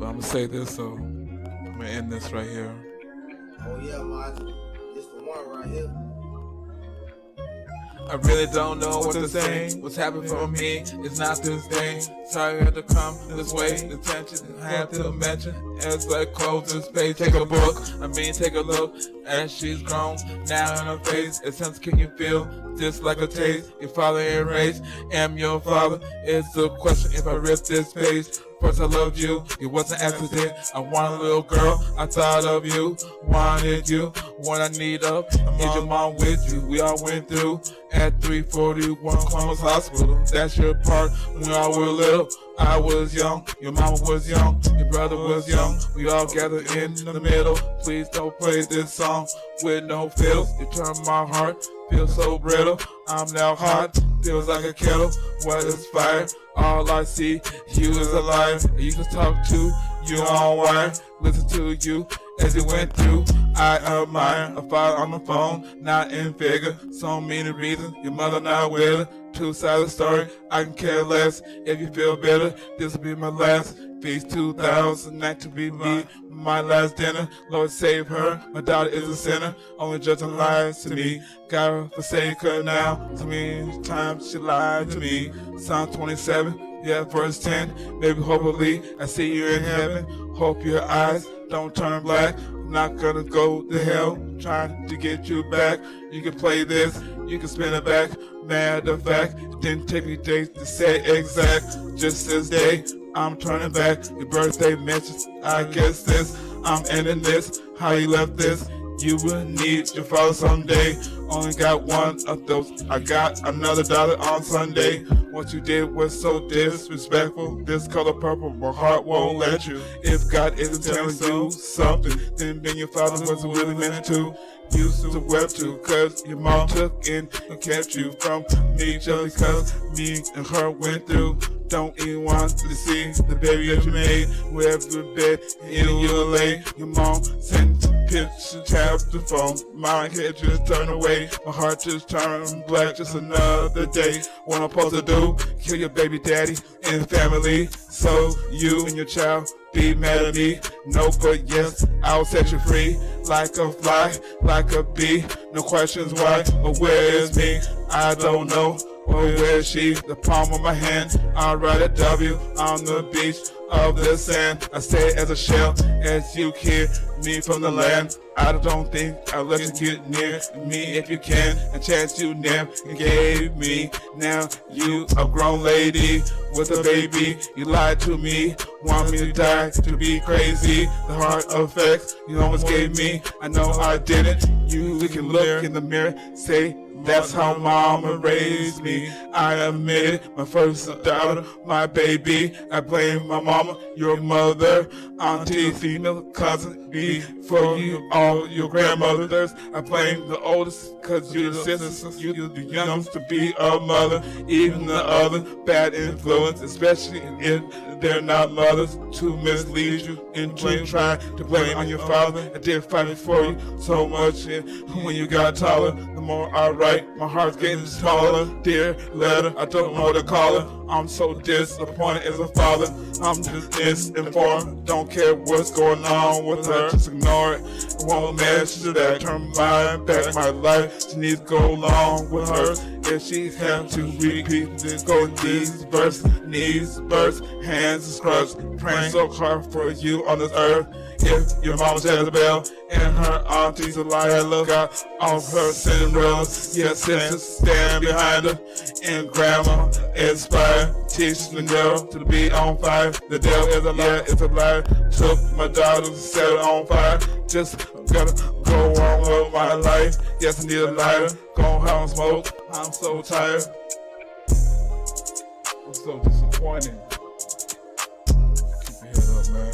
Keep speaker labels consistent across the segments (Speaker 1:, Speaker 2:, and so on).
Speaker 1: But I'm gonna say this, so I'm gonna end this right here.
Speaker 2: Oh yeah, man. This the one right here.
Speaker 1: I really don't know what to say. What's happened for me is not this day. Sorry I had to come this way. The tension I have to mention. As I close this page, take a book. Take a look as she's grown. Now in her face, it says, can you feel this like a taste? Your father erased. Am your father? It's the question if I rip this page. First I loved you, it was an accident. I wanted a little girl, I thought of you. Wanted you, when I need up. Need your mom with you, we all went through. At 341 Columbus Hospital, that's your part. When we all were little, I was young, your mama was young, your brother was young. We all gathered in the middle. Please don't play this song with no feels. You turn my heart, feels so brittle. I'm now hot, feels like a kettle. What is fire? All I see, you is alive. You can talk to you on wire. Listen to you as you went through. I admire a father on the phone, not in figure. So many reasons, your mother not with her. Two sides of the story, I can care less. If you feel better, this will be my last. Feast 2009 to be me, my last dinner. Lord save her, my daughter is a sinner. Only judging lies to me. Gotta forsake her now. So many times she lied to me. Psalm 27, yeah, verse 10. Maybe hopefully I see you in heaven. Hope your eyes don't turn black. I'm not gonna go to hell trying to get you back. You can play this, you can spin it back. Matter of fact, it didn't take me days to say exact. Just this day, I'm turning back. Your birthday mentions, I guess this. I'm ending this, how you left this. You will need your father someday. Only got one of those. I got another daughter on Sunday. What you did was so disrespectful. This color purple, my heart won't let you. If God isn't telling you something, then being your father wasn't really meant to. Used to wear to, cause your mom took in and kept you from me just because me and her went through. Don't even want to see the baby that you made. Wherever the bed in your lay. Your mom sent pictures, tap the phone. My head just turned away. My heart just turned black. Just another day. What I'm supposed to do? Kill your baby daddy and family. So you and your child be mad at me? No, but yes, I'll set you free. Like a fly, like a bee. No questions why or where is me. I don't know. Or where is she? The palm of my hand. I write a W on the beach of the sand. I stay as a shell as you hear me from the land. I don't think I'll let you get near me if you can. A chance you never gave me. Now you a grown lady with a baby. You lied to me, want me to die, to be crazy. The heart effects you almost gave me. I know I didn't. You can look in the mirror, say, that's how mama raised me. I admit it, my first daughter, my baby. I blame my mama, your mother, auntie, female cousin, me, for you, all your grandmothers. I blame the oldest, cause you're the sisters, you're the youngest to be a mother. Even the other bad influence, especially if they're not mothers, to mislead you into trying to blame on your father. I did fight for you so much, and when you got taller, the more I write. My heart's getting smaller. Dear letter, I don't know what to call her. I'm so disappointed as a father. I'm just misinformed. Don't care what's going on with her. Just ignore it. I won't mess with that. Turn my back, my life. She needs to go along with her. If she have to repeat this, go these verse, knees, burst, hands scrubs. Praying so hard for you on this earth. If your mama's Jezebel and her auntie's a liar, look out all of her Cinderellas. Yes, sisters stand behind her, and grandma inspired, teaching the girl to be on fire. The devil is a liar, it's a liar. Took my daughter to set her on fire. Just gotta go on with my life. Yes, I need a lighter. Go home and smoke. I'm so tired. I'm so disappointed. Keep your head up, man.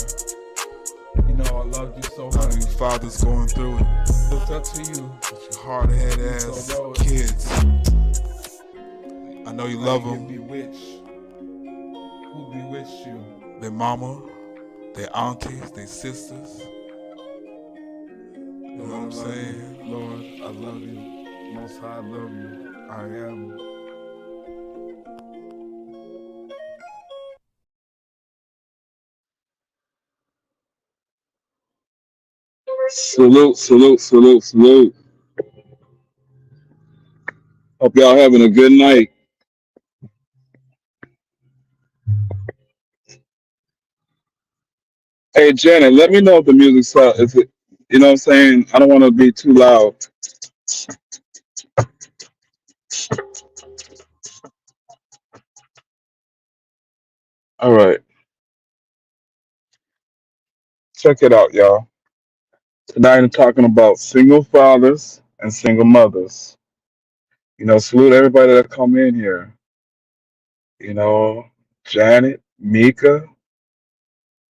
Speaker 1: You know I love you so much. Your father's going through it. It's up to you. With your hard-headed ass kids. I know you love them. Bewitched. Who bewitched you? Their mama, their aunties, their sisters. You know what I'm saying? Lord, I love you. Most High, I love you. I am.
Speaker 3: Salute, salute, salute, salute. Hope y'all having a good night. Hey Janet, let me know if the music sound if it you know what I'm saying? I don't want to be too loud. All right. Check it out, y'all. Tonight I'm talking about single fathers and single mothers. Salute everybody that come in here. You know, Janet, Mika,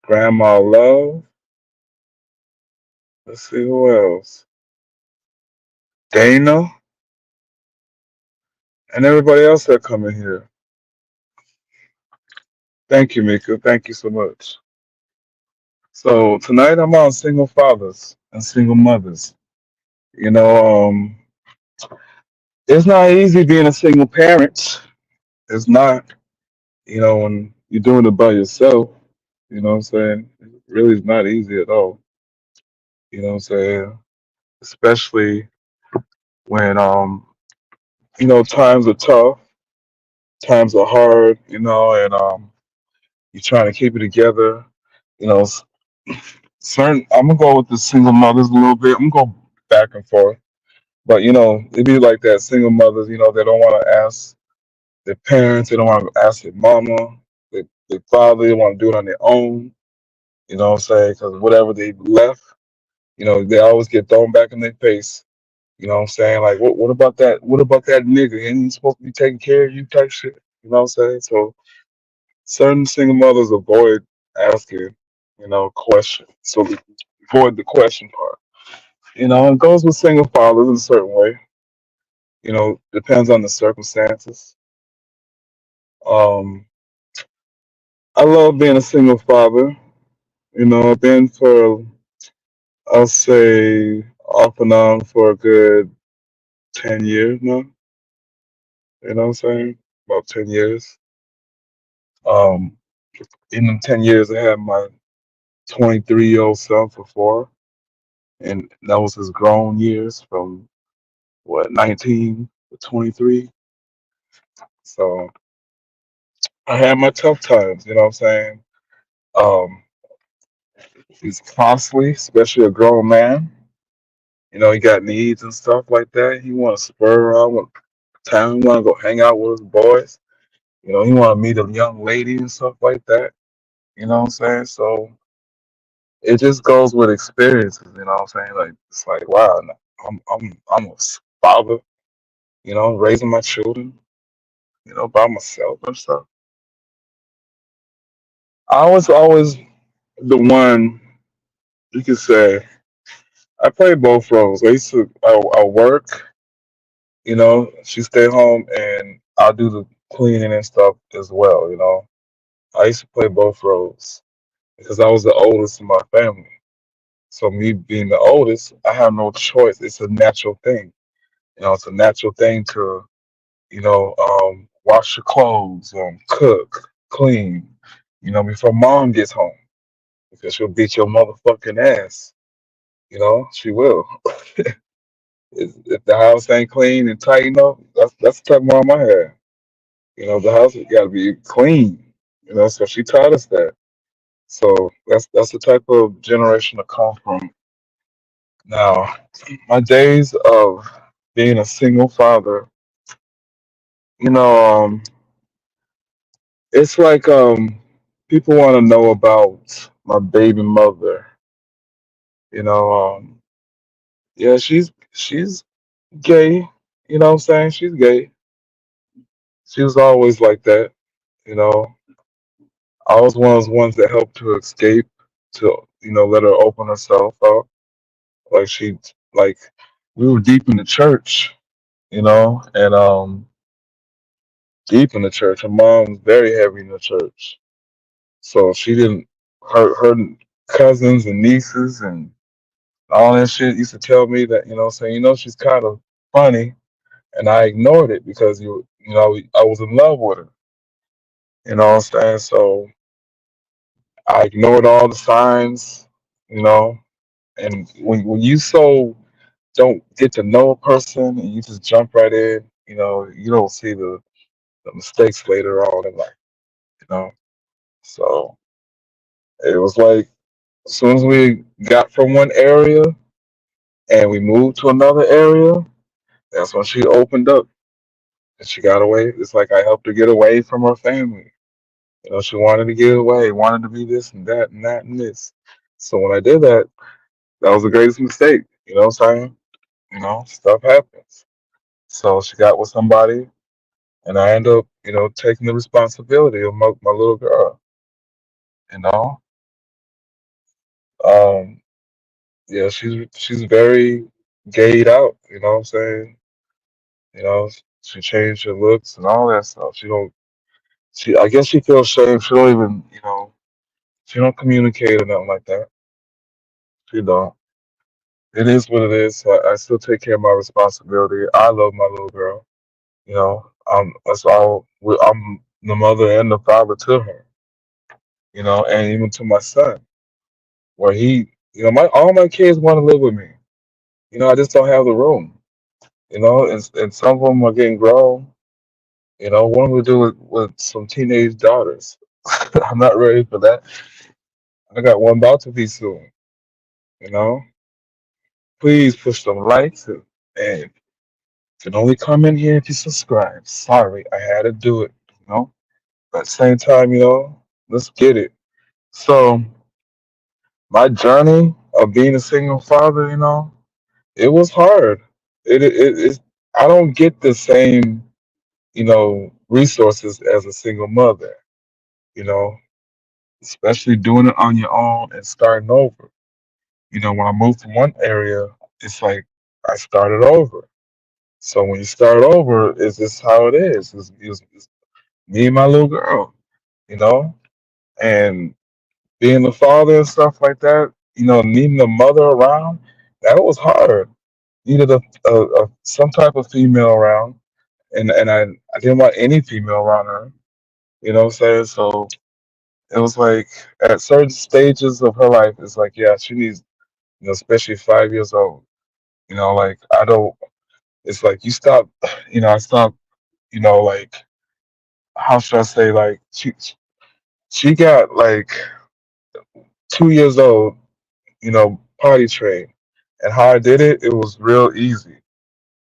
Speaker 3: Grandma Love. Let's see who else. Dana, and everybody else that come in here. Thank you, Mika. Thank you so much. So tonight I'm on single fathers and single mothers. You know, um, it's not easy being a single parent. It's not, when you're doing it by yourself, you know what I'm saying? It really is not easy at all. You know what I'm saying? Especially when times are tough, times are hard, and you're trying to keep it together. You know, certain I'm gonna go with the single mothers a little bit. I'm gonna go back and forth. But it be like that single mothers, they don't want to ask their parents, they don't want to ask their mama, their father, they want to do it on their own. You know what I'm saying? Because whatever they left, they always get thrown back in their face. You know what I'm saying? Like, what about that? What about that nigga? Ain't he supposed to be taking care of you type shit? You know what I'm saying? So certain single mothers avoid asking, questions. So they avoid the question part. It goes with single fathers in a certain way. Depends on the circumstances. Um, I love being a single father. I've been for, I'll say, off and on for a good 10 years now. You know what I'm saying? About 10 years. Um, in them 10 years, I had my 23-year-old son for four. And that was his grown years from, 19 to 23. So I had my tough times, you know what I'm saying? Um, he's costly, especially a grown man. He got needs and stuff like that. He want to spur around with town. He want to go hang out with his boys. He want to meet a young lady and stuff like that. You know what I'm saying? So it just goes with experiences. You know what I'm saying? Like it's like wow, I'm a father. Raising my children. By myself and stuff. I was always the one you could say. I played both roles. I work. She stay home and I'll do the cleaning and stuff as well. I used to play both roles because I was the oldest in my family. So me being the oldest, I have no choice. It's a natural thing. It's a natural thing to, wash your clothes, cook, clean, before mom gets home because she'll beat your motherfucking ass. She will. If the house ain't clean and tighten up, that's the type of mom I had. The house got to be clean. So she taught us that. So that's the type of generation to come from. Now, my days of being a single father, you know, um, it's like people want to know about my baby mother. You know, yeah, she's gay. You know what I'm saying? She's gay. She was always like that. You know, I was one of those ones that helped to escape to let her open herself up. Like like we were deep in the church, and deep in the church. Her mom was very heavy in the church, so she didn't. Her cousins and nieces and all that shit used to tell me that saying she's kind of funny, and I ignored it because I was in love with her. You know what I'm saying? So I ignored all the signs, you know, And when you so don't get to know a person and you just jump right in, you don't see the mistakes later on in life, you know. So it was like as soon as we got from one area and we moved to another area, that's when she opened up and she got away. It's like I helped her get away from her family. She wanted to get away, wanted to be this and that and that and this. So when I did that, that was the greatest mistake. You know what I'm saying? Stuff happens. So she got with somebody, and I end up, taking the responsibility of my little girl. You know, um, yeah, she's very gayed out. You know what I'm saying? You know, she changed her looks and all that stuff. She don't. I guess she feels shame. She don't even. She don't communicate or nothing like that. She don't. It is what it is. So I still take care of my responsibility. I love my little girl. That's all. I'm the mother and the father to her. And even to my son, where my all my kids want to live with me. I just don't have the room. And some of them are getting grown. One would do it with some teenage daughters. I'm not ready for that. I got one about to be soon. You know, please push some likes and can only come in here if you subscribe. Sorry, I had to do it. You know, but at the same time, let's get it. So my journey of being a single father, it was hard. It I don't get the same, resources as a single mother, you know, especially doing it on your own and starting over. When I moved from one area, it's like I started over. So when you start over, it's just how it is. It's me and my little girl, you know, and being the father and stuff like that, needing a mother around, that was hard. Needed a some type of female around, and I didn't want any female around her. You know what I'm saying? So it was like at certain stages of her life, it's like yeah, she needs, especially 5 years old. Like I don't. It's like you stop. I stopped. Like how should I say? Like she got like 2 years old. Potty trained, and how I did it, it was real easy.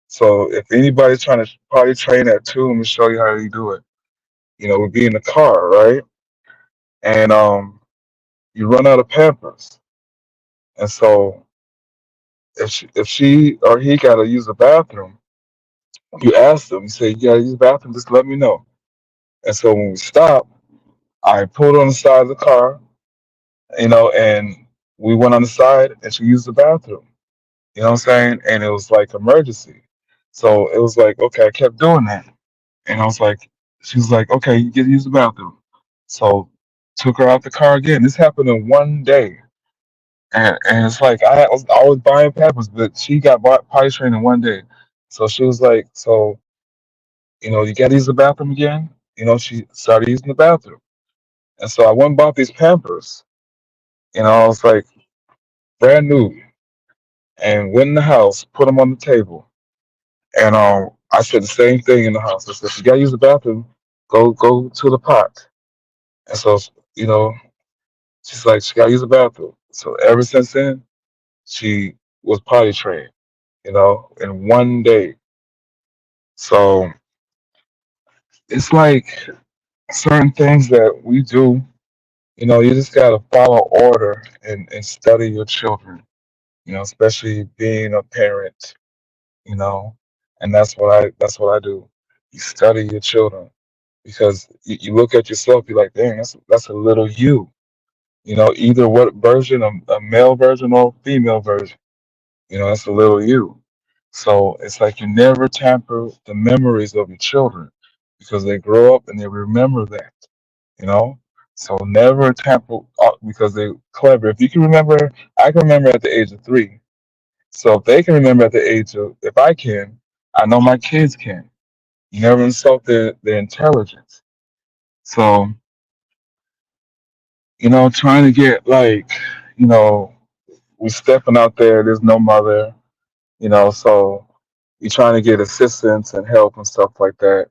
Speaker 3: So if anybody's trying to potty train at 2, let me show you how you do it. We'd be in the car, right? And you run out of Pampers. And so if she or he gotta use the bathroom, you ask them, you say, you gotta use the bathroom, just let me know. And so when we stop, I pulled on the side of the car, and we went on the side and she used the bathroom. You know what I'm saying? And it was like emergency. So it was like, okay, I kept doing that. And I was like, she was like, okay, you get to use the bathroom. So took her out the car again. This happened in one day. And it's like I was always buying Pampers, but she got potty trained in one day. So she was like, so, you got to use the bathroom again? She started using the bathroom. And so I went and bought these Pampers. I was like, brand new. And went in the house, put them on the table. And I said the same thing in the house. I said, you got to use the bathroom, go to the pot. And so, you know, she's like, she got to use the bathroom. So ever since then, she was potty trained, in one day. So it's like certain things that we do, you just got to follow order and study your children, especially being a parent, you know, and that's what I do. You study your children because you look at yourself, you're like, dang, that's a little you. Either what version, a male version or female version. That's a little you. So it's like you never tamper the memories of your children because they grow up and they remember that, you know? So never tamper because they're clever. If you can remember, I can remember at the age of 3. So if they can remember at the age of, if I can, I know my kids can. You never insult their intelligence. So, trying to get like, you know, we stepping out there. There's no mother, so you're trying to get assistance and help and stuff like that.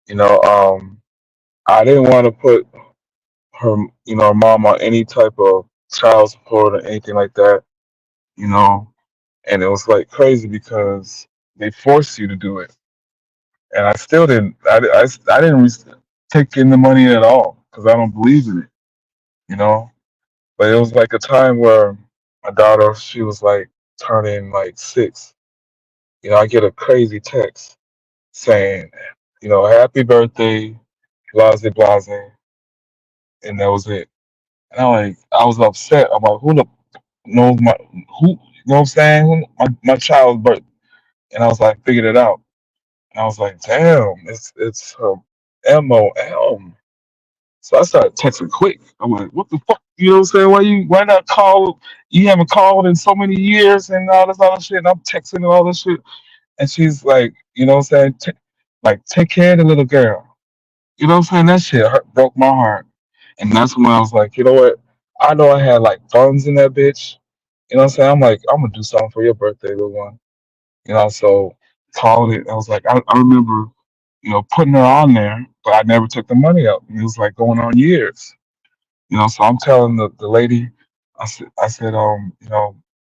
Speaker 3: You know, I didn't want to put her, mom on any type of child support or anything like that. You know, and it was like crazy because they forced you to do it, and I still didn't. I didn't take in the money at all because I don't believe in it. You know, but it was like a time where my daughter, she was like turning like 6. I get a crazy text saying, happy birthday, blase blase, and that was it. And I was upset. I'm like, who the knows who? You know what I'm saying? My child's birth? And I was like, figured it out. And I was like, damn, it's her MOM. So I started texting quick. I'm like, what the fuck? You know what I'm saying? Why not call? You haven't called in so many years and all this other shit. And I'm texting and all this shit. And she's like, you know what I'm saying? Like, take care of the little girl. You know what I'm saying? That shit broke my heart. And that's when I was like, you know what? I know I had like funds in that bitch. You know what I'm saying? I'm like, I'm gonna do something for your birthday, little one. So called it. I was like, I remember, putting her on there, but I never took the money out. And it was like going on years. So I'm telling the lady, I said,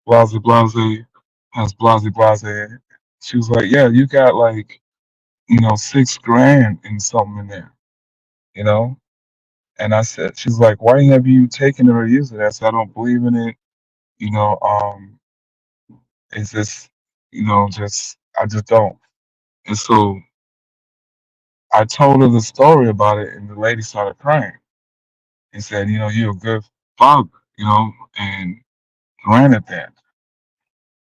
Speaker 3: blase blase has blase blase. She was like, yeah, you got like, 6 grand and something in there, you know? And I said, she's like, why have you taken it or used it? I said, I don't believe in it. You know, um, it's just, I just don't. And so I told her the story about it, and the lady started crying and said, you're a good father, and granted that,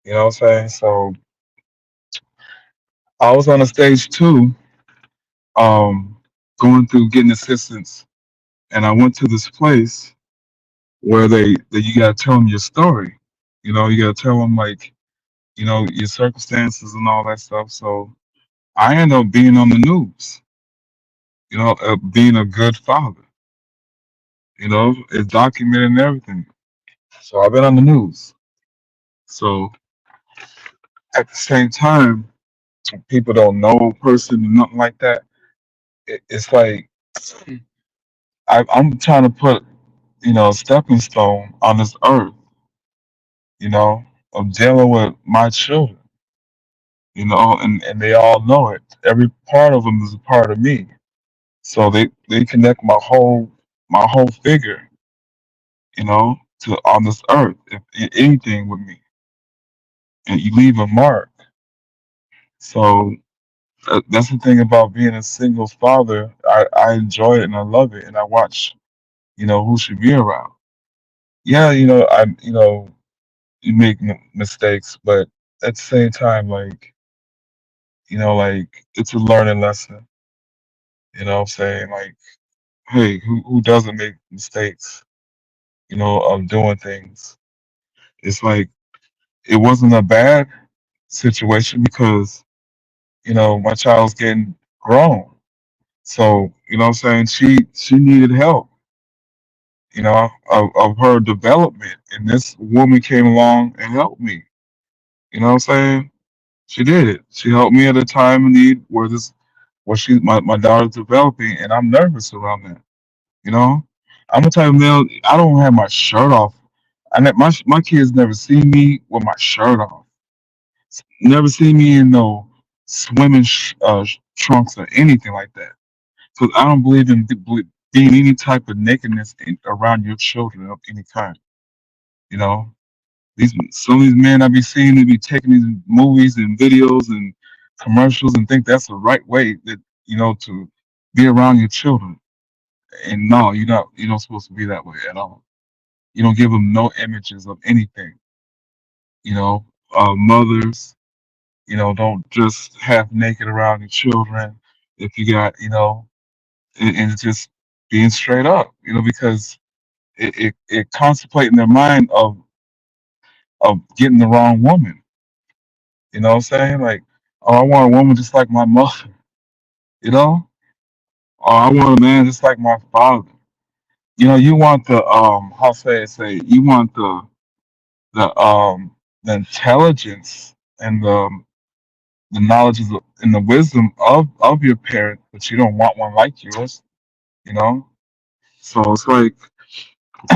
Speaker 3: what I'm saying? So I was on a stage too, going through getting assistance, and I went to this place where that you gotta tell them your story. You gotta tell them like, your circumstances and all that stuff. So I ended up being on the news, being a good father. It's documented and everything. So I've been on the news. So at the same time, people don't know a person or nothing like that. It's like I'm trying to put, a stepping stone on this earth, you know, of dealing with my children, and they all know it. Every part of them is a part of me. So they connect my whole figure, to on this earth, if anything with me, and you leave a mark. So that's the thing about being a single father. I enjoy it and I love it, and I watch, who should be around. Yeah, you make mistakes, but at the same time, like, like it's a learning lesson. What I'm saying? Like, hey, who doesn't make mistakes, of doing things? It's like it wasn't a bad situation because, my child's getting grown. So, what I'm saying, she needed help, of her development. And this woman came along and helped me. You know what I'm saying? She did it. She helped me at a time of need where my daughter's developing, and I'm nervous around that. You know, I'm the type of male. I don't have my shirt off. My kids never see me with my shirt off. Never see me in no swimming trunks or anything like that. Because I don't believe in being any type of nakedness around your children of any kind. You know, some of these men I be seeing, they be taking these movies and videos and commercials and think that's the right way that to be around your children. And no, you're not supposed to be that way at all. You don't give them no images of anything. Mothers, don't just half naked around your children. If you got, and it's just being straight up, because it contemplate in their mind of getting the wrong woman. You know what I'm saying? Like, oh, I want a woman just like my mother, you know? Or I want a man just like my father. You want the how say you want the intelligence and the knowledge and the wisdom of your parent, but you don't want one like yours, you know. So it's like,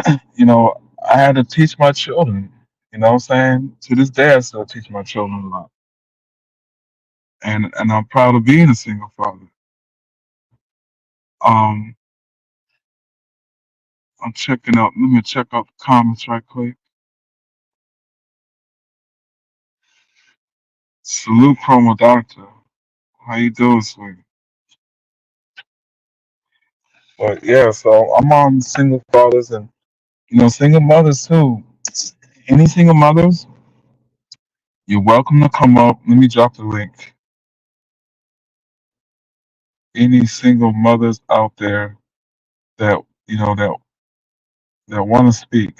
Speaker 3: I had to teach my children. You know what I'm saying? To this day, I still teach my children a lot, and I'm proud of being a single father. Um, I'm checking out. Let me check out the comments right quick. Salute, promo doctor. How you doing, sweetie? But yeah, so I'm on single fathers and single mothers too. Any single mothers, you're welcome to come up. Let me drop the link. Any single mothers out there that that want to speak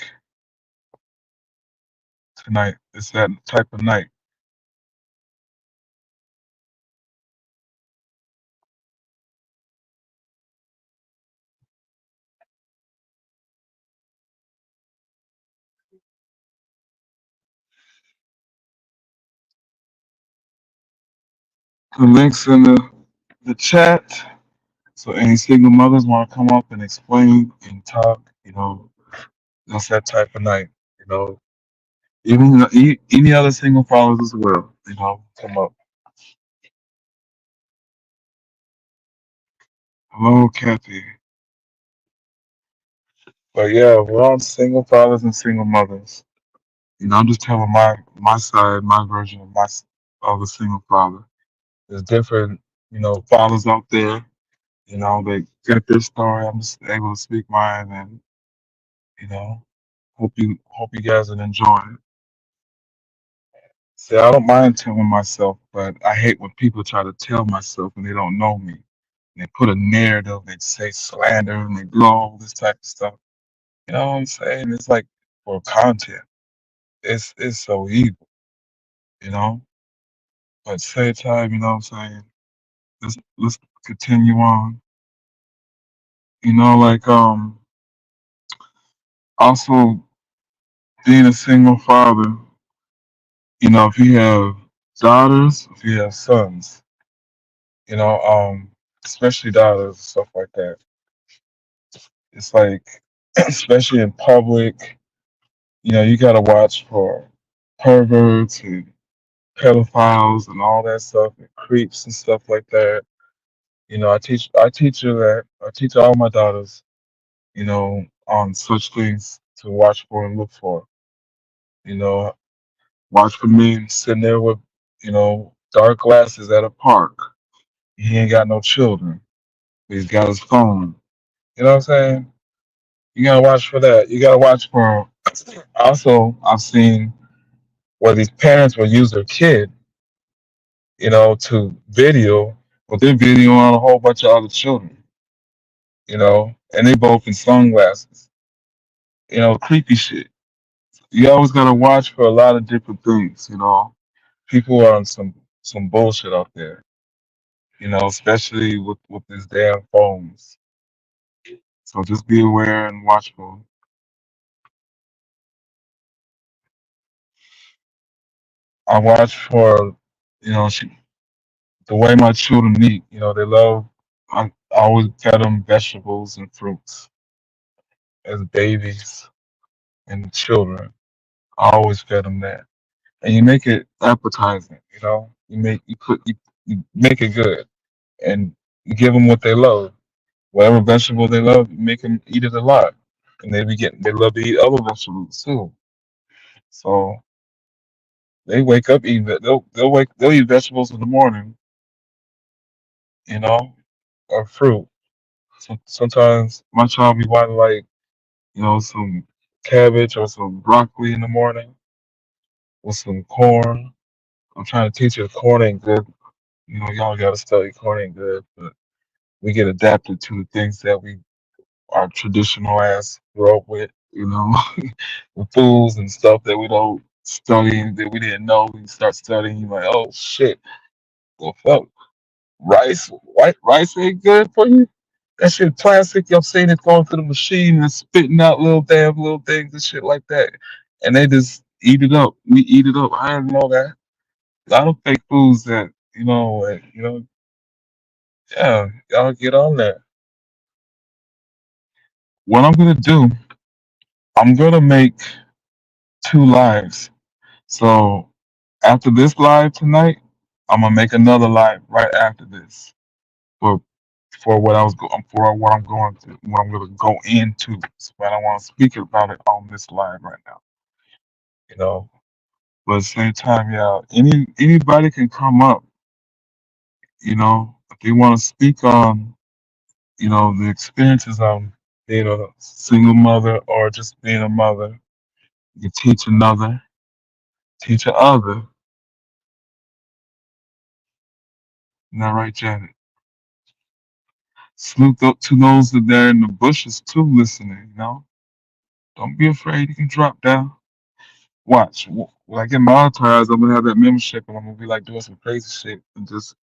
Speaker 3: tonight. It's that type of night. The links in the chat. So any single mothers want to come up and explain and talk, that's that type of night. You know, even any other single fathers as well. Come up. Hello, Kathy. But yeah, we're on single fathers and single mothers. I'm just telling my side, my version of a single father. There's different, fathers out there. They get their story. I'm just able to speak mine, and you know, hope you guys will enjoy it. See, I don't mind telling myself, but I hate when people try to tell myself and they don't know me. They put a narrative, they say slander, and they do all this type of stuff. You know what I'm saying? It's like for content. It's so evil, you know. But same time, you know what I'm saying? Let's continue on. Like also being a single father. If you have daughters, if you have sons, you know, um, especially daughters, stuff like that. It's like, especially in public, you gotta watch for perverts and pedophiles and all that stuff, and creeps and stuff like that. I teach her that. I teach all my daughters, on such things to watch for and look for. You know, watch for men sitting there with, dark glasses at a park. He ain't got no children. He's got his phone. You know what I'm saying? You gotta watch for that. You gotta watch for. Also, I've seen where these parents will use their kid, to video, but they're videoing on a whole bunch of other children, and they both in sunglasses, creepy shit. You always gotta watch for a lot of different things. People are on some bullshit out there, especially with these damn phones. So just be aware and watchful. I watch for, she, the way my children eat. They love. I always fed them vegetables and fruits as babies and children. I always fed them that, and you make it appetizing. You make it good, and you give them what they love. Whatever vegetable they love, you make them eat it a lot, and they love to eat other vegetables too. So they wake up eating that. They'll eat vegetables in the morning, you know, or fruit. Sometimes my child be wanting like, some cabbage or some broccoli in the morning with some corn. I'm trying to teach her corn ain't good. Y'all gotta study corn ain't good, but we get adapted to the things that we our traditional ass grew up with, the foods and stuff that we don't study and that we didn't know. We start studying, you're like, oh shit, well fuck, white rice ain't good for you. That shit plastic. I'm saying it's going through the machine and spitting out little damn little things and shit like that. And they just Eat it up. We eat it up. I didn't know that. A lot of fake foods that yeah, y'all get on that. What I'm gonna do, I'm gonna make two lives. So after this live tonight, I'm gonna make another live right after this for for what I'm going to what I'm gonna go into. So I don't want to speak about it on this live right now. You know, but at the same time, yeah, anybody can come up. If they want to speak on the experiences of being a single mother or just being a mother. You teach another, teach a other. Isn't that right, Janet? Salute to those that are in the bushes too, listening. Don't be afraid. You can drop down. Watch. When I get monetized, I'm gonna have that membership, and I'm gonna be like doing some crazy shit, and just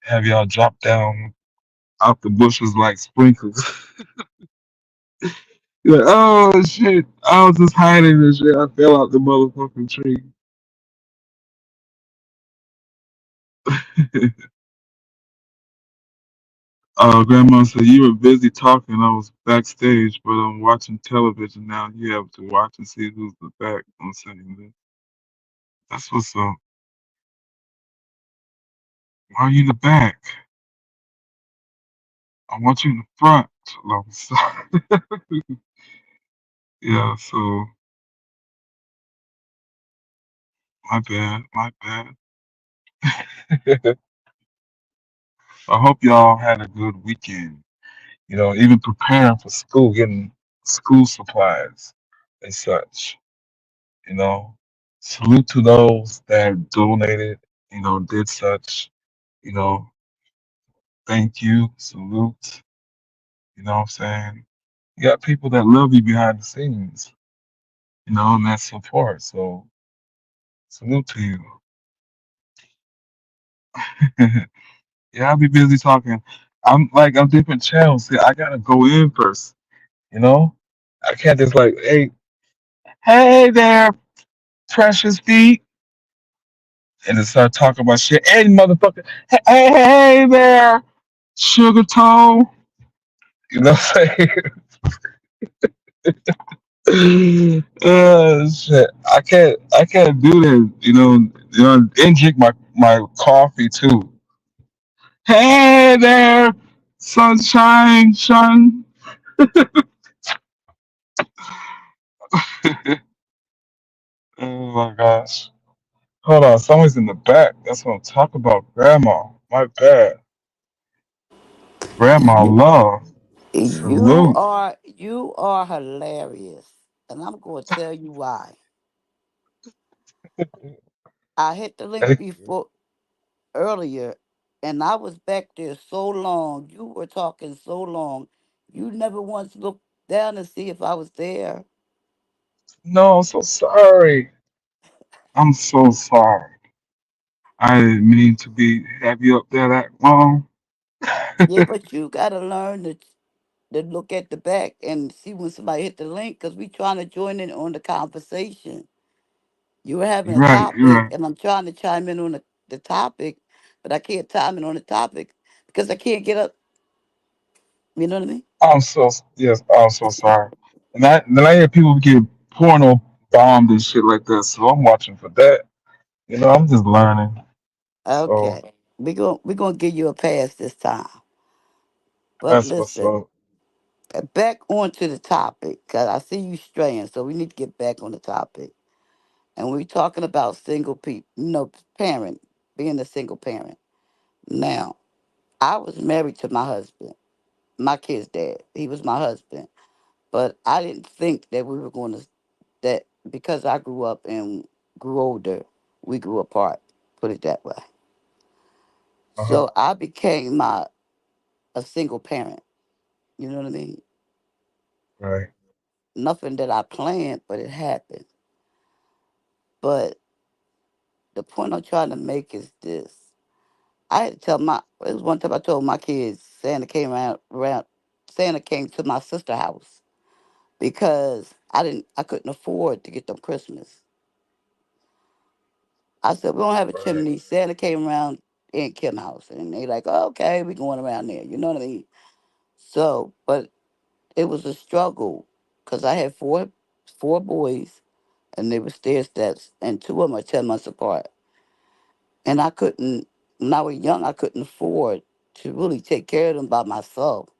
Speaker 3: have y'all drop down out the bushes like sprinkles. You're like, oh shit! I was just hiding this shit. I fell out the motherfucking tree. Grandma said you were busy talking. I was backstage, but I'm watching television now. You have to watch and see who's the back. I'm saying this. That's what's up. Why are you in the back? I want you in the front. Love so, yeah. So my bad. My bad. I hope y'all had a good weekend. Even preparing for school, getting school supplies and such. You know, salute to those that donated. Did such. You know, thank you, salute. You know what I'm saying? You got people that love you behind the scenes, and that support. So salute to you. Yeah, I'll be busy talking. I'm different channels. See, I gotta go in first, you know? I can't just like, hey there, precious feet, and then start talking about shit. Hey motherfucker, hey there, sugar toe. You know what I'm saying? Shit. I can't do that. And drink my coffee too. Hey there, sunshine, sun. Oh my gosh. Hold on, someone's in the back. That's what I'm talking about. Grandma. My bad. Grandma
Speaker 4: You
Speaker 3: love.
Speaker 4: you
Speaker 3: Salute.
Speaker 4: are you are hilarious, and I'm going to tell you why. I hit the link
Speaker 3: Hey,
Speaker 4: before earlier, and I was back there so long. You were talking so long. You never once looked down to see if I was there.
Speaker 3: no, I'm so sorry. I'm so sorry. I didn't mean to have you up there that long.
Speaker 4: Yeah, but you got to learn to look at the back and see when somebody hit the link because we trying to join in on the conversation. You were having
Speaker 3: You're
Speaker 4: a
Speaker 3: right. You're
Speaker 4: topic,
Speaker 3: right.
Speaker 4: and I'm trying to chime in on the topic, but I can't chime in on the topic because I can't get up. You know what I mean?
Speaker 3: Yes. I'm so sorry. And I hear people get porno bombed and shit like that. So I'm watching for that. I'm just learning. So
Speaker 4: Okay, we gonna give you a pass this time. But
Speaker 3: that's what's
Speaker 4: listen,
Speaker 3: up.
Speaker 4: back onto the topic because I see you straying, so we need to get back on the topic. And we're talking about single people, parent, being a single parent. Now, I was married to my husband, my kid's dad. He was my husband, but I didn't think that we were going to that because I grew up and grew older, we grew apart. Put it that way.
Speaker 3: Uh huh.
Speaker 4: So I became a single parent. You know what I mean?
Speaker 3: Right.
Speaker 4: Nothing that I planned, but it happened. But the point I'm trying to make is this: I had to tell my. It was one time I told my kids Santa came to my sister's house because I couldn't afford to get them Christmas. I said, we don't have a
Speaker 3: Right.
Speaker 4: chimney. Santa came around in Kim house. And they like, oh, okay, we going around there. You know what I mean? So, but it was a struggle because I had four boys and they were stair steps and two of them are 10 months apart. And I couldn't, when I was young, I couldn't afford to really take care of them by myself,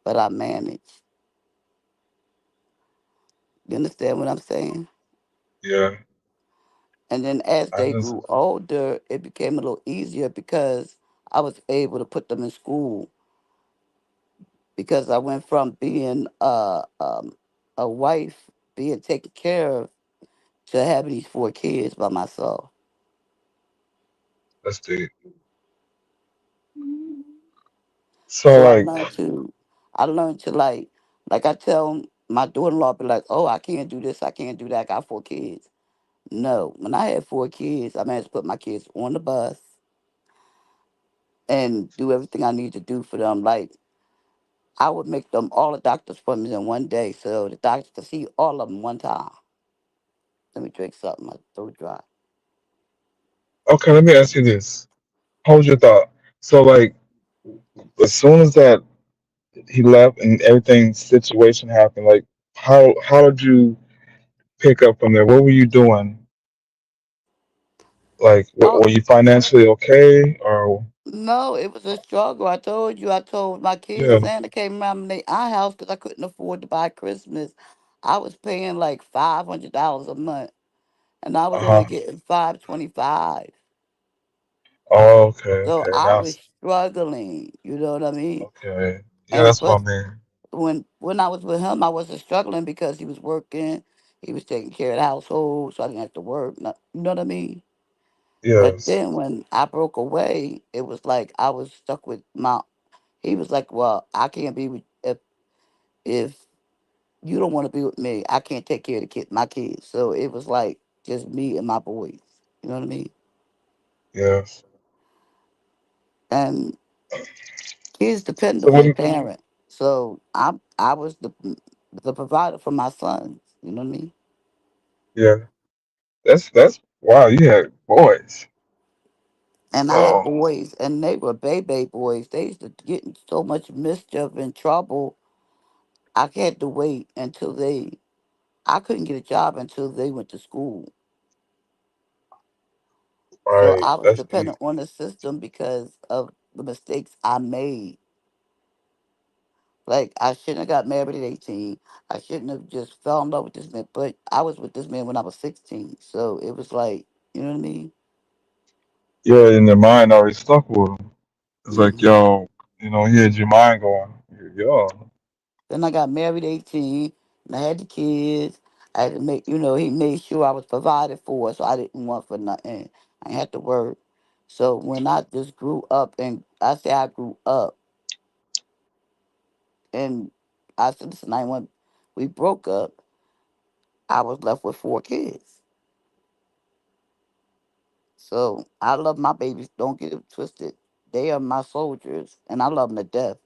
Speaker 4: but I managed. You understand what I'm saying?
Speaker 3: Yeah.
Speaker 4: And then as
Speaker 3: I
Speaker 4: they
Speaker 3: just
Speaker 4: grew older, it became a little easier because I was able to put them in school because I went from being a wife, being taken care of, to having these four kids by myself.
Speaker 3: let's do. So
Speaker 4: So
Speaker 3: like,
Speaker 4: I learned to like I tell my daughter-in-law, be like, oh, I can't do this, I can't do that. I got four kids. No, when I had four kids, I managed to put my kids on the bus and do everything I need to do for them. Like I would make them all the doctor's appointments in one day, so the doctor could see all of them one time. Let me drink something. My throat dry.
Speaker 3: okay, let me ask you this. Hold your thought. So like, as soon as that he left and everything situation happened, like, how did you pick up from there? What were you doing? Like,
Speaker 4: Oh
Speaker 3: were you financially okay, or
Speaker 4: no, it was a struggle. I told you. I told my kids
Speaker 3: yeah?
Speaker 4: Santa came around our house because I couldn't afford to buy Christmas. I was paying like $500 a month, and I
Speaker 3: Uh
Speaker 4: was only
Speaker 3: huh.
Speaker 4: getting 525.
Speaker 3: Oh, okay,
Speaker 4: So
Speaker 3: okay.
Speaker 4: I
Speaker 3: Now,
Speaker 4: was struggling. You know what I mean?
Speaker 3: okay. Yeah,
Speaker 4: And
Speaker 3: that's what
Speaker 4: but
Speaker 3: I mean.
Speaker 4: when I was with him, I wasn't struggling because he was working. He was taking care of the household, so I didn't have to work. You know what I mean? But
Speaker 3: Yes,
Speaker 4: then when I broke away, it was like I was stuck with my. He was like, "Well, I can't be with if you don't want to be with me. I can't take care of my kids." So it was like just me and my boys. You know what I mean?
Speaker 3: yes.
Speaker 4: And kids depend
Speaker 3: So
Speaker 4: on their
Speaker 3: when,
Speaker 4: parent. So I was the provider for my sons. You know what I mean?
Speaker 3: yeah, that's wow. You had boys.
Speaker 4: And I had
Speaker 3: So
Speaker 4: boys, and they were baby boys. They used to get in so much mischief and trouble. I had to wait until they. I couldn't get a job until they went to school. So
Speaker 3: right,
Speaker 4: I was
Speaker 3: that's deep.
Speaker 4: dependent on the system because of the mistakes I made. Like I shouldn't have got married at 18. I shouldn't have just fell in love with this man. But I was with this man when I was 16. So it was like, you know what I mean?
Speaker 3: Yeah, in your mind already stuck with them. It's like,
Speaker 4: Hmm.
Speaker 3: yo, he had your mind going, yo,
Speaker 4: Then I got married at 18 and I had the kids. I had to make, he made sure I was provided for, so I didn't want for nothing. I had to work. So when I just grew up, and I say I grew up, and I said, listen, I when we broke up, I was left with four kids. So I love my babies. Don't get it twisted. They are my soldiers, and I love them to death.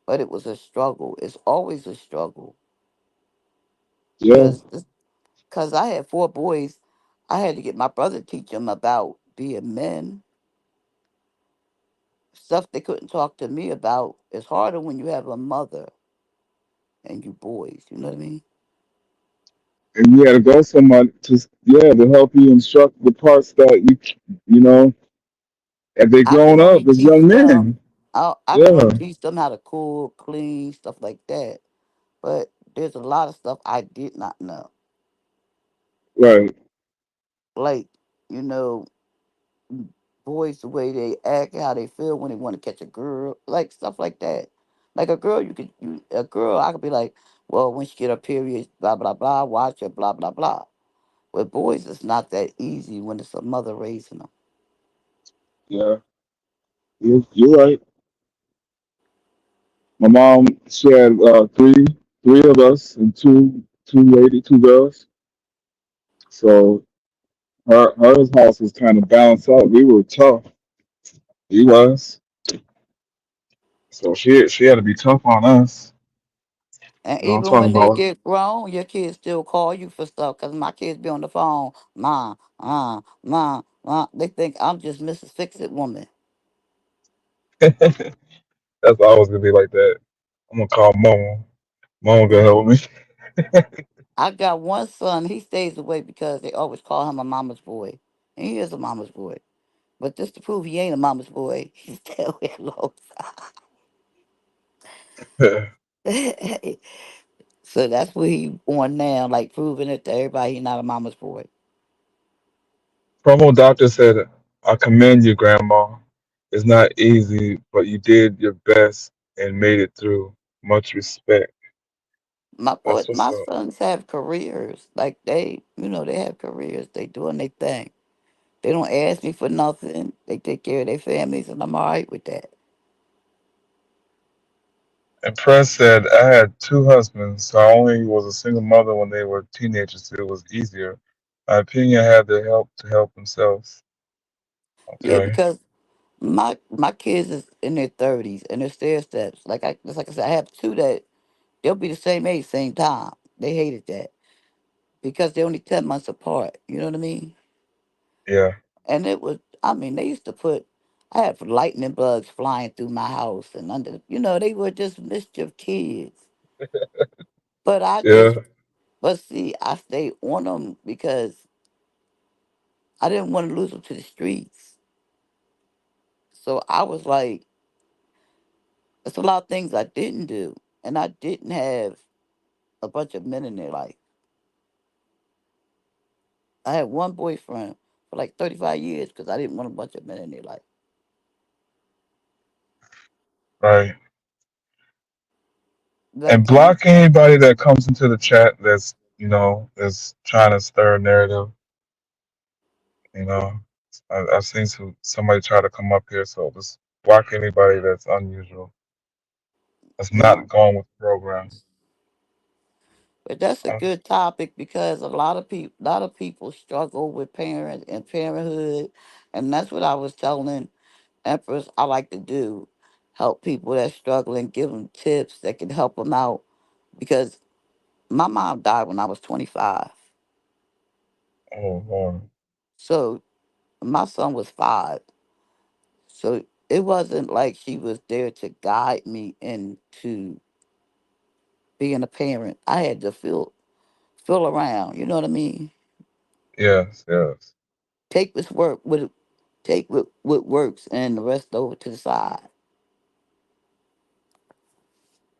Speaker 4: But it was a struggle. It's always a struggle
Speaker 3: yeah.
Speaker 4: because I had four boys. I had to get my brother to teach them about being men. Stuff they couldn't talk to me about. It's harder when you have a mother and you boys. You know what I mean?
Speaker 3: And you had to go somewhere to help you instruct the parts that you know, as they
Speaker 4: I can
Speaker 3: grown
Speaker 4: only
Speaker 3: up as
Speaker 4: teach
Speaker 3: young
Speaker 4: them.
Speaker 3: men.
Speaker 4: I can
Speaker 3: Yeah,
Speaker 4: only teach them how to cook, clean, stuff like that. But there's a lot of stuff I did not know.
Speaker 3: right.
Speaker 4: Like, you know, boys the way they act, how they feel when they want to catch a girl, like stuff like that. Like a girl, a girl, I could be like, well, when she get her period, blah blah blah, watch her, blah blah blah. With boys, it's not that easy when it's a mother raising them.
Speaker 3: Yeah, you're right. My mom, she had three of us and two girls. So her house was kind of balanced out. We were tough. He was. So she had to be tough on us.
Speaker 4: And
Speaker 3: I'm
Speaker 4: even
Speaker 3: talking
Speaker 4: when they
Speaker 3: about,
Speaker 4: get grown, your kids still call you for stuff. Cause my kids be on the phone, ma, ma. They think I'm just Mrs. Fix It woman.
Speaker 3: That's always gonna be like that. I'm gonna call mama. Mama gonna help me.
Speaker 4: I got one son. He stays away because they always call him a mama's boy, and he is a mama's boy. But just to prove he ain't a mama's boy, he stay away alone. So that's what he on now, like proving it to everybody he not a mama's boy.
Speaker 3: Promo doctor said, "I commend you, Grandma. It's not easy, but you did your best and made it through. Much respect." That's what's
Speaker 4: My
Speaker 3: up.
Speaker 4: sons have careers. Like they have careers. They doing their thing. They don't ask me for nothing. They take care of their families, and I'm all right with that.
Speaker 3: And Press said, "I had two husbands, so I only was a single mother when they were teenagers. So it was easier. My opinion had to help themselves."
Speaker 4: Yeah,
Speaker 3: Okay.
Speaker 4: because my kids is in their 30s and they're stair steps. Just like I said, I have two that they'll be the same age, same time. They hated that because they're only 10 months apart. You know what I mean?
Speaker 3: Yeah.
Speaker 4: And it was, I mean, they used to put, I had lightning bugs flying through my house and under, they were just mischief kids. But
Speaker 3: Yeah.
Speaker 4: but see, I stayed on them because I didn't want to lose them to the streets. So I was like, there's a lot of things I didn't do. And I didn't have a bunch of men in their life. I had one boyfriend for like 35 years because I didn't want a bunch of men in their life.
Speaker 3: Right.
Speaker 4: Like
Speaker 3: And
Speaker 4: parents,
Speaker 3: block anybody that comes into the chat that's trying to stir a narrative. You know, I've seen somebody try to come up here, so just block anybody that's unusual. That's
Speaker 4: yeah.
Speaker 3: not going with the program.
Speaker 4: But that's a
Speaker 3: Uh,
Speaker 4: good topic because a lot of people struggle with parents and parenthood, and that's what I was telling Empress I like to do, help people that's struggling, give them tips that can help them out. Because my mom died when I was 25,
Speaker 3: oh Lord.
Speaker 4: so my son was 5, so it wasn't like she was there to guide me into being a parent. I had to feel around. You know what I mean?
Speaker 3: Yes, yes.
Speaker 4: Take this work with take what works and the rest over to the side.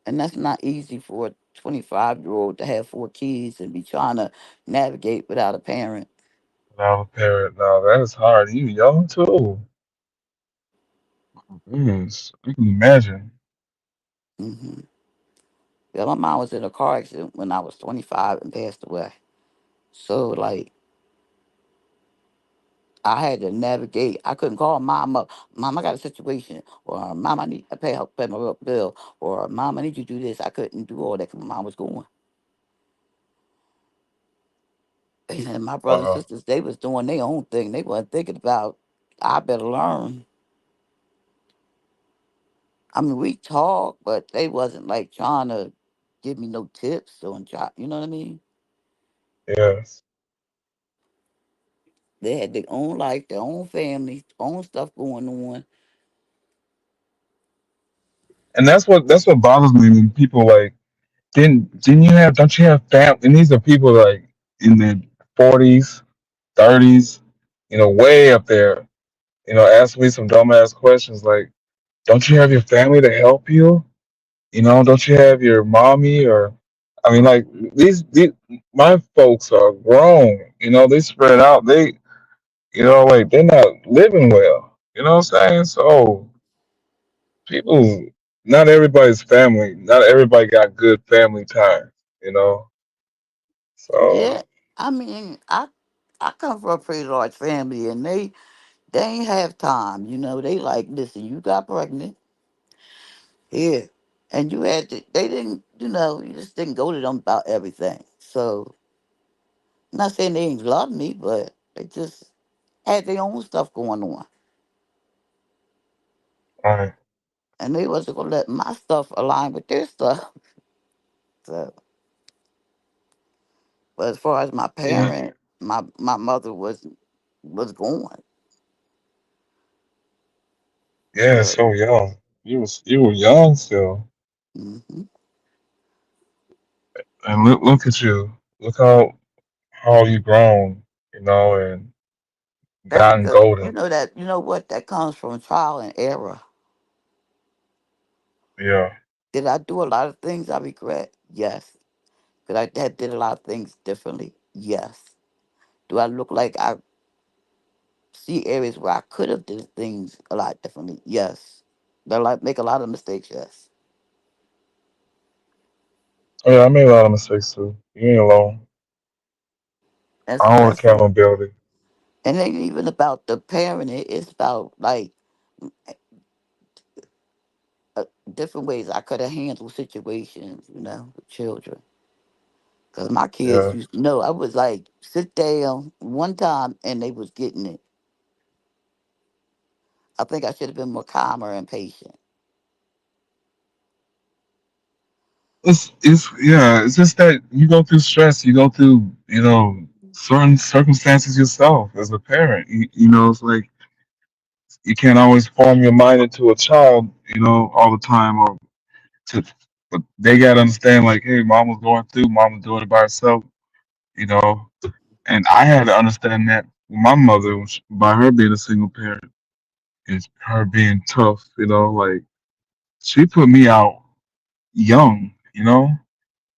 Speaker 4: And that's not easy for a 25-year-old to have 4 kids and be trying to navigate without a parent.
Speaker 3: Now a parent, now that is hard. You young too. Yes, I can imagine.
Speaker 4: Hmm. Yeah, my mom was in a car accident when I was 25 and passed away. So like I had to navigate. I couldn't call mom up. Mom, I got a situation, or mom, I need to pay my bill, or mom, I need you to do this. I couldn't do all that because my mom was going. And my brothers and
Speaker 3: Wow.
Speaker 4: sisters, they was doing their own thing. They wasn't thinking about, I better learn. I mean, we talk, but they wasn't like trying to give me no tips or try, you know what I mean?
Speaker 3: Yes.
Speaker 4: They had their own life, their own family, own stuff going on.
Speaker 3: And that's what bothers me when people like didn't you have don't you have fam and these are people like in their 40s, 30s, way up there, ask me some dumbass questions like, don't you have your family to help you? Don't you have your mommy or I mean like these my folks are grown, they spread out. Like they're not living well. You know what I'm saying? So people not everybody's family, not everybody got good family time, you know. So
Speaker 4: Yeah, I mean, I come from a pretty large family, and they ain't have time. They like, listen, you got pregnant here, and you had to. They didn't, you just didn't go to them about everything. So, not saying they didn't love me, but they just had their own stuff going on,
Speaker 3: right.
Speaker 4: and they wasn't gonna let my stuff align with their stuff. So, but as far as my
Speaker 3: Yeah.
Speaker 4: parent, my mother was gone.
Speaker 3: Yeah,
Speaker 4: But
Speaker 3: so young. You were young still,
Speaker 4: hmm
Speaker 3: and look at you. Look how you grown, and
Speaker 4: that's
Speaker 3: gotten
Speaker 4: because
Speaker 3: golden.
Speaker 4: you know what that comes from trial and error.
Speaker 3: Yeah.
Speaker 4: Did I do a lot of things I regret? Yes. Did I did a lot of things differently? Yes. Do I look like I see areas where I could have did things a lot differently? Yes. Do I like make a lot of mistakes? Yes.
Speaker 3: Oh, yeah, I made a lot of mistakes too. You ain't alone.
Speaker 4: That's
Speaker 3: I hold
Speaker 4: that's it.
Speaker 3: accountability.
Speaker 4: And it ain't even about the parenting. It's about like uh, different ways I could have handled situations, with children. Cause my kids
Speaker 3: Yeah.
Speaker 4: used to know I was like sit down one time and they was getting it. I think I should have been more calmer and patient.
Speaker 3: It's just that you go through stress, you go through, certain circumstances yourself as a parent. It's like you can't always form your mind into a child, all the time or to but they gotta understand like, hey, mom was going through, mom was doing it by herself, you know. And I had to understand that with my mother by her being a single parent and her being tough, like she put me out young,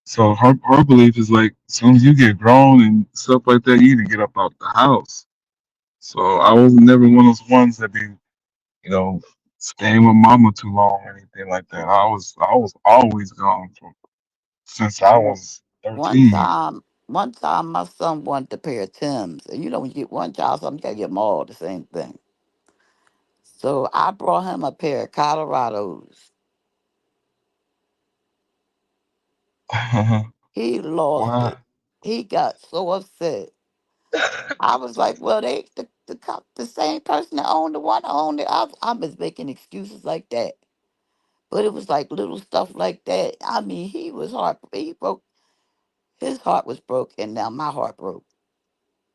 Speaker 3: So her belief is like, as soon as you get grown and stuff like that, you need to get up out the house. So I was never one of those ones that be, you know, staying with mama too long or anything like that. I was always gone from since I was
Speaker 4: One
Speaker 3: 13.
Speaker 4: time, one time my son wanted a pair of Tims, and when you get one child, something you gotta get them all the same thing. So I brought him a pair of Colorados. He lost
Speaker 3: Wow.
Speaker 4: it. He got so upset. I was like, well, the same person that owned the one owned the other. I'm just making excuses like that. But it was like little stuff like that. I mean, he was heart. He broke. His heart was broke, and now my heart broke.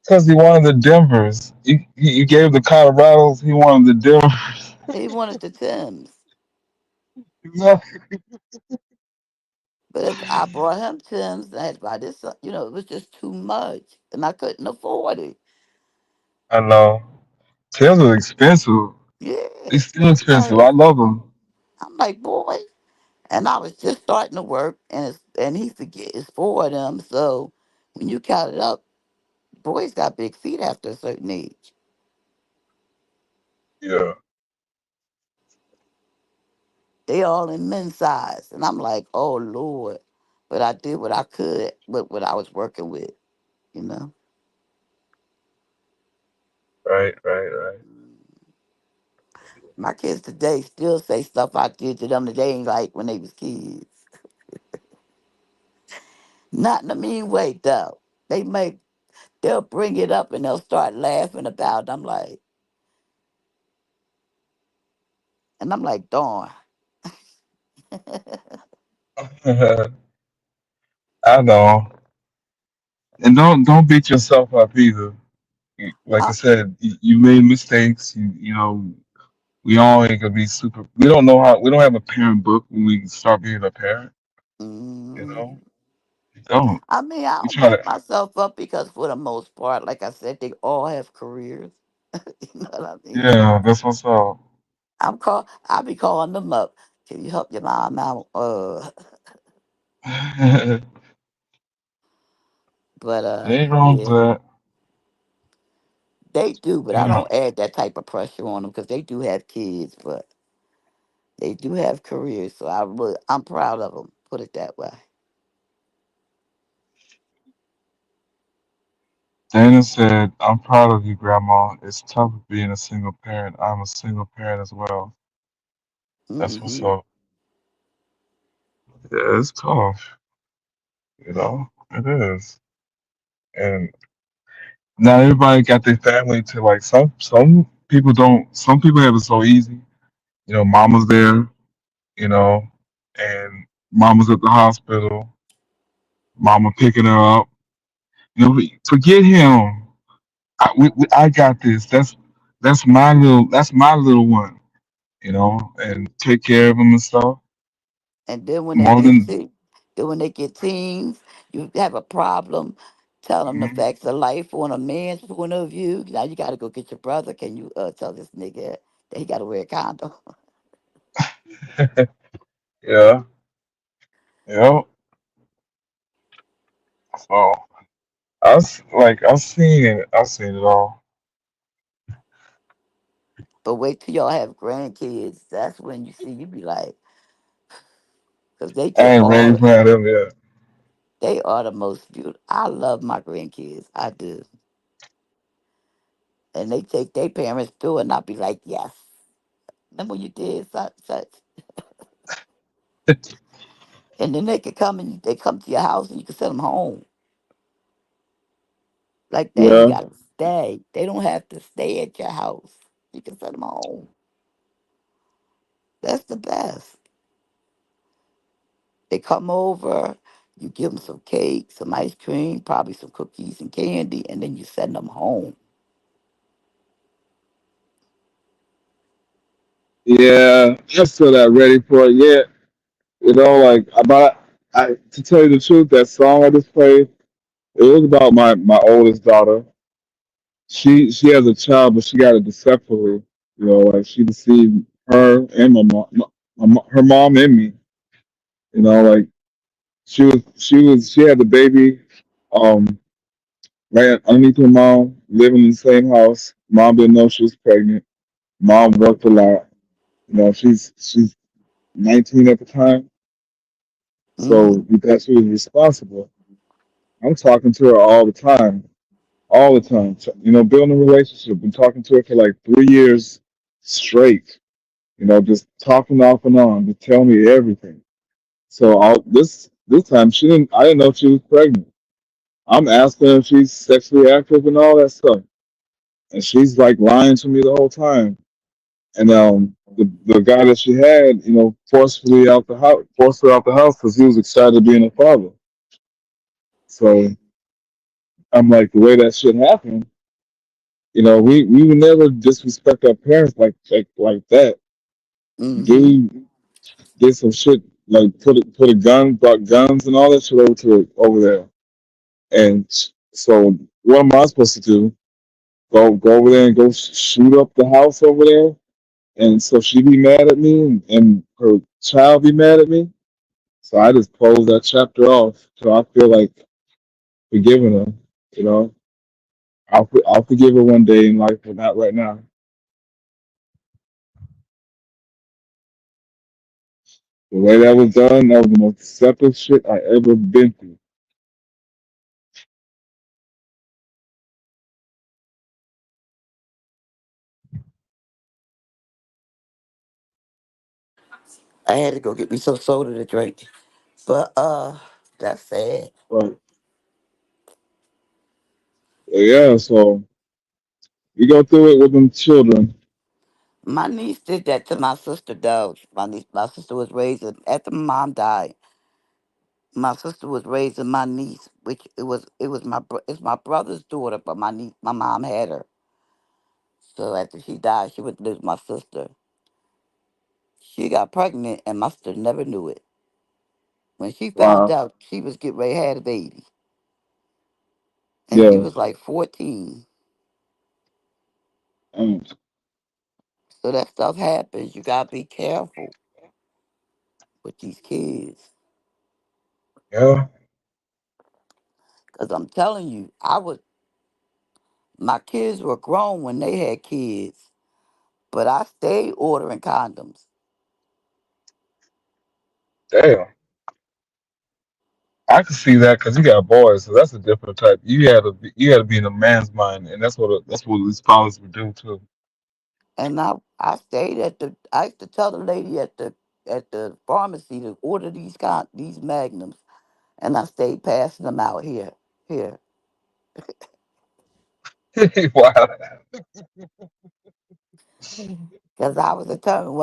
Speaker 3: Because he wanted the Denvers. You gave the Colorados, he wanted the Denvers.
Speaker 4: He wanted the Tims.
Speaker 3: Exactly.
Speaker 4: But if I brought him Tim's, and I had to buy this, it was just too much, and I couldn't afford it.
Speaker 3: I know. Tails are expensive.
Speaker 4: Yeah,
Speaker 3: They still expensive. I
Speaker 4: like
Speaker 3: love them.
Speaker 4: I'm like, boy, and I was just starting to work, and he forget it's four of them. So when you count it up, boys got big feet after a certain age.
Speaker 3: Yeah.
Speaker 4: They all in men's size, and I'm like, oh Lord. But I did what I could with what I was working with, you know.
Speaker 3: Right, right, right.
Speaker 4: My kids today still say stuff I did to them that they ain't like when they was kids. Not in a mean way though. They'll bring it up and they'll start laughing about it. I'm like, darn.
Speaker 3: I know. And don't beat yourself up either. Like I
Speaker 4: I,
Speaker 3: said, you made mistakes. We all ain't gonna be super. We don't know how. We don't have a parent book when we start being a parent. You
Speaker 4: mm,
Speaker 3: know, we don't.
Speaker 4: I mean, I
Speaker 3: We
Speaker 4: don't
Speaker 3: try
Speaker 4: beat
Speaker 3: to.
Speaker 4: myself up because for the most part, like I said, they all have careers. You know what I mean?
Speaker 3: Yeah, that's what's up.
Speaker 4: I be calling them up. Can you help your mom out? But
Speaker 3: Ain't wrong with
Speaker 4: yeah,
Speaker 3: that.
Speaker 4: they do. But
Speaker 3: You
Speaker 4: I
Speaker 3: know,
Speaker 4: don't add that type of pressure on them because they do have kids, but they do have careers. So I'm proud of them. Put it that way.
Speaker 3: Dana said, "I'm proud of you, Grandma. It's tough being a single parent. I'm a single parent as well. That's what's
Speaker 4: Hmm
Speaker 3: up. Yeah, it's tough. It is. And not everybody got their family to like some people don't some people have it so easy. Mama's there, you know, and mama's at the hospital, mama picking her up. Forget him. I got this. That's my little one. and take care of them and stuff.
Speaker 4: And then when they
Speaker 3: More
Speaker 4: get
Speaker 3: than,
Speaker 4: sick, then when they get teens, you have a problem. Tell them the
Speaker 3: Mhm.
Speaker 4: facts of life on a man's point of view. Now you got to go get your brother. Can you tell this nigga that he got to wear a condom?
Speaker 3: Yeah, yeah. So I've seen it all.
Speaker 4: But wait till y'all have grandkids. That's when you see you be like, because they
Speaker 3: I
Speaker 4: just
Speaker 3: ain't
Speaker 4: all
Speaker 3: raised none of them yet.
Speaker 4: they are the most beautiful. I love my grandkids. I do, and they take their parents through, and I be like, yes. Remember when you did such such, and then they could come and they come to your house and you can send them home. Like they ain't
Speaker 3: Yeah,
Speaker 4: got to stay. They don't have to stay at your house. You can send them home. That's the best. They come over, you give them some cake, some ice cream, probably some cookies and candy, and then you send them home.
Speaker 3: yeah. I'm still not ready for it yet. Like about to tell you the truth, that song I just played, it was about my oldest daughter. She has a child, but she got it deceptively. Like she deceived her and her mom and me. Like she had the baby, um, right underneath her mom, living in the same house. Mom didn't know she was pregnant. Mom worked a lot. She's 19 at the time, so
Speaker 4: Hmm.
Speaker 3: that she was responsible. I'm talking to her all the time. Building a relationship. Been talking to her for like 3 years straight. Just talking off and on, just telling me everything. So this time she didn't. I didn't know she was pregnant. I'm asking her if she's sexually active and all that stuff, and she's like lying to me the whole time. And the guy that she had, forced her out the house because he was excited being a father. So I'm like, the way that shit happened, we would never disrespect our parents like that.
Speaker 4: Hmm.
Speaker 3: Dude did some shit like brought guns and all that shit over there. And so what am I supposed to do? Go over there and go shoot up the house over there? And so she be mad at me, and her child be mad at me. So I just close that chapter off. So I feel like forgiving her. You know, I'll forgive her one day in life, but not right now. The way that was done, that was the most deceptive shit I ever been through.
Speaker 4: I had to go get me some soda to drink. But that's sad.
Speaker 3: But yeah, so we go through it with them children.
Speaker 4: My niece did that to my sister though. My sister was raised after my mom died. My sister was raising my niece, which it was it's my brother's daughter, but my mom had her. So after she died, she would lose my sister. She got pregnant, and my sister never knew it. When she found
Speaker 3: Wow.
Speaker 4: out, she was getting ready to have a baby, and she
Speaker 3: Yeah.
Speaker 4: was like 14.
Speaker 3: Um,
Speaker 4: So that stuff happens. You gotta be careful with these kids,
Speaker 3: yeah.
Speaker 4: cause I'm telling you, my kids were grown when they had kids, but I stayed ordering condoms.
Speaker 3: Damn. I can see that because you got boys, so that's a different type. You had to be in a man's mind, and that's what these fathers would do too.
Speaker 4: And I stayed I used to tell the lady at the pharmacy to order these magnums, and I stayed passing them out here,
Speaker 3: Wow.
Speaker 4: because I was determined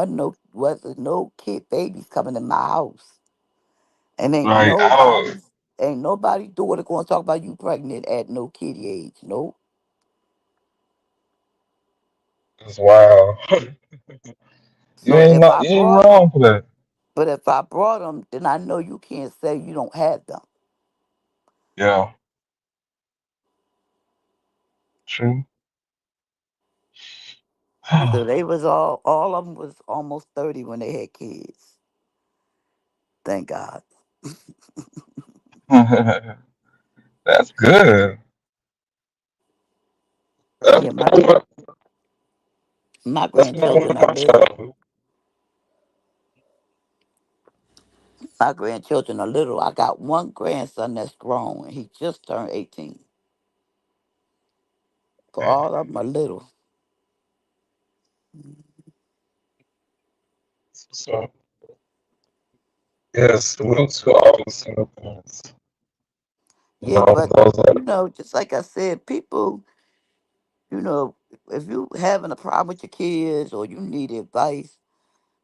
Speaker 4: wasn't no kid babies coming in my house, and
Speaker 3: Right. I don't.
Speaker 4: ain't nobody daughter going to talk about you pregnant at no kitty age. Nope.
Speaker 3: It's wow. You
Speaker 4: So
Speaker 3: ain't
Speaker 4: if
Speaker 3: not,
Speaker 4: I
Speaker 3: you ain't
Speaker 4: brought them,
Speaker 3: wrong for that.
Speaker 4: but if I brought them, then I know you can't say you don't have them.
Speaker 3: Yeah, true.
Speaker 4: So they was all of them was almost 30 when they had kids. Thank God.
Speaker 3: That's good. That's
Speaker 4: Yeah,
Speaker 3: not what,
Speaker 4: my
Speaker 3: that's not what
Speaker 4: grandchildren are
Speaker 3: my
Speaker 4: little.
Speaker 3: child.
Speaker 4: My grandchildren are little. I got one grandson that's grown, and he just turned 18. But all of them are little.
Speaker 3: So yes, salute to all the single parents. You
Speaker 4: Yeah,
Speaker 3: know,
Speaker 4: but
Speaker 3: those that
Speaker 4: just like I said, people, you know, if you having a problem with your kids or you need advice,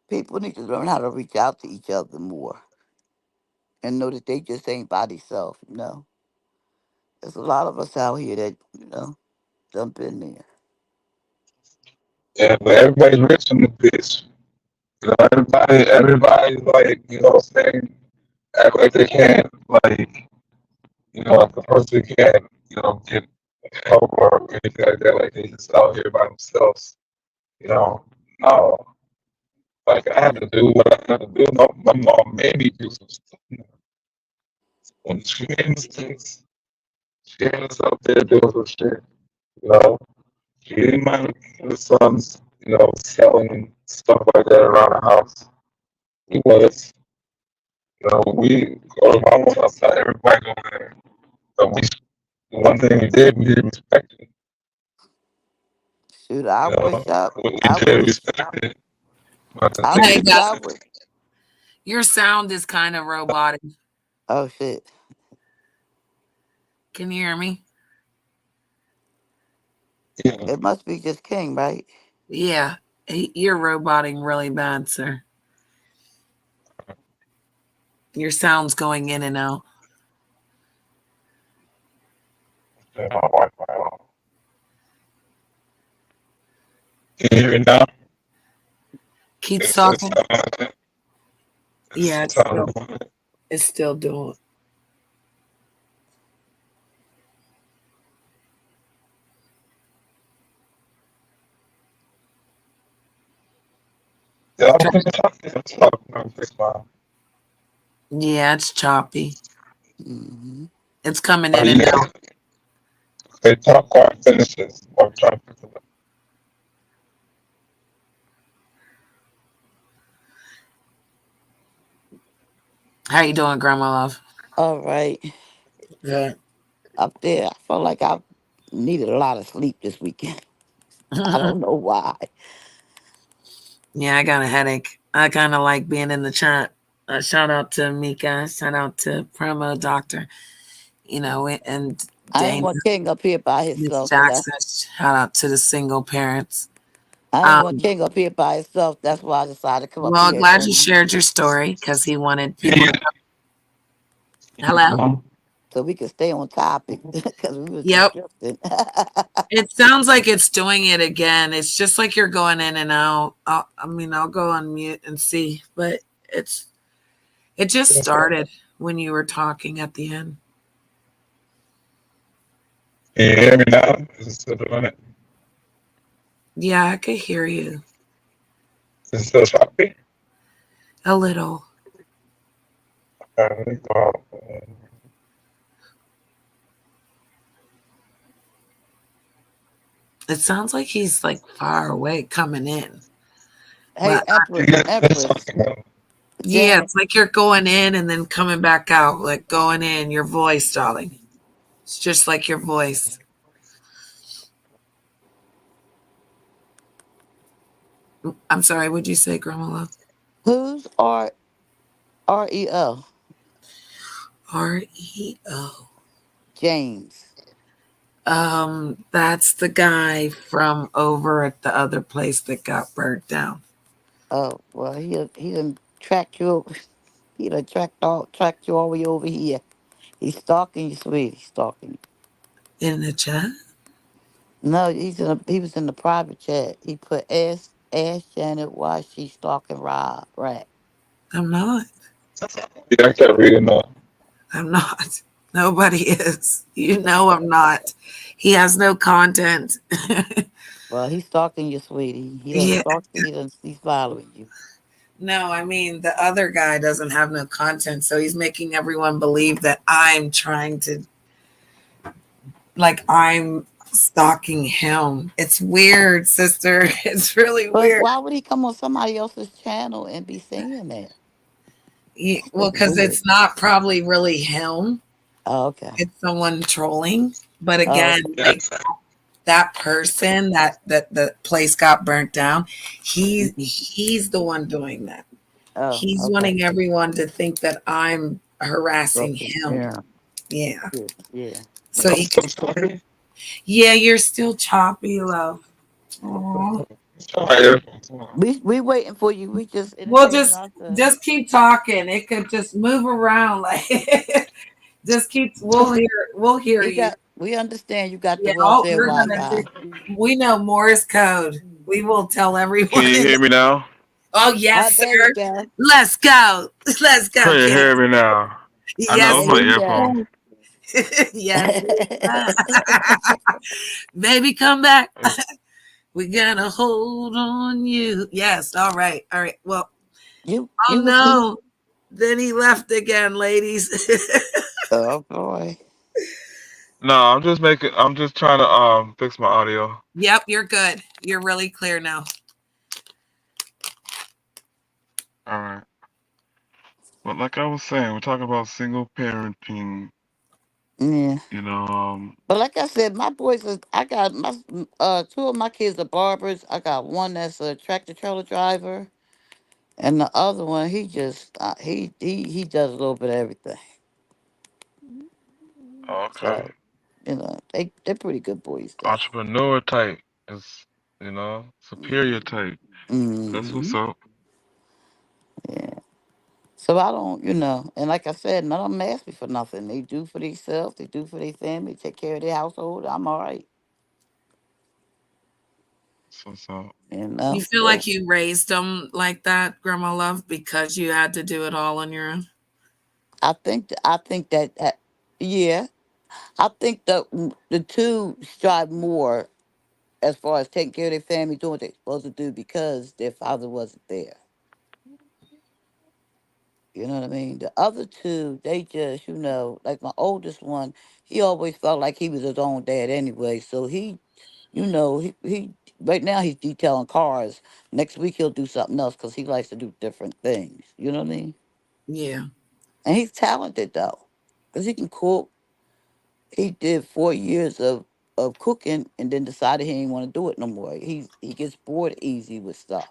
Speaker 4: people need to learn how to reach out to each other more and know that they just ain't by themselves. There's a lot of us out here that jump in there.
Speaker 3: yeah, but everybody's rich in the bitch. You know, everybody's like, you know what I'm saying? Act like they can't, like, you know, if the person can't, you know, get help or anything like that, like they just out here by themselves. You know, no. Like I had to do what I had to do. My mom made me do some stuff. You know, when she made mistakes, she had us out there doing some shit. You know, she didn't mind the sons, you know, selling stuff like that around the house. He was, you know, we go to my mom's outside, everybody go there. So one thing we did respect it.
Speaker 4: Shoot,
Speaker 3: You know, we
Speaker 4: I
Speaker 3: did
Speaker 4: wish,
Speaker 3: respect it. But the
Speaker 4: I
Speaker 3: thing
Speaker 5: Hey,
Speaker 4: wish
Speaker 5: guys,
Speaker 4: I
Speaker 3: is,
Speaker 4: would.
Speaker 5: your sound is kind of robotic.
Speaker 4: Oh shit!
Speaker 5: Can you hear me?
Speaker 3: yeah,
Speaker 4: It must be just King, right?
Speaker 5: Yeah, you're roboting really bad, sir. Your sound's going in and out.
Speaker 3: my Wi-Fi on. Can you hear me now?
Speaker 5: Keeps
Speaker 3: It's
Speaker 5: talking.
Speaker 3: sounding, it's
Speaker 5: Yeah,
Speaker 3: sounding.
Speaker 5: it's still doing.
Speaker 3: Yeah, I'm
Speaker 5: Try-
Speaker 3: gonna talk. I'm talking. I'm fix my.
Speaker 5: Yeah, it's choppy.
Speaker 4: Hmm.
Speaker 5: It's coming in
Speaker 3: You
Speaker 5: and out.
Speaker 3: guys, they talk while I finish this. I'm trying to fix it.
Speaker 5: How you doing, Grandma Love?
Speaker 4: All right,
Speaker 5: Good.
Speaker 4: up there. I felt like I needed a lot of sleep this weekend. I don't know why.
Speaker 5: Yeah, I got a headache. I kind of like being in the chat. Shout out to Mika. Shout out to Promo Doctor. And
Speaker 4: I ain't
Speaker 5: Dana,
Speaker 4: want King up here by
Speaker 5: Miss
Speaker 4: himself, so
Speaker 5: Jackson. Shout out to the single parents.
Speaker 4: I ain't want
Speaker 5: Um,
Speaker 4: King up here by himself. That's why I decided to come up
Speaker 5: well,
Speaker 4: here
Speaker 5: glad you
Speaker 4: and
Speaker 5: shared your story because he wanted people
Speaker 3: Yeah,
Speaker 5: to. Hello.
Speaker 4: so we can stay on topic because we was just
Speaker 5: Yep.
Speaker 4: drifting.
Speaker 5: It sounds like it's doing it again. It's just like you're going in and out. I'll go on mute and see, but it's it just started when you were talking at the end.
Speaker 3: can you hear me now? Is it still doing it?
Speaker 5: Yeah, I could hear you
Speaker 3: Is it still choppy?
Speaker 5: a little.
Speaker 3: Let me go out.
Speaker 5: It sounds like he's like far away coming in,
Speaker 4: Hey,
Speaker 5: but
Speaker 3: That's
Speaker 4: Empress,
Speaker 3: talking about.
Speaker 5: yeah,
Speaker 4: Janet,
Speaker 5: it's like you're going in and then coming back out, like going in. Your voice, darling. It's just like your voice. I'm sorry. What'd you say, Grandma Love?
Speaker 4: who's REO?
Speaker 5: REO.
Speaker 4: James.
Speaker 5: That's the guy from over at the other place that got burnt down
Speaker 4: Oh well, he done tracked you. He done tracked you all the way over here. He's stalking you, sweetie. He's stalking you.
Speaker 5: in the chat.
Speaker 4: No, he was in the private chat. He put S. ask Janet why she's stalking Rob Rat.
Speaker 5: I'm not.
Speaker 3: Yeah, I kept reading that.
Speaker 5: I'm not. Nobody is. You know I'm not. He has no content.
Speaker 4: Well, he's stalking you, sweetie. He done
Speaker 5: Yeah.
Speaker 4: stalked you. He's following you.
Speaker 5: No, I mean the other guy doesn't have no content, so he's making everyone believe that I'm trying to like I'm stalking him. It's weird, sister. It's really
Speaker 4: But
Speaker 5: weird.
Speaker 4: why would he come on somebody else's channel and be saying that? That's
Speaker 5: Well,
Speaker 4: just
Speaker 5: because
Speaker 4: weird.
Speaker 5: it's not probably really him.
Speaker 4: Oh, okay.
Speaker 5: It's someone trolling. But
Speaker 4: Oh,
Speaker 5: again,
Speaker 4: okay.
Speaker 5: like that person that the place got burnt down,
Speaker 4: Mhm.
Speaker 5: he's the one doing that.
Speaker 4: Oh,
Speaker 5: He's
Speaker 4: okay.
Speaker 5: wanting everyone to think that I'm harassing
Speaker 4: Okay.
Speaker 5: him.
Speaker 4: Yeah.
Speaker 5: Yeah.
Speaker 4: Yeah. Yeah.
Speaker 5: So
Speaker 3: I'm
Speaker 5: he
Speaker 3: so sorry.
Speaker 5: yeah, you're still choppy, love. Aw.
Speaker 3: Sorry.
Speaker 4: We waiting for you. We just
Speaker 5: Well,
Speaker 4: entertaining ourselves.
Speaker 5: just keep talking. It could just move around like just keep we'll hear
Speaker 4: He
Speaker 5: you.
Speaker 4: got. We understand you got the
Speaker 5: Yeah, oh,
Speaker 4: welfare
Speaker 5: we're gonna
Speaker 4: Wi-Fi.
Speaker 5: we know Morse code. We will tell
Speaker 3: Can
Speaker 5: everyone
Speaker 3: you
Speaker 5: in
Speaker 3: hear
Speaker 5: the
Speaker 3: me now?
Speaker 5: oh yes,
Speaker 4: There you
Speaker 5: sir.
Speaker 4: go.
Speaker 5: Let's go. Let's go,
Speaker 3: Can you
Speaker 5: kid.
Speaker 3: hear me now? I know
Speaker 4: There
Speaker 5: Yes,
Speaker 3: it's my
Speaker 4: you
Speaker 3: earphone.
Speaker 4: go.
Speaker 5: we yes. Baby, come back. We gotta hold on you. Yes, all right. All right. Well, oh
Speaker 4: you was he.
Speaker 5: no. Then he left again, ladies.
Speaker 4: Oh boy.
Speaker 3: No, I'm just trying to fix my audio.
Speaker 5: Yep, you're good. You're really clear now.
Speaker 3: All right. But like I was saying, we're talking about single parenting.
Speaker 4: Yeah.
Speaker 3: You know,
Speaker 4: But like I said, my boys are. I got my two of my kids are barbers. I got one that's a tractor trailer driver, and the other one he does a little bit of everything.
Speaker 3: okay,
Speaker 4: So they're pretty good boys though.
Speaker 3: entrepreneur type is, you know, superior type. That's what's
Speaker 4: Hmm.
Speaker 3: up.
Speaker 4: Yeah. So I don't, and like I said, none of them ask me for nothing. They do for themselves. They do for their family. Take care of their household. I'm all right.
Speaker 3: That's what's up.
Speaker 5: You feel
Speaker 4: So
Speaker 5: like you raised them like that, Grandma Love, because you had to do it all on your own?
Speaker 4: I think that yeah, I think the two strive more as far as taking care of their family, doing what they're supposed to do because their father wasn't there. You know what I mean? The other two, they just, like my oldest one, he always felt like he was his own dad anyway. So he right now he's detailing cars. Next week he'll do something else because he likes to do different things. You know what I mean?
Speaker 5: Yeah.
Speaker 4: And he's talented though, because he can cook. He did 4 years of cooking and then decided he didn't want to do it no more. He gets bored easy with stuff.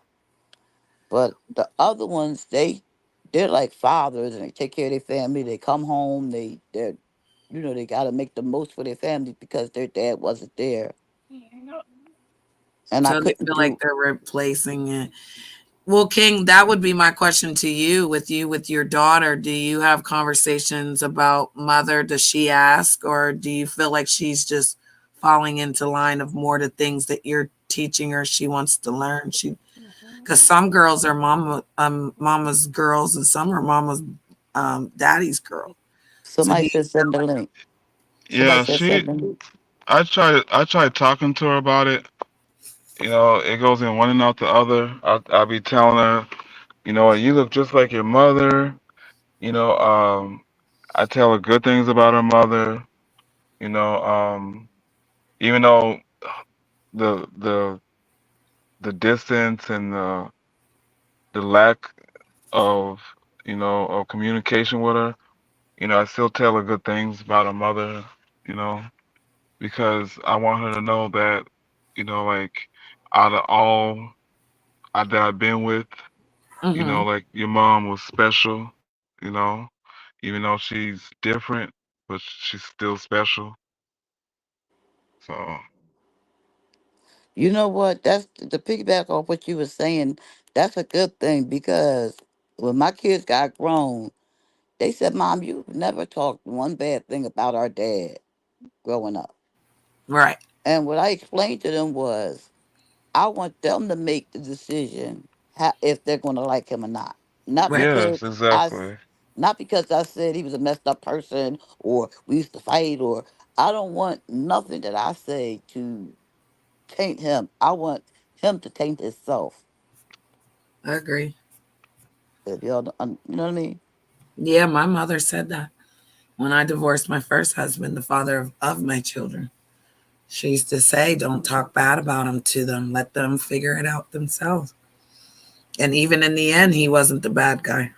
Speaker 4: But the other ones, they're like fathers and they take care of their family. They come home. They got to make the most for their family because their dad wasn't there, and I
Speaker 5: So they
Speaker 4: couldn't
Speaker 5: feel like
Speaker 4: do.
Speaker 5: they're replacing it. Well, King, that would be my question to you with your daughter. Do you have conversations about mother? Does she ask, or do you feel like she's just falling into line of more to things that you're teaching her she wants to learn? She because some girls are mama's girls and some are mama's daddy's girl. So do
Speaker 4: Somebody
Speaker 5: you
Speaker 4: said send the link. Somebody
Speaker 3: Yeah,
Speaker 4: said
Speaker 3: she.
Speaker 4: send the link.
Speaker 3: I tried talking to her about it. You know, it goes in one and out the other. I'll be telling her, you know, you look just like your mother. You know, I tell her good things about her mother. You know, even though the the the distance and the lack of of communication with her, you know, I still tell her good things about her mother. You know, because I want her to know that, like out of all that I've been with,
Speaker 5: hmm
Speaker 3: like your mom was special. You know, even though she's different, but she's still special. So
Speaker 4: You know what? That's the piggyback off what you were saying. That's a good thing because when my kids got grown, they said, "Mom, you never talked one bad thing about our dad growing up."
Speaker 5: Right.
Speaker 4: And what I explained to them was, I want them to make the decision if they're going to like him or not. Not
Speaker 5: Right.
Speaker 4: because
Speaker 3: Yes,
Speaker 4: I,
Speaker 3: exactly.
Speaker 4: not because I said he was a messed up person or we used to fight, or I don't want nothing that I say to taint him. I want him to taint himself.
Speaker 5: I agree.
Speaker 4: If y'all, you know what I mean?
Speaker 5: Yeah, my mother said that when I divorced my first husband, the father of my children. She used to say, don't talk bad about him to them. Let them figure it out themselves. And even in the end, he wasn't the bad guy.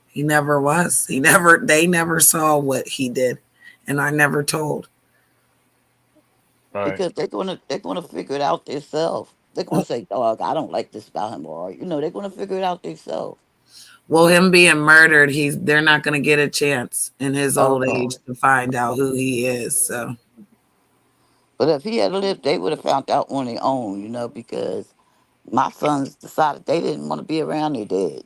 Speaker 5: He never was. They never saw what he did. And I never told.
Speaker 3: Right.
Speaker 4: Because they're gonna figure it out themselves. They're gonna say, "Dog, I don't like this about him," or they're gonna figure it out themselves.
Speaker 5: Well, him being murdered, they're not going to get a chance in his old
Speaker 4: Okay.
Speaker 5: age to find out who he is. So,
Speaker 4: But if he had lived, they would have found out on their own, because my sons decided they didn't want to be around their dad.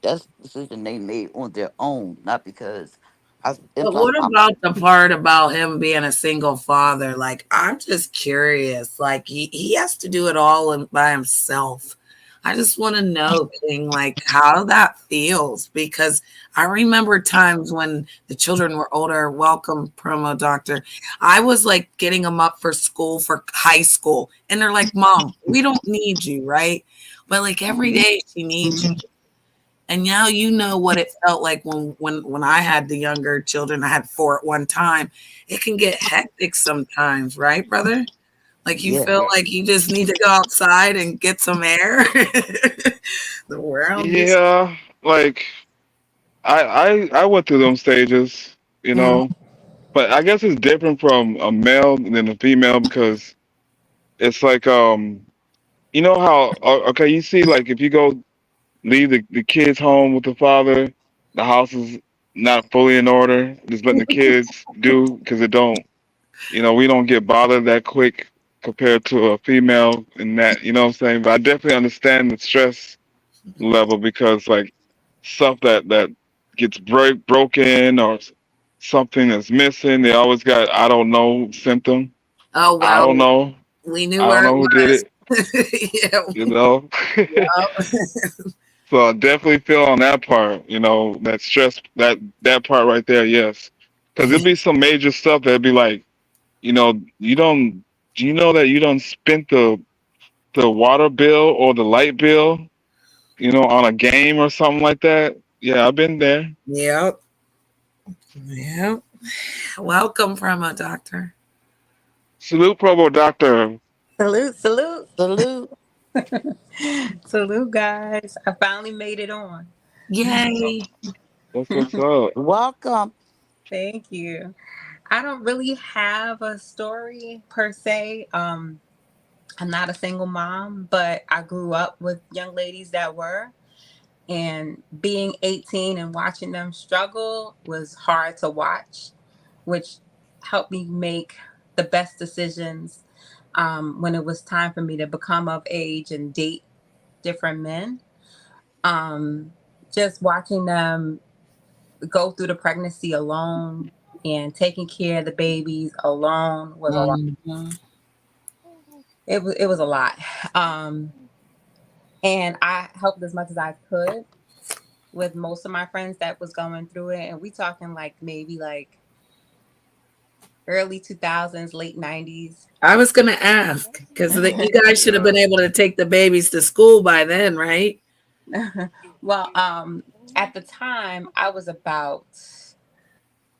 Speaker 4: That's the decision they made on their own, not because and
Speaker 5: but
Speaker 4: plus
Speaker 5: what about the part about him being a single father? Like, I'm just curious. Like, he has to do it all by himself. I just want to know, King, like how that feels because I remember times when the children were older. Welcome, promo doctor. I was like getting them up for school for high school, and they're like, "Mom, we don't need you, right?" But like every day, she needs you. And now you know what it felt like when I had the younger children. I had four at one time. It can get hectic sometimes, right, brother? Like you
Speaker 4: yeah.
Speaker 5: feel
Speaker 3: Yeah.
Speaker 5: like you just need to go outside and get some air. The world is
Speaker 3: Yeah. Like I went through them stages,
Speaker 5: mm,
Speaker 3: but I guess it's different from a male than a female because it's like you know how okay, you see like if you go leave the kids home with the father, the house is not fully in order, just letting the kids do because it don't, we don't get bothered that quick compared to a female in that, you know what I'm saying? But I definitely understand the stress level because like stuff that gets broken or something that's missing, they always got I don't know symptom.
Speaker 5: oh
Speaker 3: I
Speaker 5: well,
Speaker 3: don't know.
Speaker 5: we knew
Speaker 3: I don't
Speaker 5: where it
Speaker 3: know who did
Speaker 5: was.
Speaker 3: it,
Speaker 5: Yeah,
Speaker 3: you know.
Speaker 5: yeah.
Speaker 3: So I definitely feel on that part, that stress, that part right there, yes. Because there'll be some major stuff that'd be like, you don't, do you know that you don't spent the water bill or the light bill, on a game or something like that? Yeah, I've been there.
Speaker 5: Yep. Yep. Welcome from a doctor.
Speaker 3: Salute, Provo Doctor.
Speaker 6: Salute, salute,
Speaker 4: Salute.
Speaker 6: salute, guys. I finally made it on.
Speaker 5: Yay.
Speaker 3: That's what's up.
Speaker 4: Welcome.
Speaker 6: Thank you. I don't really have a story per se. I'm not a single mom, but I grew up with young ladies that were. And being 18 and watching them struggle was hard to watch, which helped me make the best decisions when it was time for me to become of age and date different men. um, just watching them go through the pregnancy alone and taking care of the babies alone was a lot.
Speaker 5: Mhm.
Speaker 6: It was a lot. Um, and I helped as much as I could with most of my friends that was going through it. And we talking like maybe like early 2000s, late 90s.
Speaker 5: I was gonna ask because you guys should have been
Speaker 3: Yeah.
Speaker 5: able to take the babies to school by then, right?
Speaker 6: Well, at the time I was about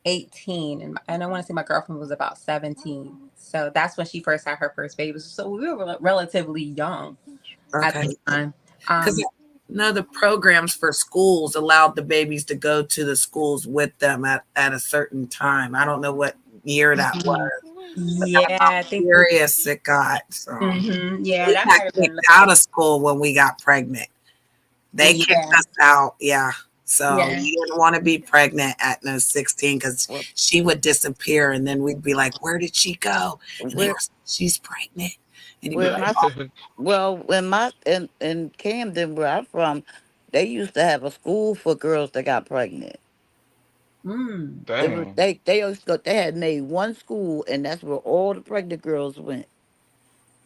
Speaker 6: 18 and I want to say my girlfriend was about 17. So that's when she first had her first baby. So we were relatively young at
Speaker 5: Okay.
Speaker 6: the time.
Speaker 5: Because
Speaker 6: Um,
Speaker 5: no, the programs for schools allowed the babies to go to the schools with them at a certain time. I don't know what year that
Speaker 6: mhm.
Speaker 5: was, but that's how
Speaker 6: Yeah, I think
Speaker 5: serious it got. So
Speaker 6: yeah,
Speaker 5: we
Speaker 6: that
Speaker 5: got
Speaker 6: might have been
Speaker 5: kicked out
Speaker 6: middle.
Speaker 5: of school when we got pregnant. They kicked
Speaker 6: Yeah.
Speaker 5: us out. Yeah. So
Speaker 6: Yeah.
Speaker 5: you didn't want to be pregnant at no 16 because
Speaker 4: Well,
Speaker 5: she would disappear and then we'd be like, where did she go? And they
Speaker 4: where,
Speaker 5: were, she's pregnant. And you'd be
Speaker 4: where
Speaker 5: like,
Speaker 4: my, well, when my in Camden, where I'm from, they used to have a school for girls that got pregnant.
Speaker 6: Mm.
Speaker 4: It was
Speaker 3: Dang.
Speaker 4: they. They always got. They had made one school, and that's where all the pregnant girls went.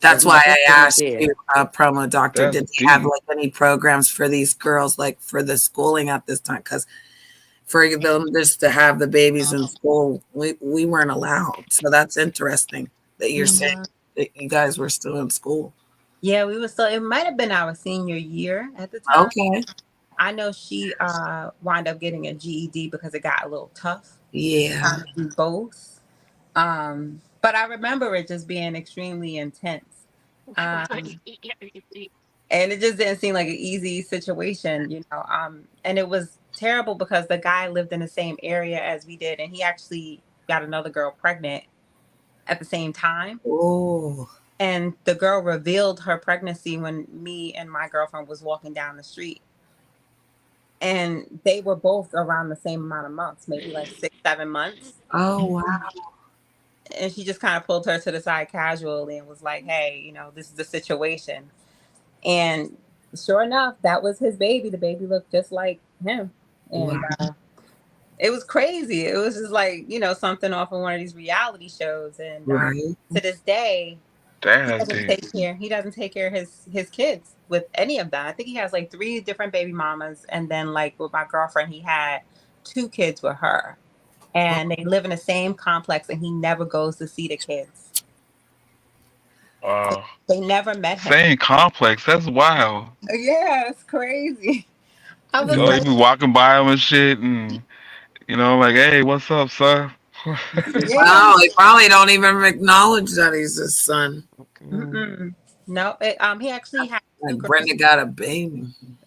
Speaker 4: because
Speaker 5: That's
Speaker 4: my
Speaker 5: why I
Speaker 4: sister was
Speaker 5: asked
Speaker 4: there.
Speaker 5: you, promo doctor,
Speaker 1: That's
Speaker 5: did they have
Speaker 1: deep.
Speaker 5: like any programs for these girls, like for the schooling at this time? Because for them just to have the babies in school, we weren't allowed. So that's interesting that you're saying
Speaker 6: Yeah.
Speaker 5: that you guys were still in school.
Speaker 6: Yeah, we were still, it might have been our senior year at the time.
Speaker 5: Okay.
Speaker 6: I know she wound up getting a GED because it got a little tough
Speaker 5: Yeah.
Speaker 6: trying to do both. But I remember it just being extremely intense. Um, and it just didn't seem like an easy situation, you know. And it was terrible because the guy lived in the same area as we did, and he actually got another girl pregnant at the same time.
Speaker 5: Oh.
Speaker 6: And the girl revealed her pregnancy when me and my girlfriend was walking down the street, and they were both around the same amount of months, maybe like 6 7 months.
Speaker 5: Oh wow.
Speaker 6: And she just kind of pulled her to the side casually and was like, hey, you know, this is the situation. And sure enough, that was his baby. The baby looked just like him.
Speaker 5: Wow.
Speaker 6: And it was crazy. It was just like, you know, something off of one of these reality shows. And
Speaker 5: Right.
Speaker 6: to this day,
Speaker 3: Damn, that's deep.
Speaker 6: he doesn't take care of his kids with any of them. I think he has like three different baby mamas, and then like with my girlfriend, he had two kids with her. And they live in the same complex, and he never goes to see the kids.
Speaker 3: Wow.
Speaker 6: They never met him.
Speaker 3: Same complex. That's wild.
Speaker 6: Yeah, it's crazy. I
Speaker 3: You
Speaker 6: was
Speaker 3: know,
Speaker 5: Yeah.
Speaker 3: you
Speaker 6: like,
Speaker 3: be walking by them and shit, and like, hey, what's up, sir?
Speaker 6: yeah.
Speaker 5: Wow. They probably don't even acknowledge that he's his son.
Speaker 6: Mm-mm. No, he actually had
Speaker 5: Like Brenda got a baby.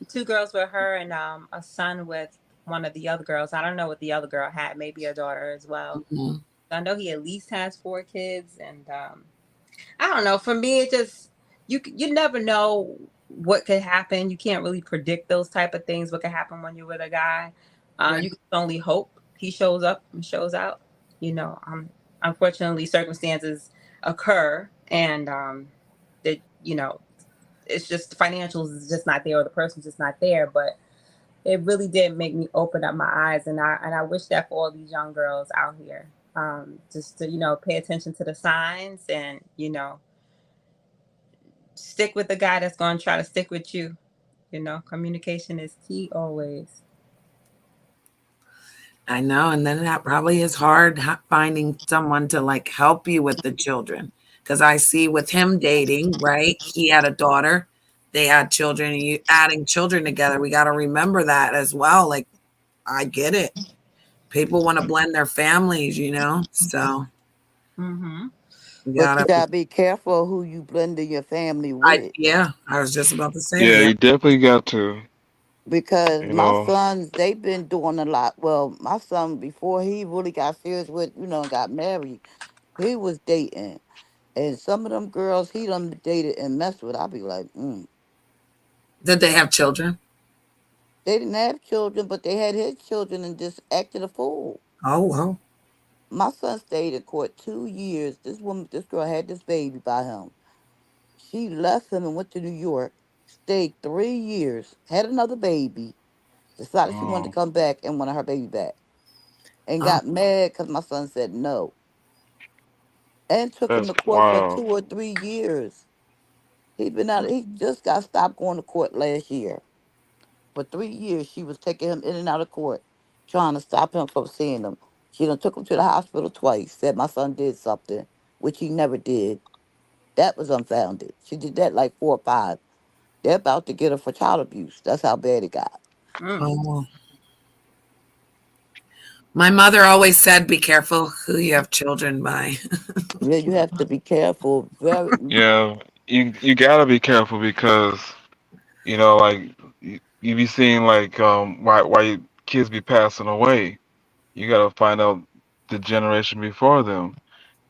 Speaker 6: two girls with her, and a son with one of the other girls. I don't know what the other girl had, maybe a daughter as well.
Speaker 5: Mhm.
Speaker 6: I know he at least has four kids, and I don't know. For me, it just you never know what could happen. You can't really predict those type of things. What could happen when you're with a guy?
Speaker 5: Right.
Speaker 6: You can only hope he shows up and shows out. You know, unfortunately, circumstances occur, and that you know, it's just financials is just not there, or the person's just not there. But it really did make me open up my eyes, and I wish that for all these young girls out here, just to pay attention to the signs, and stick with the guy that's going to try to stick with you. Communication is key always.
Speaker 5: I know, and then that probably is hard finding someone to like help you with the children. Because I see with him dating, right? He had a daughter, they had children, and you adding children together. We got to remember that as well. Like, I get it. People want to blend their families, you know. So
Speaker 6: Mm-hmm.
Speaker 5: you
Speaker 4: But you
Speaker 5: gotta.
Speaker 4: gotta be careful who you blending your family with.
Speaker 5: Yeah, I was just about to say that.
Speaker 3: Yeah,
Speaker 5: Yeah.
Speaker 3: you definitely got to.
Speaker 4: Because
Speaker 3: You
Speaker 4: my
Speaker 3: know.
Speaker 4: sons, they've been doing a lot. Well, my son, before he really got serious with, and got married, he was dating. And some of them girls he done dated and messed with, I'd be like,
Speaker 5: Did they have children?
Speaker 4: They didn't have children, but they had his children and just acted a fool.
Speaker 5: Oh well.
Speaker 4: My son stayed in court 2 years. This girl had this baby by him. She left him and went to New York, stayed 3 years, had another baby, decided she wanted to
Speaker 3: Oh,
Speaker 4: come back and wanted her baby back, and
Speaker 5: Oh,
Speaker 4: got mad because my son said no, and took him
Speaker 3: that's
Speaker 4: to court for
Speaker 3: wild.
Speaker 4: 2 or 3 years. He just got stopped going to court last year. For 3 years, she was taking him in and out of court, trying to stop him from seeing him. She done took him to the hospital twice, said my son did something, which he never did. That was unfounded. She did that like 4 or 5. They're about to get her for child abuse. That's how bad it got.
Speaker 6: Mm.
Speaker 5: oh. My mother always said, "Be careful who you have children by."
Speaker 4: Yeah, you have to be careful. Very.
Speaker 3: Yeah, you gotta be careful because like you be seeing like why kids be passing away. You gotta find out the generation before them.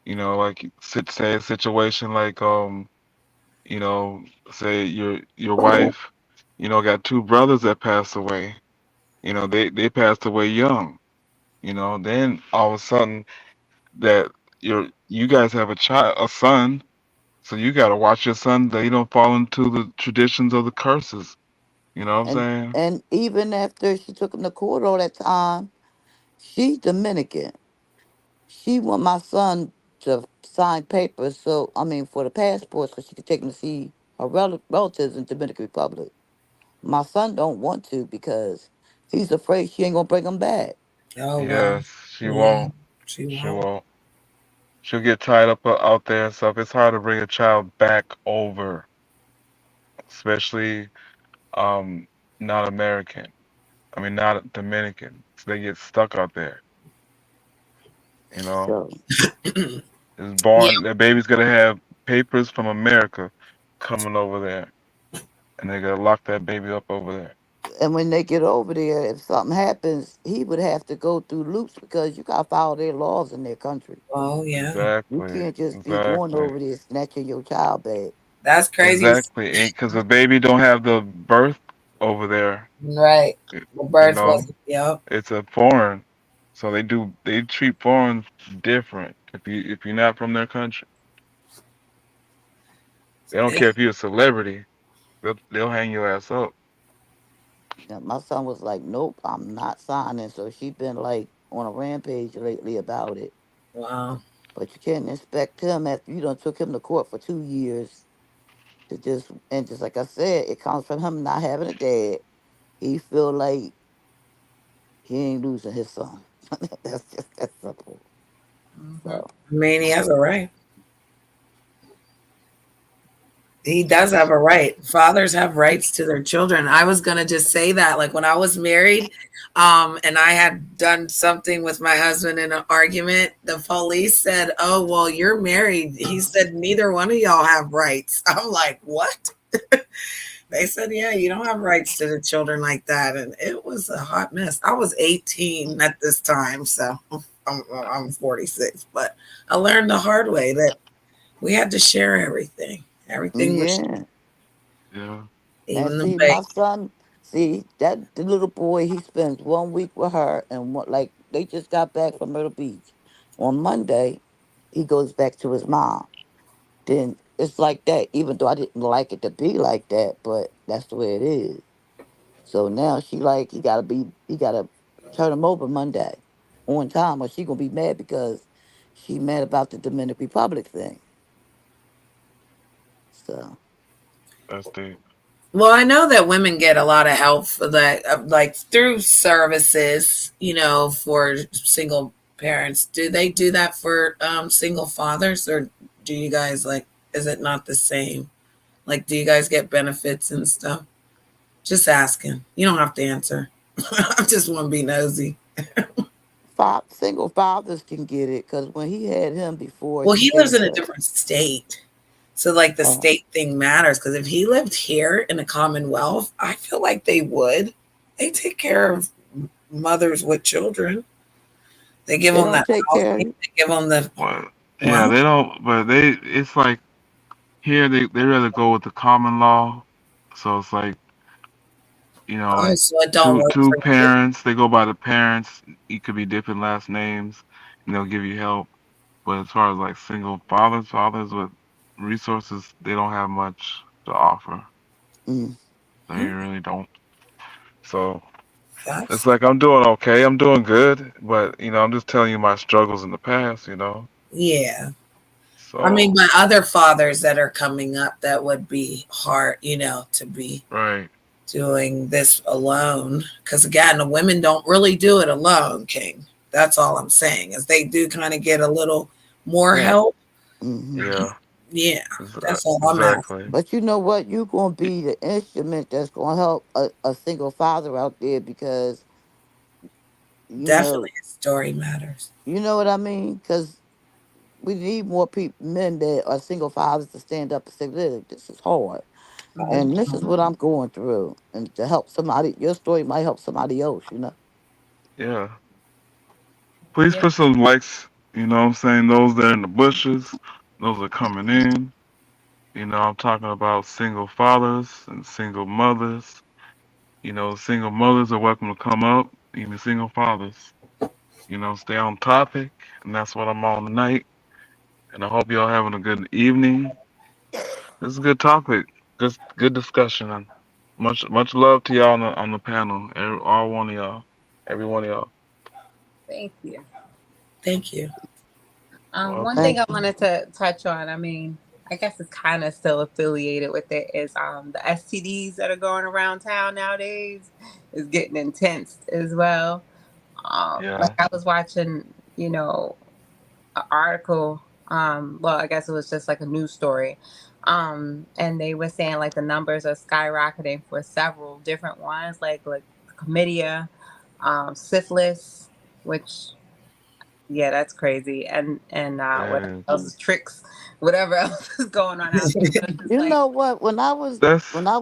Speaker 3: Like say a situation like you know, say your wife, got two brothers that passed away. They passed away young. Then all of a sudden that you guys have a son, so you gotta watch your son that he don't fall into the traditions of the curses. You know what I'm
Speaker 4: and
Speaker 3: saying?
Speaker 4: and even after she took him to court all that time, she's Dominican. She want my son. to sign papers. So I mean, for the passports, so she could take them to see her relatives in Dominican Republic. My son don't want to because he's afraid she ain't gonna bring him back.
Speaker 5: Oh wow.
Speaker 3: Yes, she
Speaker 5: Yeah,
Speaker 3: won't.
Speaker 5: she
Speaker 3: She
Speaker 5: won't.
Speaker 3: won't. She'll get tied up out there and stuff. It's hard to bring a child back over, especially um not American. I mean not Dominican. So they get stuck out there, you know.
Speaker 4: So
Speaker 3: Is
Speaker 5: Yeah.
Speaker 3: born that baby's gonna have papers from America coming over there, and they're gonna lock that baby up over there.
Speaker 4: and when they get over there, if something happens, he would have to go through loops because you gotta follow their laws in their country.
Speaker 5: Oh yeah.
Speaker 4: You
Speaker 3: Exactly,
Speaker 4: can't just be going
Speaker 3: exactly,
Speaker 4: over there snatching your child back.
Speaker 5: That's crazy.
Speaker 3: exactly. Because the baby don't have the birth over there,
Speaker 5: Right.
Speaker 3: y-
Speaker 5: The
Speaker 3: you
Speaker 5: birth
Speaker 3: know.
Speaker 5: wasn't. Yep.
Speaker 3: It's a foreign, so they treat foreigners different. If you're not from their country, they don't care if you're a celebrity. They'll hang your ass up.
Speaker 4: And my son was like, "Nope, I'm not signing." So she been like on a rampage lately about it.
Speaker 5: Wow.
Speaker 4: But you can't expect him after you done took him to court for 2 years to just and just like I said, it comes from him not having a dad. He feel like he ain't losing his son. That's just that simple.
Speaker 5: Mhm.
Speaker 4: So
Speaker 5: I mean, he has a right. He does have a right. Fathers have rights to their children. I was gonna just say that, like when I was married, and I had done something with my husband in an argument, the police said, "Oh, well, you're married." He said, "Neither one of y'all have rights." I'm like, "What?" They said, "Yeah, you don't have rights to the children like that," and it was a hot mess. I was 18 at this time, so I'm 46, but I learned the hard way that we had to share everything. Everything was
Speaker 4: yeah.
Speaker 3: Yeah,
Speaker 4: And
Speaker 5: even the
Speaker 4: see,
Speaker 5: bank.
Speaker 4: my son, see that the little boy, he spends 1 week with her, and what like they just got back from Myrtle Beach. On Monday, he goes back to his mom. Then it's like that. Even though I didn't like it to be like that, but that's the way it is. So now she like he gotta turn him over Monday on time, or she gonna be mad because she mad about the Dominican Republic thing. So
Speaker 3: that's the
Speaker 5: Well, I know that women get a lot of help for that, like through services, for single parents. Do they do that for single fathers, or do you guys like? Is it not the same? Like, do you guys get benefits and stuff? Just asking. You don't have to answer. I just want to be nosy.
Speaker 4: single fathers can get it because when he had him before,
Speaker 5: Well,
Speaker 4: he
Speaker 5: he lives
Speaker 4: gave
Speaker 5: in a
Speaker 4: her.
Speaker 5: different state. So, like, the
Speaker 4: Oh,
Speaker 5: state thing matters because if he lived here in the Commonwealth, I feel like they would. They take care of mothers with children. They give
Speaker 4: they
Speaker 5: them
Speaker 4: don't
Speaker 5: that
Speaker 4: take care of
Speaker 5: housing.
Speaker 4: you.
Speaker 5: They give them the
Speaker 3: well. Yeah,
Speaker 5: well.
Speaker 3: they don't. But it's like here they rather go with the common law. So it's like
Speaker 5: Oh,
Speaker 3: like
Speaker 5: so it don't
Speaker 3: two
Speaker 5: work
Speaker 3: two
Speaker 5: for you.
Speaker 3: parents. They go by the parents. It could be different last names, and they'll give you help. But as far as like single fathers with resources, they don't have much to offer.
Speaker 4: Mm.
Speaker 3: They
Speaker 5: Hmm,
Speaker 3: really don't. So it's
Speaker 5: that's
Speaker 3: like I'm doing okay. I'm doing good, but I'm just telling you my struggles in the past.
Speaker 5: yeah. I mean,
Speaker 3: So
Speaker 5: but other fathers that are coming up that would be hard, to be
Speaker 3: right,
Speaker 5: doing this alone. Because again, the women don't really do it alone, King. That's all I'm saying is they do kind of get a little more
Speaker 4: Help.
Speaker 5: help.
Speaker 4: Hmm.
Speaker 3: yeah,
Speaker 5: Yeah, that's all I'm asking.
Speaker 3: exactly.
Speaker 4: But you know what? You're gonna be the instrument that's gonna help a single father out there because you know
Speaker 5: Definitely, story matters.
Speaker 4: you know what I mean. Because we need more people, men that are single fathers, to stand up and say, "Look, this is hard, and this is what I'm going through," and to help somebody. Your story might help somebody else. You know.
Speaker 3: Yeah. Please
Speaker 5: Yeah.
Speaker 3: put some likes. What I'm saying, those that are in the bushes, those are coming in. I'm talking about single fathers and single mothers. Single mothers are welcome to come up. Even single fathers. Stay on topic, and that's what I'm on tonight. And I hope y'all having a good evening. This is a good topic. Good discussion. And much love to y'all on the panel. All one of y'all. Every one of y'all.
Speaker 6: Thank you.
Speaker 5: Thank you.
Speaker 6: One
Speaker 3: Okay.
Speaker 6: thing
Speaker 4: And
Speaker 6: I wanted to touch on, I mean, I guess it's kind of still affiliated with it, is the STDs that are going around town nowadays is getting intense as well. Like
Speaker 3: Yeah.
Speaker 6: I was watching, an article. Well, I guess it was just like a news story. And they were saying like the numbers are skyrocketing for several different ones, like chlamydia, syphilis, which yeah, that's crazy. And whatever
Speaker 3: And
Speaker 6: else is tricks, whatever else is going on out there. So it's just
Speaker 4: you
Speaker 6: like
Speaker 4: know what?
Speaker 3: that's
Speaker 4: When I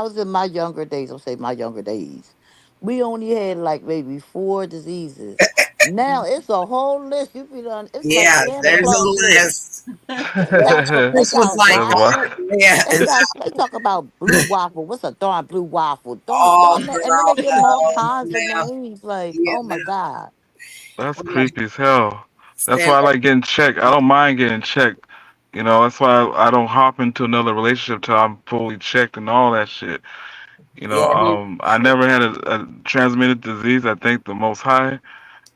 Speaker 4: was in my younger days, I'll say my younger days, we only had like maybe 4 diseases. Now it's a whole list. You be done. It's like
Speaker 5: Yeah,
Speaker 4: Santa
Speaker 5: there's a
Speaker 4: Claus list.
Speaker 5: list.
Speaker 4: They got they
Speaker 5: This was
Speaker 4: got
Speaker 5: like,
Speaker 3: that's why.
Speaker 4: waffle.
Speaker 5: yes.
Speaker 4: They talk about blue waffle. What's a darn blue waffle?
Speaker 5: Oh,
Speaker 4: And then they
Speaker 5: girl,
Speaker 4: give them all
Speaker 5: no,
Speaker 4: kinds of
Speaker 5: no,
Speaker 4: names. Like,
Speaker 5: yeah,
Speaker 4: oh my
Speaker 5: no.
Speaker 4: god.
Speaker 3: That's
Speaker 5: I'm like,
Speaker 3: creepy as hell. That's why
Speaker 5: stand
Speaker 3: I
Speaker 5: up.
Speaker 3: like getting checked. I don't mind getting checked. That's why I don't hop into another relationship till I'm fully checked and all that shit.
Speaker 5: Yeah,
Speaker 3: I never had a transmitted disease. I think the most high,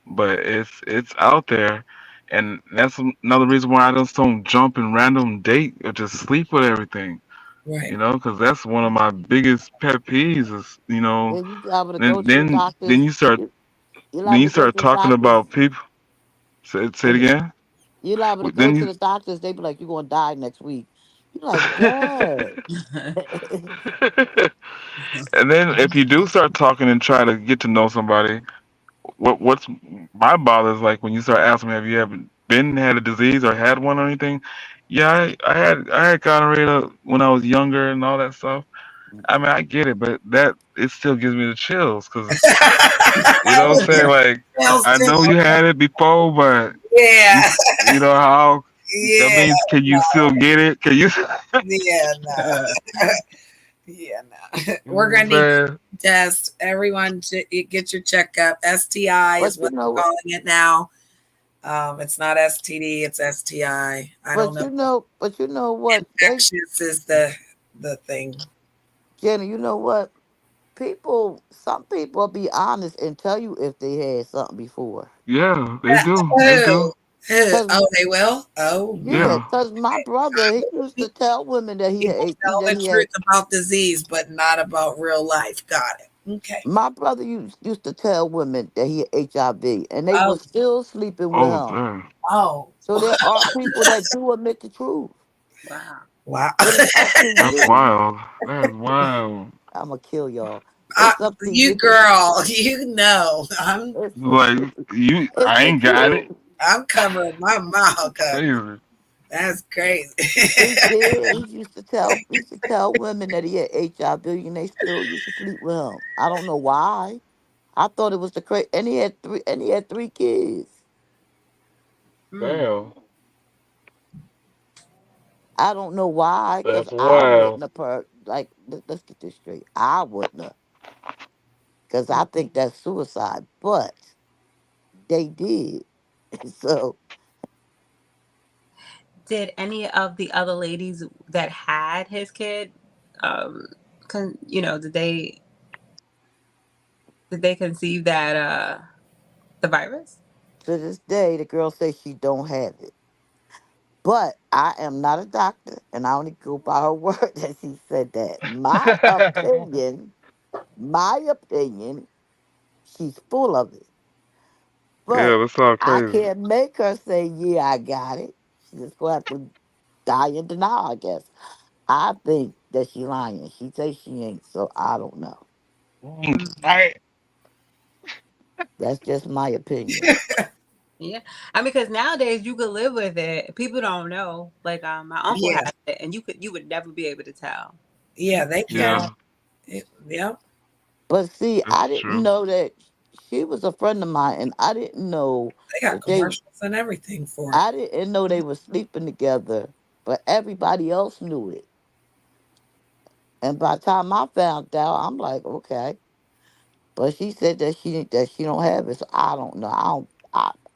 Speaker 3: but it's out there, and that's another reason why I just don't jump in random date or just sleep with everything.
Speaker 5: right.
Speaker 3: Because that's one of my biggest pet peeves. Is
Speaker 4: Then you liable to go
Speaker 3: then
Speaker 4: to the
Speaker 3: then then
Speaker 4: doctors.
Speaker 3: you start
Speaker 4: You, you
Speaker 3: then
Speaker 4: liable
Speaker 3: you
Speaker 4: to go
Speaker 3: start
Speaker 4: to the
Speaker 3: talking
Speaker 4: doctors.
Speaker 3: about people. Say it again.
Speaker 4: You liable to go
Speaker 3: Then
Speaker 4: to
Speaker 3: you
Speaker 4: the doctors. They be like, you're gonna die next week. You like, dang.
Speaker 3: and then if you do start talking and try to get to know somebody, what's my bother is like when you start asking me, have you ever been had a disease or had one or anything? Yeah, I had gonorrhea when I was younger and all that stuff. I mean, I get it, but that it still gives me the chills because you know what I'm saying. Like
Speaker 5: Else
Speaker 3: I
Speaker 5: too.
Speaker 3: know you had it before, but you
Speaker 5: Yeah,
Speaker 3: you know how that
Speaker 5: yeah,
Speaker 3: means. Can you
Speaker 5: no,
Speaker 3: still get it? Can you?
Speaker 5: yeah, no, yeah, no.
Speaker 3: You
Speaker 5: We're
Speaker 3: know
Speaker 5: gonna
Speaker 3: what
Speaker 5: need
Speaker 3: I'm saying?
Speaker 5: tests. Everyone, get your checkup. STI
Speaker 4: but
Speaker 5: is
Speaker 4: you
Speaker 5: what
Speaker 4: know
Speaker 5: they're
Speaker 4: what?
Speaker 5: calling it now. It's not STD, it's STI. I don't know.
Speaker 4: But you know what?
Speaker 5: Infectious is the thing.
Speaker 4: Jenny, you know what? Some people be honest and tell you if they had something before.
Speaker 3: Yeah, they do. They do.
Speaker 5: Who? Who?
Speaker 4: Cause
Speaker 5: Oh, they will. Oh,
Speaker 4: yeah,
Speaker 3: Yeah.
Speaker 4: cause my brother he used to tell women that
Speaker 5: people tell
Speaker 4: that
Speaker 5: the
Speaker 4: he had.
Speaker 5: truth about disease, but not about real life. Got it. Okay.
Speaker 4: My brother used to tell women that he had HIV, and they were
Speaker 5: Oh,
Speaker 4: still sleeping with
Speaker 3: Oh,
Speaker 4: him.
Speaker 3: damn.
Speaker 5: oh,
Speaker 4: So there are people that do admit the truth,
Speaker 6: wow.
Speaker 5: wow.
Speaker 4: but it's up to
Speaker 3: That's
Speaker 4: you.
Speaker 3: wild. That's wild.
Speaker 4: I'm gonna kill y'all. It's up to
Speaker 5: You
Speaker 4: you.
Speaker 5: girl, you know,
Speaker 4: It's,
Speaker 3: Like you,
Speaker 4: it's
Speaker 3: I
Speaker 4: the
Speaker 3: ain't got it.
Speaker 4: truth.
Speaker 5: I'm covering my mouth. 'Cause
Speaker 3: Crazy.
Speaker 5: that's crazy.
Speaker 4: He did. He used to tell women that he had HIV, and they still used to sleep with him. I don't know why. I thought it was the crazy, and he had 3 kids.
Speaker 6: Mm.
Speaker 3: Damn.
Speaker 4: I don't know why, because
Speaker 3: That's
Speaker 4: I
Speaker 3: wild.
Speaker 4: wouldn't have like. Let's get this straight. I wouldn't have, because I think that's suicide. But they did. So
Speaker 6: Did any of the other ladies that had his kid, um, did they conceive that the virus?
Speaker 4: to this day, the girl says she don't have it. But I am not a doctor, and I only go by her word that she said that. My opinion, she's full of it.
Speaker 3: Yeah,
Speaker 4: But
Speaker 3: that's all
Speaker 4: I
Speaker 3: crazy.
Speaker 4: can't make her say, yeah, I got it. She's just gonna have to die in denial, I guess. I think that she lying. She says she ain't, so I don't know.
Speaker 6: Mm.
Speaker 3: Right.
Speaker 4: That's just my opinion.
Speaker 6: Yeah, I mean, because nowadays you could live with it. People don't know. Like, my uncle
Speaker 5: Yeah,
Speaker 6: had it, and you would never be able to tell.
Speaker 5: yeah, they
Speaker 6: Yeah.
Speaker 5: can.
Speaker 3: Yeah,
Speaker 5: Yep,
Speaker 4: But see,
Speaker 3: that's
Speaker 4: I didn't
Speaker 3: true.
Speaker 4: know that she was a friend of mine, and I didn't know
Speaker 5: they got
Speaker 4: that they
Speaker 5: commercials and everything for it.
Speaker 4: I didn't know they were sleeping together, but everybody else knew it. And by the time I found out, I'm like, okay. But she said that she don't have it, so I don't know.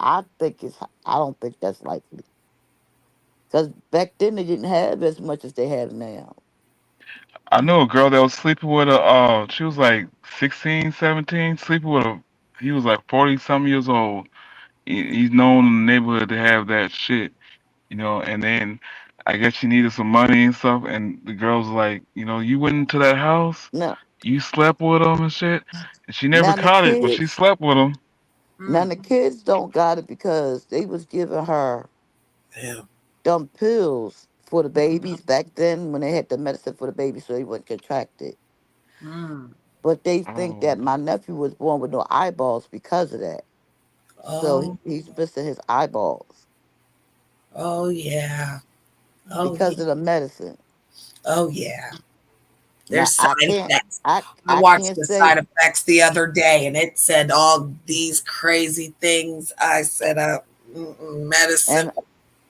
Speaker 4: I think it's I don't think that's likely. Because back then they didn't have as much as they have now.
Speaker 3: I knew a girl that was sleeping with a. She was like 16, 17, sleeping with a. He was like 40 some years old, He's known in the neighborhood to have that shit, and then I guess she needed some money and stuff, and the girl's like, you went into that house,
Speaker 4: Now,
Speaker 3: you slept with him and shit, and she never
Speaker 4: now the
Speaker 3: caught it, but she
Speaker 4: kids,
Speaker 3: slept with him.
Speaker 4: now
Speaker 6: Mm.
Speaker 4: the kids don't got it because they was giving her
Speaker 5: Yeah.
Speaker 4: them pills for the babies back then when they had the medicine for the babies so they wouldn't contract it.
Speaker 6: Mm.
Speaker 4: But they think
Speaker 3: Oh,
Speaker 4: that my nephew was born with no eyeballs because of that. So
Speaker 5: Oh,
Speaker 4: he's missing his eyeballs
Speaker 5: oh yeah. Oh yeah.
Speaker 4: because of the medicine.
Speaker 5: Oh yeah.
Speaker 4: Now
Speaker 5: There's side effects. I
Speaker 4: I
Speaker 5: watched
Speaker 4: can't
Speaker 5: the
Speaker 4: say
Speaker 5: side effects the other day, and it said all these crazy things. I said, medicine.
Speaker 4: and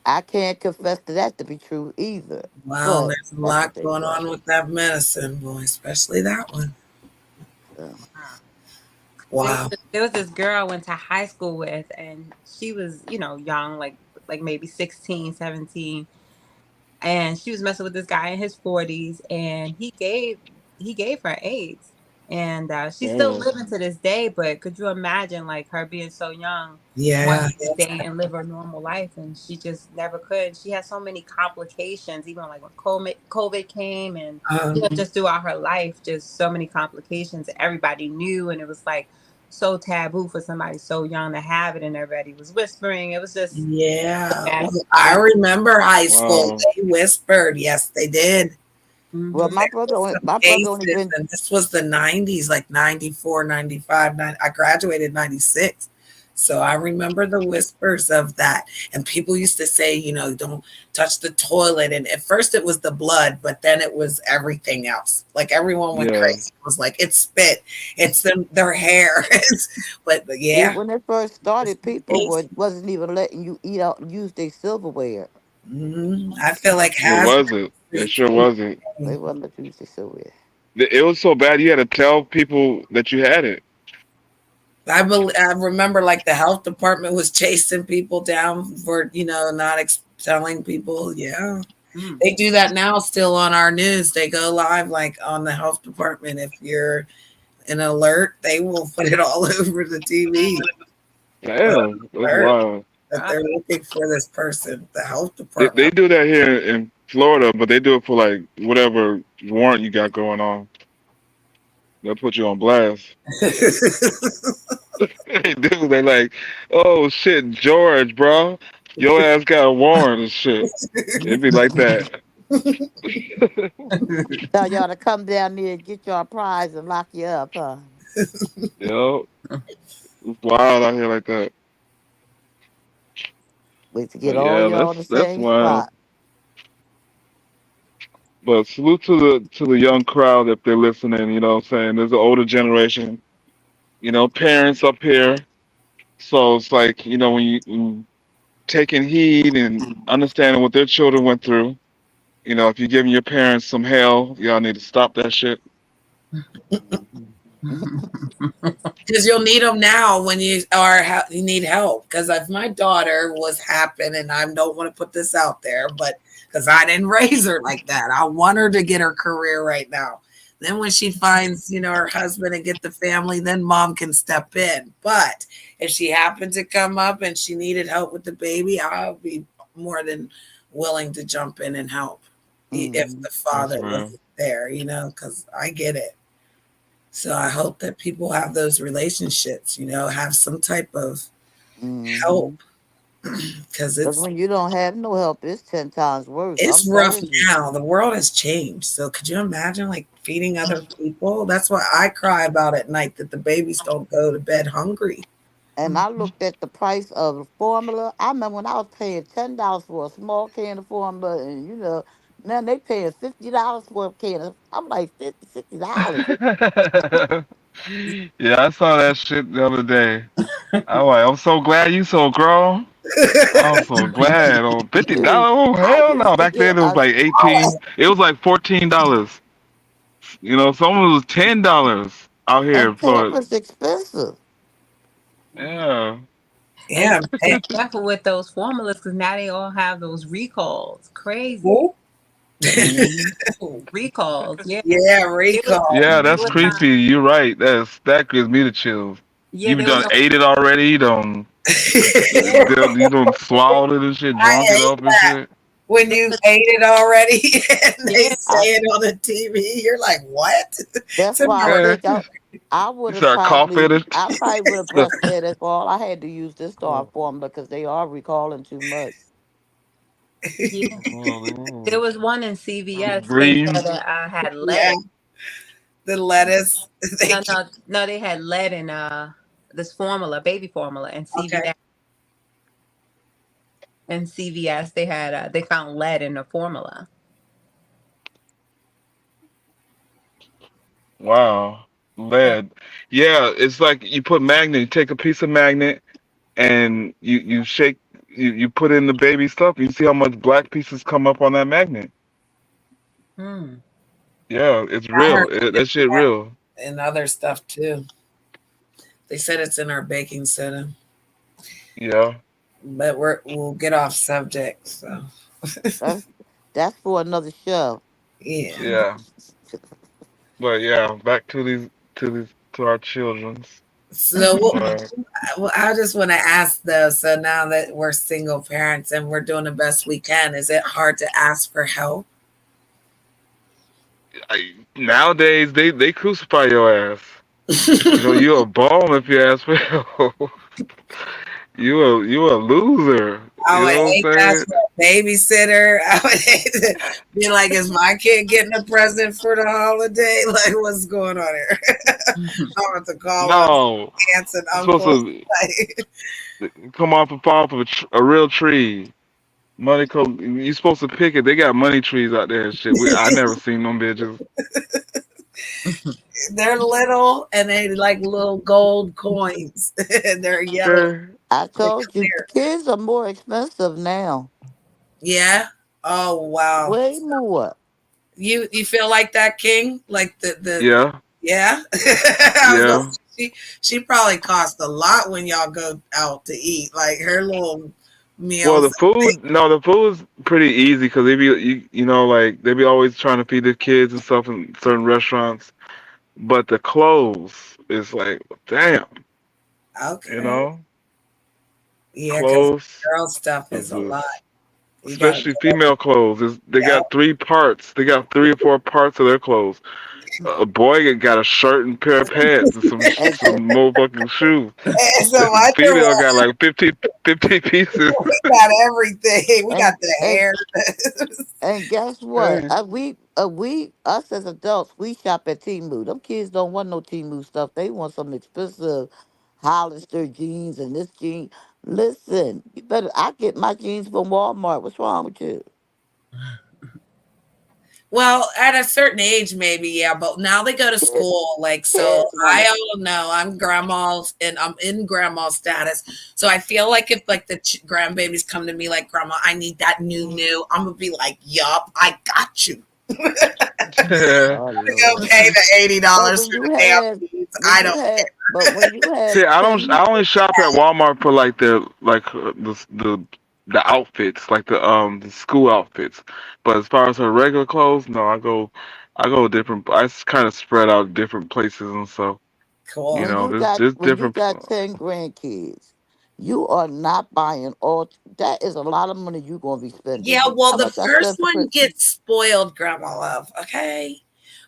Speaker 4: I can't confess to that to be true either.
Speaker 5: Well,
Speaker 4: But
Speaker 5: there's a
Speaker 4: that's what
Speaker 5: lot
Speaker 4: they
Speaker 5: going
Speaker 4: say.
Speaker 5: on with that medicine, boy, especially that one.
Speaker 4: So,
Speaker 5: Wow.
Speaker 6: There was this girl I went to high school with, and she was, young, like maybe 16, 17, and she was messing with this guy in his 40s, and he gave her AIDS, and she's still
Speaker 3: damn.
Speaker 6: living to this day. But could you imagine, like, her being so young,
Speaker 5: Yeah.
Speaker 6: wanting to date and live her normal life, and she just never could. She had so many complications, even like when COVID came, and
Speaker 5: Um,
Speaker 6: just throughout her life, just so many complications. Everybody knew, and it was like so taboo for somebody so young to have it, and everybody was whispering. It was just a
Speaker 5: yeah.
Speaker 6: bad
Speaker 5: Well, I
Speaker 6: situation.
Speaker 5: remember high school.
Speaker 3: Wow.
Speaker 5: They whispered. Yes, they did.
Speaker 4: well,
Speaker 6: Hmm.
Speaker 5: There was some
Speaker 4: my brother only
Speaker 5: cases,
Speaker 4: been
Speaker 5: and this was the 90s, like 94, 95. I graduated 96. So I remember the whispers of that. And people used to say, don't touch the toilet. And at first it was the blood, but then it was everything else. Like everyone went
Speaker 3: Yeah.
Speaker 5: crazy. It was like, it's spit, it's their hair. But
Speaker 4: yeah,
Speaker 5: yeah,
Speaker 4: when it first
Speaker 5: it's
Speaker 4: started,
Speaker 5: the
Speaker 4: people
Speaker 5: case.
Speaker 4: wasn't even letting you eat out and use their silverware.
Speaker 5: I feel like
Speaker 3: It
Speaker 5: hazmat
Speaker 3: wasn't. It
Speaker 5: suits
Speaker 3: sure wasn't.
Speaker 4: They wouldn't let you use their silverware.
Speaker 3: It was so bad you had to tell people that you had it.
Speaker 5: I remember like the health department was chasing people down for not telling people. Yeah,
Speaker 6: Mm.
Speaker 5: they do that now still on our news. They go live like on the health department. If you're an alert, they will put it all over the TV.
Speaker 3: Damn, that's
Speaker 5: Alert
Speaker 3: wild.
Speaker 5: that
Speaker 6: Uh,
Speaker 5: they're looking for this person. The health
Speaker 3: They
Speaker 5: department.
Speaker 3: do that here in Florida, but they do it for like whatever warrant you got going on. They'll put you on blast. They do. They like, oh shit, George, bro, your ass got a warrant and shit. It'd be like that.
Speaker 4: Tell y'all to come down there and get your prize and lock you up, huh?
Speaker 3: Yo, it's wild out here like that.
Speaker 4: Wait to get
Speaker 3: But
Speaker 4: all
Speaker 3: yeah,
Speaker 4: y'all in the
Speaker 3: that's
Speaker 4: same
Speaker 3: wild.
Speaker 4: spot.
Speaker 3: But salute to the young crowd if they're listening. You know what I'm saying? There's an older generation. Parents up here. So it's like when you taking heed and understanding what their children went through. If you're giving your parents some hell, y'all need to stop that shit.
Speaker 4: Mhm.
Speaker 5: Because you'll need them now when you need help. Because if my daughter was happen, and I don't want to put this out there, but because I didn't raise her like that, I want her to get her career right now. Then when she finds her husband and get the family, then mom can step in. But if she happened to come up and she needed help with the baby, I'll be more than willing to jump in and help if
Speaker 4: Mhm.
Speaker 5: the
Speaker 3: That's
Speaker 5: father
Speaker 3: real.
Speaker 5: wasn't there. Because I get it. So I hope that people have those relationships, have some type of help
Speaker 4: Mhm.
Speaker 5: because
Speaker 4: Because when you don't have no help, it's 10 times worse.
Speaker 5: it's
Speaker 4: I'm
Speaker 5: rough
Speaker 4: telling you.
Speaker 5: now. The world has changed. So could you imagine like feeding other people? That's what I cry about at night that the babies don't go to bed hungry.
Speaker 4: And I looked at the price of the formula. I remember when I was paying $10 for a small can of formula, and now they paying $50 for a can of. I'm like $50, $60.
Speaker 3: Yeah, I saw that shit the other day. I'm so glad you so grown. I'm so glad. Oh,
Speaker 4: Dude,
Speaker 3: $50. Oh,
Speaker 4: I
Speaker 3: hell
Speaker 4: used
Speaker 3: no.
Speaker 4: to
Speaker 3: Back
Speaker 4: get
Speaker 3: then it was
Speaker 4: a.
Speaker 3: like 18. It was like $14. Some was $10 out here
Speaker 4: And
Speaker 3: in Florida.
Speaker 4: Pampers expensive.
Speaker 3: Yeah.
Speaker 6: and you
Speaker 5: Yeah.
Speaker 6: gotta be careful with those formulas because now they all have those recalls. Crazy
Speaker 5: Who?
Speaker 4: Hmm.
Speaker 6: recalls. Yeah,
Speaker 5: Yeah,
Speaker 6: there was
Speaker 5: recall.
Speaker 3: Yeah,
Speaker 6: there
Speaker 3: that's
Speaker 6: was
Speaker 4: Hmm.
Speaker 3: creepy. You're right. That gives me the chills.
Speaker 6: yeah,
Speaker 3: You
Speaker 6: there was
Speaker 3: done
Speaker 6: a
Speaker 3: ate it already. You done. You don't swallow it and shit,
Speaker 5: I
Speaker 3: drunk it
Speaker 5: hate
Speaker 3: up and shit.
Speaker 5: when
Speaker 6: The,
Speaker 5: you ate it already and they
Speaker 6: yeah,
Speaker 5: say
Speaker 4: I
Speaker 5: it on the TV. You're like, what?
Speaker 4: That's
Speaker 5: It's
Speaker 4: why I
Speaker 5: annoying.
Speaker 4: think
Speaker 3: Yeah.
Speaker 4: I
Speaker 3: You
Speaker 4: would have
Speaker 3: start coughing
Speaker 4: probably
Speaker 3: and
Speaker 4: I probably would have
Speaker 3: stuff.
Speaker 4: breastfed as all. I had to use this star formula because they are recalling too much.
Speaker 6: yeah. There
Speaker 3: Oh,
Speaker 6: was one in CVS. They said
Speaker 3: green.
Speaker 6: that I had lead.
Speaker 5: Yeah, the lettuce. They
Speaker 6: No, no, no. They had lead in this formula, baby formula, and
Speaker 5: okay.
Speaker 6: CVS. And CVS, they had they found lead in the formula.
Speaker 3: Wow.
Speaker 6: Yeah.
Speaker 3: Lead. Yeah, it's like you put magnet, you take a piece of magnet and you shake you put in the baby stuff, you see how much black pieces come up on that magnet.
Speaker 6: Hmm.
Speaker 3: Yeah, it's
Speaker 5: I heard
Speaker 3: real. That shit real.
Speaker 5: and other stuff too. They said it's in our baking soda,
Speaker 3: Yeah.
Speaker 5: but we'll get off subject. So
Speaker 4: That's that's for another show.
Speaker 5: yeah.
Speaker 3: Yeah. But yeah, back to our children's.
Speaker 5: So
Speaker 3: But
Speaker 5: I just want to ask though. So now that we're single parents and we're doing the best we can, is it hard to ask for help?
Speaker 3: nowadays they crucify your ass. You know, you're a bum if you ask for help. You a loser.
Speaker 5: I
Speaker 3: You
Speaker 5: would
Speaker 3: know what I'm
Speaker 5: hate to ask
Speaker 3: saying?
Speaker 5: for a babysitter. I would hate to be like, is my kid getting a present for the holiday? Like, what's going on here? I want to call up
Speaker 3: No.
Speaker 5: aunts and
Speaker 3: You're supposed
Speaker 5: uncles.
Speaker 3: to
Speaker 5: Like,
Speaker 3: come off and fall off of a real tree. Money come. You supposed to pick it. They got money trees out there and shit. I never seen them bitches.
Speaker 5: they're little and they like little gold coins. And they're yellow.
Speaker 3: Okay.
Speaker 4: I
Speaker 5: They're
Speaker 4: told you,
Speaker 5: clear.
Speaker 4: kids are more expensive now.
Speaker 5: Yeah. Oh wow.
Speaker 4: Way more.
Speaker 5: You feel like that, King? Like the
Speaker 3: Yeah.
Speaker 5: yeah. I was gonna
Speaker 3: Yeah.
Speaker 5: say she probably cost a lot when y'all go out to eat. Like her little
Speaker 3: Well,
Speaker 5: meals.
Speaker 3: the food. No, the food's pretty easy because they be you know like they be always trying to feed their kids and stuff in certain restaurants. But the clothes is like, damn. You
Speaker 5: Okay.
Speaker 3: know,
Speaker 5: Yeah, because
Speaker 3: clothes.
Speaker 5: girl stuff is
Speaker 3: Of
Speaker 5: a
Speaker 3: the
Speaker 5: lot. You gotta
Speaker 3: especially
Speaker 5: get everything.
Speaker 3: female clothes. They
Speaker 5: Yeah.
Speaker 3: got three parts. They got three or four parts of their clothes. A boy got a shirt and pair of pants and
Speaker 4: And
Speaker 3: some motherfucking shoes.
Speaker 5: And so my thing
Speaker 3: Female got like 50 pieces.
Speaker 5: we got everything. We got
Speaker 4: and
Speaker 5: the
Speaker 4: and
Speaker 5: hair.
Speaker 4: and guess what?
Speaker 3: Hey,
Speaker 4: Us as adults, we shop at Timu. Them kids don't want no Timu stuff. They want some expensive Hollister jeans and this jean. Listen, you better. I get my jeans from Walmart. What's wrong with you?
Speaker 5: Well, at a certain age, maybe, yeah, but now they go to
Speaker 4: Kids,
Speaker 5: school. Like, so
Speaker 4: kids want
Speaker 5: I
Speaker 4: it.
Speaker 5: don't know. I'm grandma's and I'm in grandma status. So I feel like if like the grandbabies come to me like, Grandma, I need that new, I'm gonna be like, Yup, I got you.
Speaker 4: Oh
Speaker 5: Go
Speaker 4: Lord.
Speaker 5: pay the
Speaker 4: But
Speaker 5: $80
Speaker 4: when
Speaker 5: for
Speaker 4: you
Speaker 5: the damn
Speaker 4: have,
Speaker 5: beads.
Speaker 4: when
Speaker 5: I
Speaker 4: you
Speaker 5: don't
Speaker 4: have, but when you have
Speaker 3: see, I don't.
Speaker 4: 10,
Speaker 3: I only shop at Walmart for like the outfits, like the school outfits. But as far as her regular clothes, no, I go different. I kind of spread out different places and so you
Speaker 5: cool.
Speaker 3: know there's
Speaker 4: when you
Speaker 3: different.
Speaker 4: got 10 grandkids, you are not buying all. That is a lot of money you're gonna be spending.
Speaker 5: Yeah,
Speaker 4: You know
Speaker 5: well,
Speaker 4: how
Speaker 5: the
Speaker 4: much I
Speaker 5: first
Speaker 4: spent for
Speaker 5: one
Speaker 4: Christmas?
Speaker 5: gets spoiled, Grandma Love. Okay.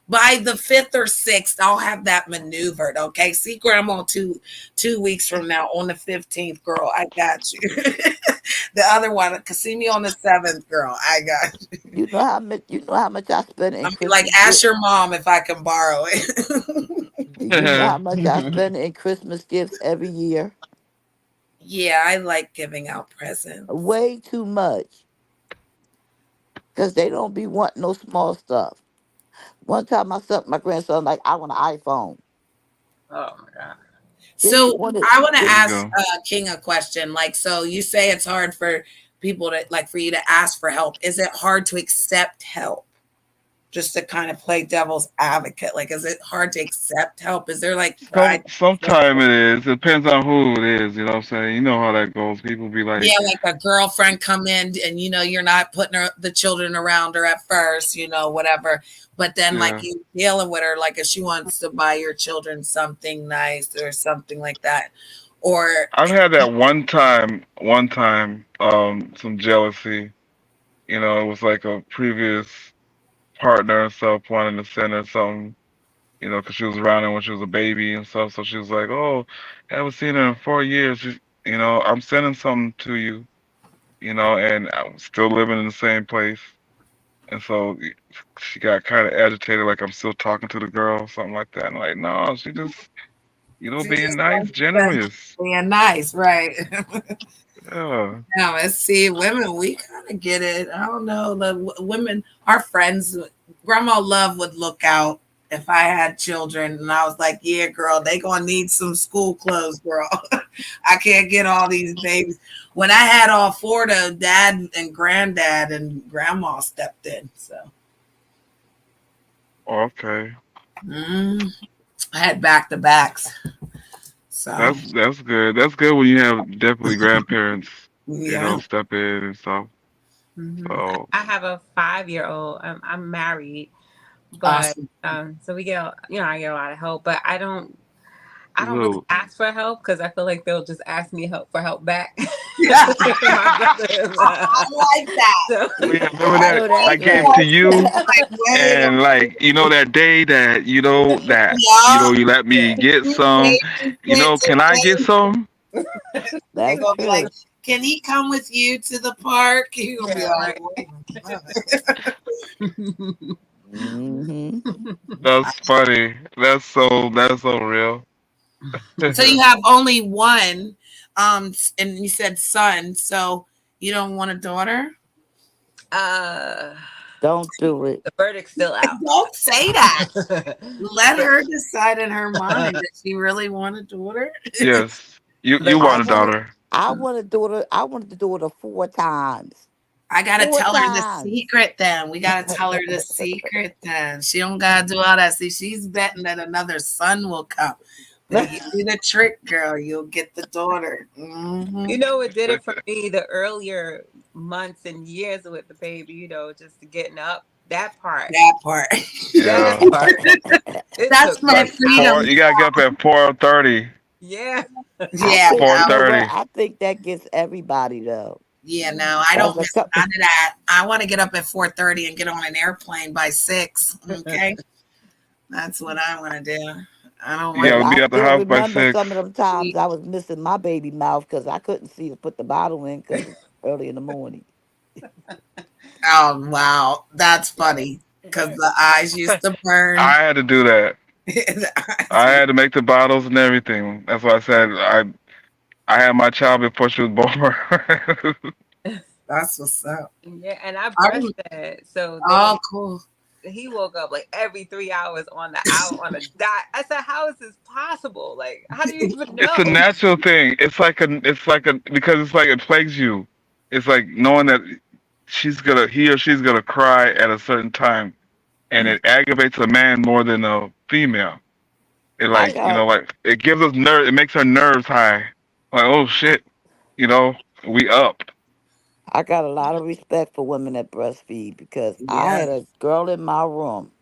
Speaker 5: By the fifth or sixth, I'll have that maneuvered. Okay. See Grandma 2 weeks from now on the 15th, girl. I got you. The other one, see me on the seventh, girl. I got you.
Speaker 4: You know how much. You know how much I spend in
Speaker 5: I'm like,
Speaker 4: Christmas
Speaker 5: ask
Speaker 4: gifts.
Speaker 5: your mom if I can borrow it.
Speaker 4: You know how much I spend in Christmas gifts every year.
Speaker 5: Yeah, I like giving out presents.
Speaker 4: Way too much, because they don't be wanting no small stuff. One time, my grandson, like, I want an iPhone.
Speaker 6: Oh my god.
Speaker 4: Then he
Speaker 5: So
Speaker 4: wanted.
Speaker 5: I want to
Speaker 3: There
Speaker 4: Then,
Speaker 3: you
Speaker 5: ask
Speaker 3: go.
Speaker 5: King a question. Like, so you say it's hard for people to like for you to ask for help. Is it hard to accept help? Just to kind of play devil's advocate. Like, is it hard to accept help? Is there like pride?
Speaker 3: Sometime it is. It depends on who it is. You know what I'm saying? You know how that goes. People be
Speaker 5: Yeah,
Speaker 3: like,
Speaker 5: like a girlfriend come in and you're not putting the children around her at first, whatever. But then like
Speaker 3: yeah.
Speaker 5: you dealing with her, like if she wants to buy your children something nice or something like that, Or
Speaker 3: I've had that one time, some jealousy. It was like a previous partner and stuff wanting to send her something, because she was around her when she was a baby and stuff. So she was like, "Oh, haven't seen her in 4 years. I'm sending something to you, and I'm still living in the same place." And so she got kind of agitated, like I'm still talking to the girl, something like that. And like, no, she just,
Speaker 5: she
Speaker 3: being
Speaker 5: just
Speaker 3: nice,
Speaker 5: wants to spend
Speaker 3: generous.
Speaker 5: being nice, right?
Speaker 3: Yeah.
Speaker 5: Now, let's see, women, we kind of get it. I don't know. The women, our friends, Grandma Love would look out if I had children, and I was like, "Yeah, girl, they gonna need some school clothes, girl. I can't get all these babies." When I had all four, the dad and granddad and grandma stepped in. So
Speaker 3: Okay.
Speaker 5: mm, I had back to backs. So
Speaker 3: That's good. That's good when you have definitely grandparents,
Speaker 5: yeah,
Speaker 3: step in and stuff. So
Speaker 6: I have a 5-year-old. I'm married, but
Speaker 5: awesome.
Speaker 6: so we get, I get a lot of help, but I don't really
Speaker 3: look.
Speaker 6: ask for help because I feel like they'll just ask me help for help back.
Speaker 5: Yeah,
Speaker 6: My brother.
Speaker 5: I like that.
Speaker 6: So,
Speaker 3: Yeah, remember
Speaker 4: I
Speaker 3: that
Speaker 4: know
Speaker 3: I
Speaker 4: that's
Speaker 3: gave to
Speaker 4: right.
Speaker 3: you,
Speaker 5: Like, wait a
Speaker 3: and like that day that
Speaker 5: y'all.
Speaker 3: you let me
Speaker 6: yeah.
Speaker 3: get
Speaker 5: You
Speaker 3: some.
Speaker 5: babysit
Speaker 3: Can I get
Speaker 5: today.
Speaker 3: some?
Speaker 5: They
Speaker 4: That's
Speaker 5: gonna be like,
Speaker 4: true.
Speaker 5: "Can he come with you to the park?" You gonna be
Speaker 6: Yeah,
Speaker 5: like,
Speaker 6: right.
Speaker 5: "Wait a minute."
Speaker 4: Hmm.
Speaker 3: That's funny. That's so real.
Speaker 5: So you have only one, and you said son. So you don't want a daughter?
Speaker 6: uh,
Speaker 4: Don't do it.
Speaker 6: the verdict's still out.
Speaker 5: Don't say that. Let
Speaker 6: the,
Speaker 5: her decide in her mind. Does she really want a daughter?
Speaker 3: Yes. You
Speaker 6: the
Speaker 3: you
Speaker 4: I
Speaker 3: want a
Speaker 4: wanted
Speaker 3: daughter.
Speaker 4: I wanted to do it. I wanted to do it 4 times.
Speaker 5: I gotta
Speaker 4: Four
Speaker 5: tell her the
Speaker 4: times.
Speaker 5: secret then. We gotta tell her the secret then. She don't gotta do all that. See, she's betting that another son will come. But if you do the trick, girl, you'll get the daughter.
Speaker 6: You
Speaker 5: Hmm.
Speaker 6: know what did it for me the earlier months and years with the baby, just getting up. That part.
Speaker 5: That part.
Speaker 6: That
Speaker 3: Yeah.
Speaker 6: part. It
Speaker 5: That's
Speaker 6: took
Speaker 5: my
Speaker 3: Like
Speaker 6: me out.
Speaker 5: freedom.
Speaker 3: you gotta get up at 4:30.
Speaker 6: Yeah.
Speaker 4: I
Speaker 5: Yeah,
Speaker 4: think you
Speaker 5: no.
Speaker 4: know what?
Speaker 3: 4:30.
Speaker 4: I think that gets everybody though.
Speaker 5: Yeah, no, I
Speaker 4: That's
Speaker 5: don't
Speaker 4: a
Speaker 5: miss
Speaker 4: couple.
Speaker 5: none of that. I want to get up at 4:30 and get on an airplane by 6. Okay. That's what I want to do. I don't
Speaker 3: You
Speaker 5: want
Speaker 4: Cause
Speaker 3: gotta
Speaker 4: I
Speaker 3: be at the
Speaker 4: still
Speaker 3: house by
Speaker 4: remember
Speaker 3: 6.
Speaker 4: some of them times I was missing my baby mouth because I couldn't see to put the bottle in because it's early in the morning.
Speaker 5: oh wow. That's funny. Because the eyes used to burn.
Speaker 3: I had to do that.
Speaker 5: The eyes
Speaker 3: I
Speaker 5: used-
Speaker 3: had to make the bottles and everything. That's why I said I had my child before she was born.
Speaker 5: That's what's up.
Speaker 6: Yeah, and I
Speaker 5: I rem-
Speaker 6: breastfed. So
Speaker 5: oh cool.
Speaker 6: he woke up like every 3 hours on the hour on a dot. I said, how is this possible? Like, how do you even
Speaker 3: It's a
Speaker 6: know?
Speaker 3: natural thing. It's like a because it's like it plagues you. It's like knowing that he or she's gonna cry at a certain time, and it aggravates a man more than a female. It
Speaker 4: I
Speaker 3: like
Speaker 4: got
Speaker 3: it gives us nerve. It makes our nerves high. Like, oh shit, you know we up.
Speaker 4: I got a lot of respect for women that breastfeed because I
Speaker 5: Yeah.
Speaker 4: had a girl in my room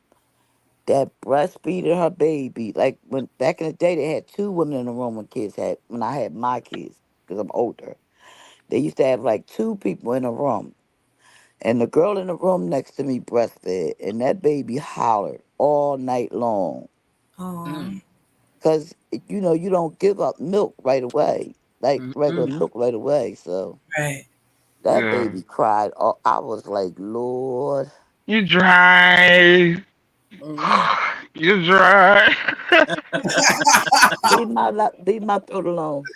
Speaker 4: that breastfeeded her baby. Like when back in the day, they had two women in the room when I had my kids because I'm older. They used to have like two people in a room, and the girl in the room next to me breastfed, and that baby hollered all night long.
Speaker 5: Oh.
Speaker 6: Mm,
Speaker 4: Cause you don't give up milk right away, like
Speaker 6: mm,
Speaker 4: regular
Speaker 6: mm.
Speaker 4: milk right away. So
Speaker 5: Right.
Speaker 4: that
Speaker 3: Yeah,
Speaker 4: baby cried. Oh, I was like, Lord,
Speaker 3: you dry.
Speaker 6: Mm.
Speaker 3: You dry.
Speaker 4: leave my throat alone.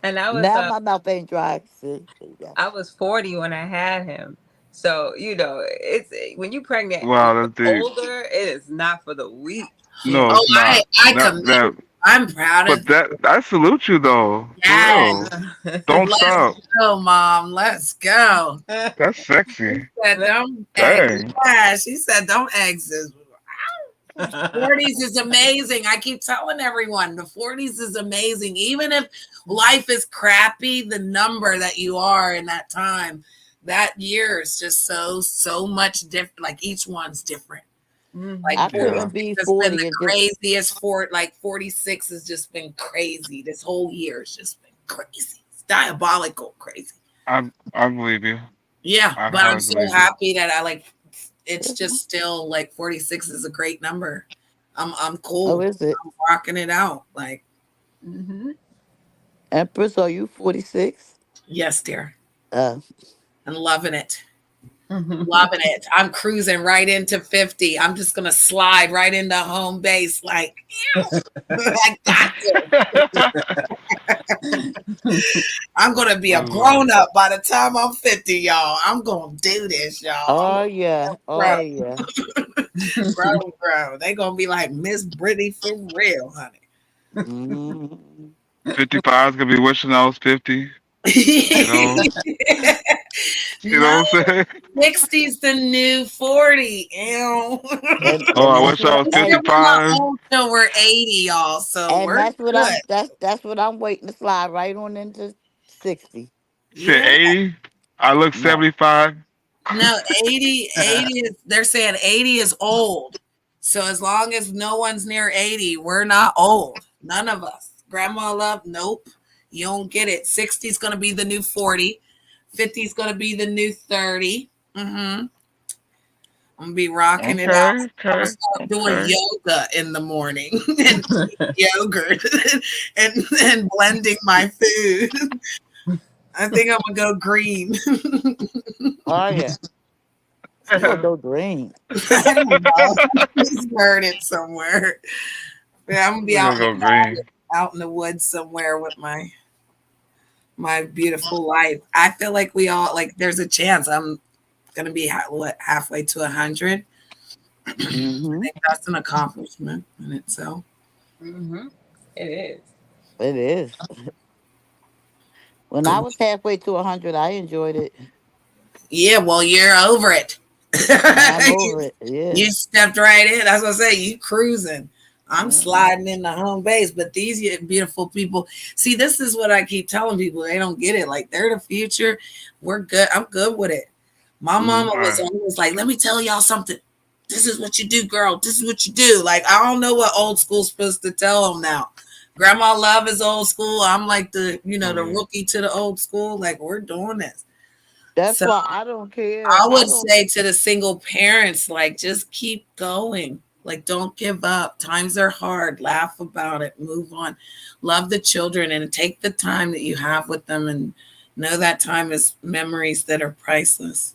Speaker 6: And I was
Speaker 4: Now my mouth ain't dry. See, there you go.
Speaker 6: I was 40 when I had him. So, it's when you're pregnant
Speaker 3: Wow, that's deep.
Speaker 6: older, it is not for the weak.
Speaker 3: No,
Speaker 5: Oh,
Speaker 3: it's not.
Speaker 5: I
Speaker 3: That
Speaker 5: commend
Speaker 3: that.
Speaker 5: you. I'm proud of
Speaker 3: But that I salute you though, for
Speaker 5: that.
Speaker 3: real. Don't
Speaker 5: Let's
Speaker 3: stop.
Speaker 5: go, mom. Let's go.
Speaker 3: That's sexy.
Speaker 5: Said don't
Speaker 3: Dang.
Speaker 5: yeah, she said don't exit. 40s is amazing. I keep telling everyone the 40s is amazing. Even if life is crappy, the number that you are in that time, that year is just so much different. Like each one's different. Like
Speaker 4: I
Speaker 6: Mhm.
Speaker 5: 46
Speaker 3: Yeah.
Speaker 4: couldn't be
Speaker 5: has been
Speaker 4: 40
Speaker 5: the
Speaker 4: and just,
Speaker 5: craziest for like 46 has just been crazy. This whole year has just been crazy. It's diabolical crazy.
Speaker 3: I believe you.
Speaker 5: Yeah,
Speaker 3: I
Speaker 5: but I'm
Speaker 3: hardly
Speaker 5: so
Speaker 3: believe you.
Speaker 5: happy that I like it's just still like 46 is a great number. I'm
Speaker 4: oh,
Speaker 5: cool.
Speaker 4: is it?
Speaker 5: I'm rocking it out. Like,
Speaker 6: Mhm.
Speaker 4: Empress, are you 46?
Speaker 5: yes, dear.
Speaker 4: Uh,
Speaker 5: I'm loving it. Loving it. I'm cruising right into 50. I'm just gonna slide right into home base like I got this. I'm gonna be a
Speaker 3: Oh,
Speaker 5: grown up by the time I'm 50, y'all. I'm gonna do this, y'all. I'm
Speaker 4: oh,
Speaker 5: gonna
Speaker 4: yeah.
Speaker 5: grow,
Speaker 4: Oh, yeah.
Speaker 5: grow. They gonna be like Miss Brittany for real, honey.
Speaker 4: Mm.
Speaker 3: 55 is gonna be wishing I was 50. You know. You know
Speaker 5: No,
Speaker 3: what I'm saying?
Speaker 5: 60's the new 40. Ew.
Speaker 3: Oh,
Speaker 4: And
Speaker 3: I
Speaker 4: that's
Speaker 3: wish I
Speaker 4: what,
Speaker 3: was
Speaker 5: We
Speaker 4: hey,
Speaker 5: still we're not
Speaker 3: 55.
Speaker 5: old till we're 80, y'all. So
Speaker 4: and
Speaker 5: we're good.
Speaker 4: that's what I'm waiting to slide right on into 60.
Speaker 3: Shit,
Speaker 5: Yeah.
Speaker 3: 80. I look
Speaker 4: No,
Speaker 3: 75.
Speaker 5: No, 80 is they're saying 80 is old. So as long as no one's near 80, we're not old. None of us. Grandma love, nope. You don't get it. 60 is gonna be the new 40. 50 is gonna be the new 30. Mm-hmm. I'm gonna be rocking it out.
Speaker 3: Okay,
Speaker 5: I'm gonna
Speaker 3: okay,
Speaker 5: start doing
Speaker 3: okay.
Speaker 5: yoga in the morning and eating yogurt and blending my food. I think I'm gonna go green.
Speaker 4: oh, yeah. You gonna go green.
Speaker 5: I don't know. Just heard it somewhere. Yeah, I'm gonna be
Speaker 3: We're
Speaker 5: out
Speaker 3: gonna
Speaker 5: in the
Speaker 3: go green.
Speaker 5: out in the woods somewhere with my beautiful life. I feel like we all like. There's a chance I'm gonna be halfway to 100. I
Speaker 4: Mm-hmm.
Speaker 5: think that's an accomplishment in itself.
Speaker 6: Mhm. It is.
Speaker 4: It is. When I was halfway to 100, I enjoyed it.
Speaker 5: Yeah, well, you're over it.
Speaker 4: I'm
Speaker 5: you,
Speaker 4: over it. Yeah.
Speaker 5: you stepped right in. That's what I say. You cruising. I'm
Speaker 4: Mm-hmm.
Speaker 5: sliding in the home base, but these beautiful people. See, this is what I keep telling people. They don't get it. Like they're the future. We're good. I'm good with it. My mama
Speaker 4: Mm.
Speaker 5: was
Speaker 3: Right.
Speaker 5: always like, "Let me tell y'all something. This is what you do, girl. This is what you do." Like I don't know what old school's supposed to tell them now. Grandma Love is old school. I'm like
Speaker 3: Oh
Speaker 5: the
Speaker 3: yeah.
Speaker 5: rookie to the old school. Like we're doing this.
Speaker 4: That's
Speaker 5: So
Speaker 4: why I don't care.
Speaker 5: I
Speaker 4: I
Speaker 5: would
Speaker 4: don't.
Speaker 5: say to the single parents, like, just keep going. Like, don't give up. Times are hard. Laugh about it. Move on. Love the children and take the time that you have with them and know that time is memories that are priceless.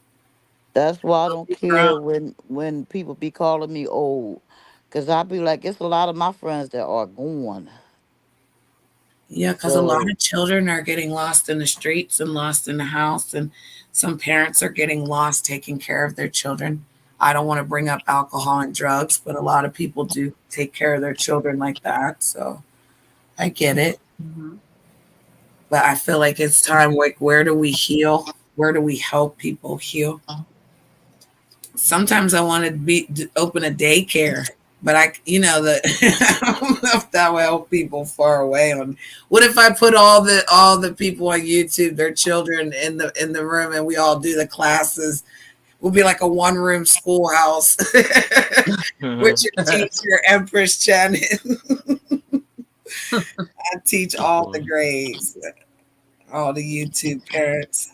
Speaker 4: That's why I
Speaker 5: They'll
Speaker 4: don't
Speaker 5: be grown.
Speaker 4: care when people be calling me old, cause I be like, it's a lot of my friends that are gone.
Speaker 5: Yeah, because a lot
Speaker 4: So
Speaker 5: of children are getting lost in the streets and lost in the house, and some parents are getting lost taking care of their children. I don't want to bring up alcohol and drugs, but a lot of people do take care of their children like that. So I get it.
Speaker 6: Mhm.
Speaker 5: But I feel like it's time, like, where do we heal? Where do we help people heal? Sometimes I want to open a daycare, but the I don't know if that will help people far away. On what if I put all the people on YouTube, their children in the room, and we all do the classes? We'll be like a one room schoolhouse with your teacher, Empress Chen. I teach all the grades, all the YouTube parents.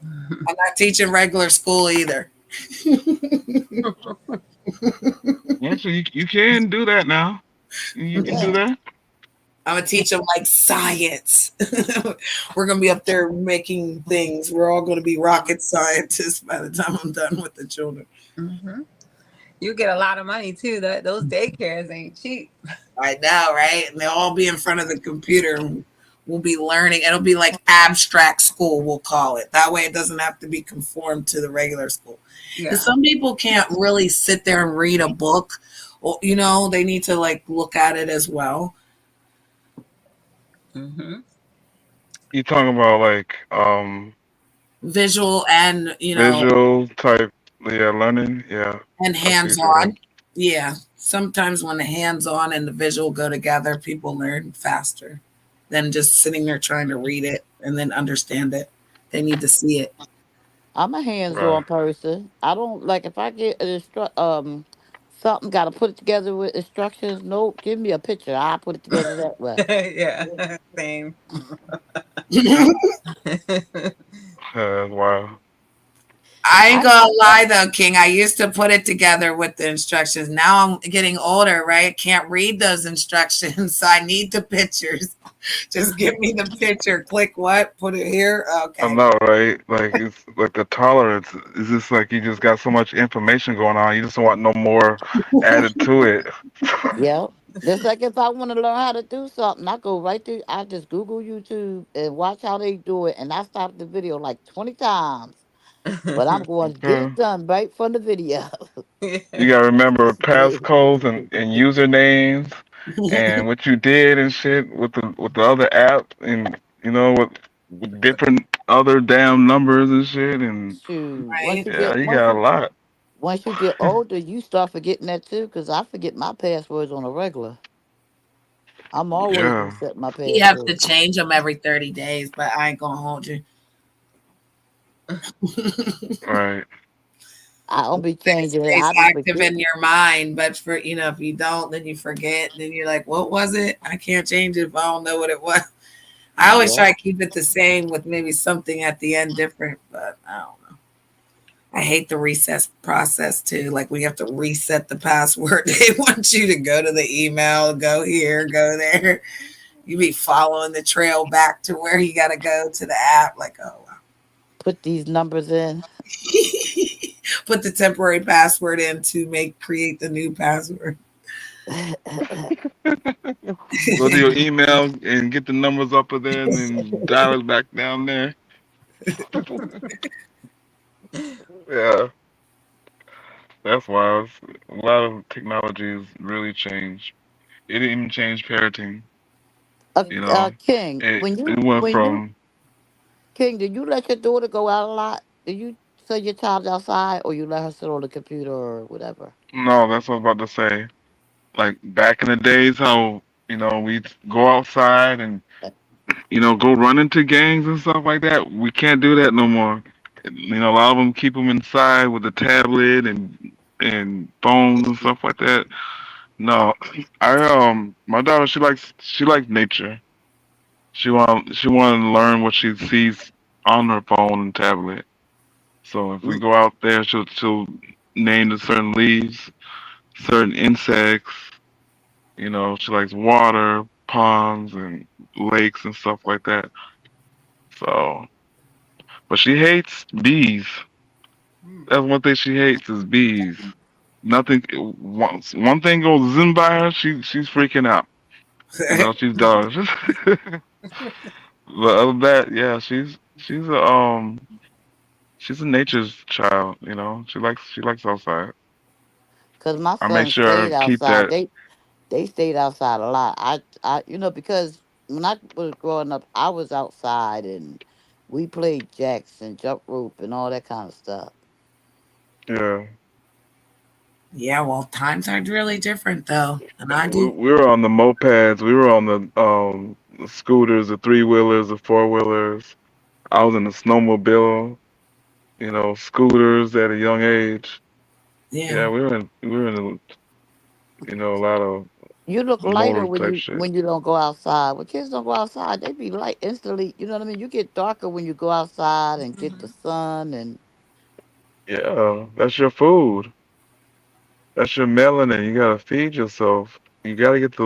Speaker 5: I'm not teaching regular school either.
Speaker 3: Actually, you can do that now. You can
Speaker 4: yeah,
Speaker 3: do that.
Speaker 5: I'm gonna teach them like science. We're gonna be up there making things. We're all gonna be rocket scientists by the time I'm done with the children.
Speaker 6: Mhm. You get a lot of money too. That those daycares ain't cheap.
Speaker 5: I know, right? And they'll all be in front of the computer. And we'll be learning. It'll be like abstract school, we'll call it. That way, it doesn't have to be conformed to the regular school. Because
Speaker 6: Yeah.
Speaker 5: some people can't really sit there and read a book. Or, they need to like look at it as well.
Speaker 6: Mhm.
Speaker 3: You talking about like
Speaker 5: Visual and
Speaker 3: visual type, yeah, learning. Yeah,
Speaker 5: and
Speaker 3: I see
Speaker 5: hands
Speaker 3: what you're saying.
Speaker 5: on. Yeah. Sometimes when the hands on and the visual go together, people learn faster than just sitting there trying to read it and then understand it. They need to see it.
Speaker 4: I'm a
Speaker 3: Right.
Speaker 4: hands-on person. I don't like if I get an something got to put it together with instructions. Nope, give me a picture. I put it together that way.
Speaker 6: Yeah, same.
Speaker 3: That's wild.
Speaker 5: I ain't
Speaker 4: I
Speaker 5: gonna lie though, King. I used to put it together with the instructions. Now I'm getting older, right? Can't read those instructions, so I need the pictures. Just give me the picture. Click what? Put it here.
Speaker 3: I
Speaker 5: Okay.
Speaker 3: know, right? Like it's like the tolerance is just like you just got so much information going on. You just want no more added to it.
Speaker 4: Yep. Just like if I want to learn how to do something, I go right through. I just Google YouTube and watch how they do it, and I stop the video like 20 times. But I'm going to get it
Speaker 3: Okay.
Speaker 4: done right from the video.
Speaker 3: You gotta remember passcodes and usernames and what you did and shit with the other app and with different other damn numbers and shit and
Speaker 4: Shoot,
Speaker 5: Right.
Speaker 3: yeah, you got a lot.
Speaker 4: once you get older, you start forgetting that too. Cause I forget my passwords on a regular. I'm always
Speaker 3: Yeah,
Speaker 4: reset my
Speaker 5: You have to
Speaker 4: password.
Speaker 5: change them every 30 days, but I ain't gonna hold you.
Speaker 3: right.
Speaker 4: I don't be
Speaker 5: It
Speaker 4: changing it.
Speaker 5: stays
Speaker 4: I be
Speaker 5: active in
Speaker 4: forgetting.
Speaker 5: your mind, but for if you don't, then you forget. Then you're like, what was it? I can't change it if I don't know what it was. I always
Speaker 4: Yep.
Speaker 5: try to keep it the same with maybe something at the end different, but I don't know. I hate the reset process too. Like we have to reset the password. They want you to go to the email, go here, go there. You be following the trail back to where you got to go to the app. Like, oh, wow.
Speaker 4: Put these numbers in.
Speaker 5: Put the temporary password in to create the new password.
Speaker 3: Go to your email and get the numbers up of there and then dial it back down there. Yeah, that's why a lot of technology has really changed. It didn't even change parenting. You know,
Speaker 4: King,
Speaker 3: it went
Speaker 4: when you
Speaker 3: from
Speaker 4: King, do you let your daughter go out a lot? Do you send your child outside, or you let her sit on the computer or whatever?
Speaker 3: no, that's what I was about to say. Like back in the days, how we'd go outside and go run into gangs and stuff like that. We can't do that no more. A lot of them keep them inside with a tablet and phones and stuff like that. No, my daughter she likes nature. She want to learn what she sees on her phone and tablet. So if we go out there, she'll name the certain leaves, certain insects. She likes water, ponds, and lakes and stuff like that. So, but she hates bees. That's one thing she hates is bees. Nothing. One thing goes in by her, she's freaking out. She's done. But other than that, yeah, she's a nature's child. She likes outside.
Speaker 4: Because my
Speaker 3: I make
Speaker 4: son
Speaker 3: sure I
Speaker 4: stayed
Speaker 3: keep
Speaker 4: outside.
Speaker 3: that.
Speaker 4: They stayed outside a lot. Because when I was growing up, I was outside and we played jacks and jump rope and all that kind of stuff.
Speaker 3: Yeah,
Speaker 5: Yeah, well, times are really different though. And I
Speaker 3: we,
Speaker 5: do.
Speaker 3: we were on the mopeds. We were on the scooters, the three wheelers, the four wheelers. I was in the snowmobile. Scooters at a young age.
Speaker 5: Yeah.
Speaker 3: Yeah, we were in a lot of
Speaker 4: You look lighter
Speaker 3: motor type shit.
Speaker 4: when you don't go outside. When kids don't go outside, they be light instantly. You know what I mean? You get darker when you go outside and get the sun and
Speaker 3: Yeah, that's your food. That's your melanin. You gotta feed yourself. You gotta get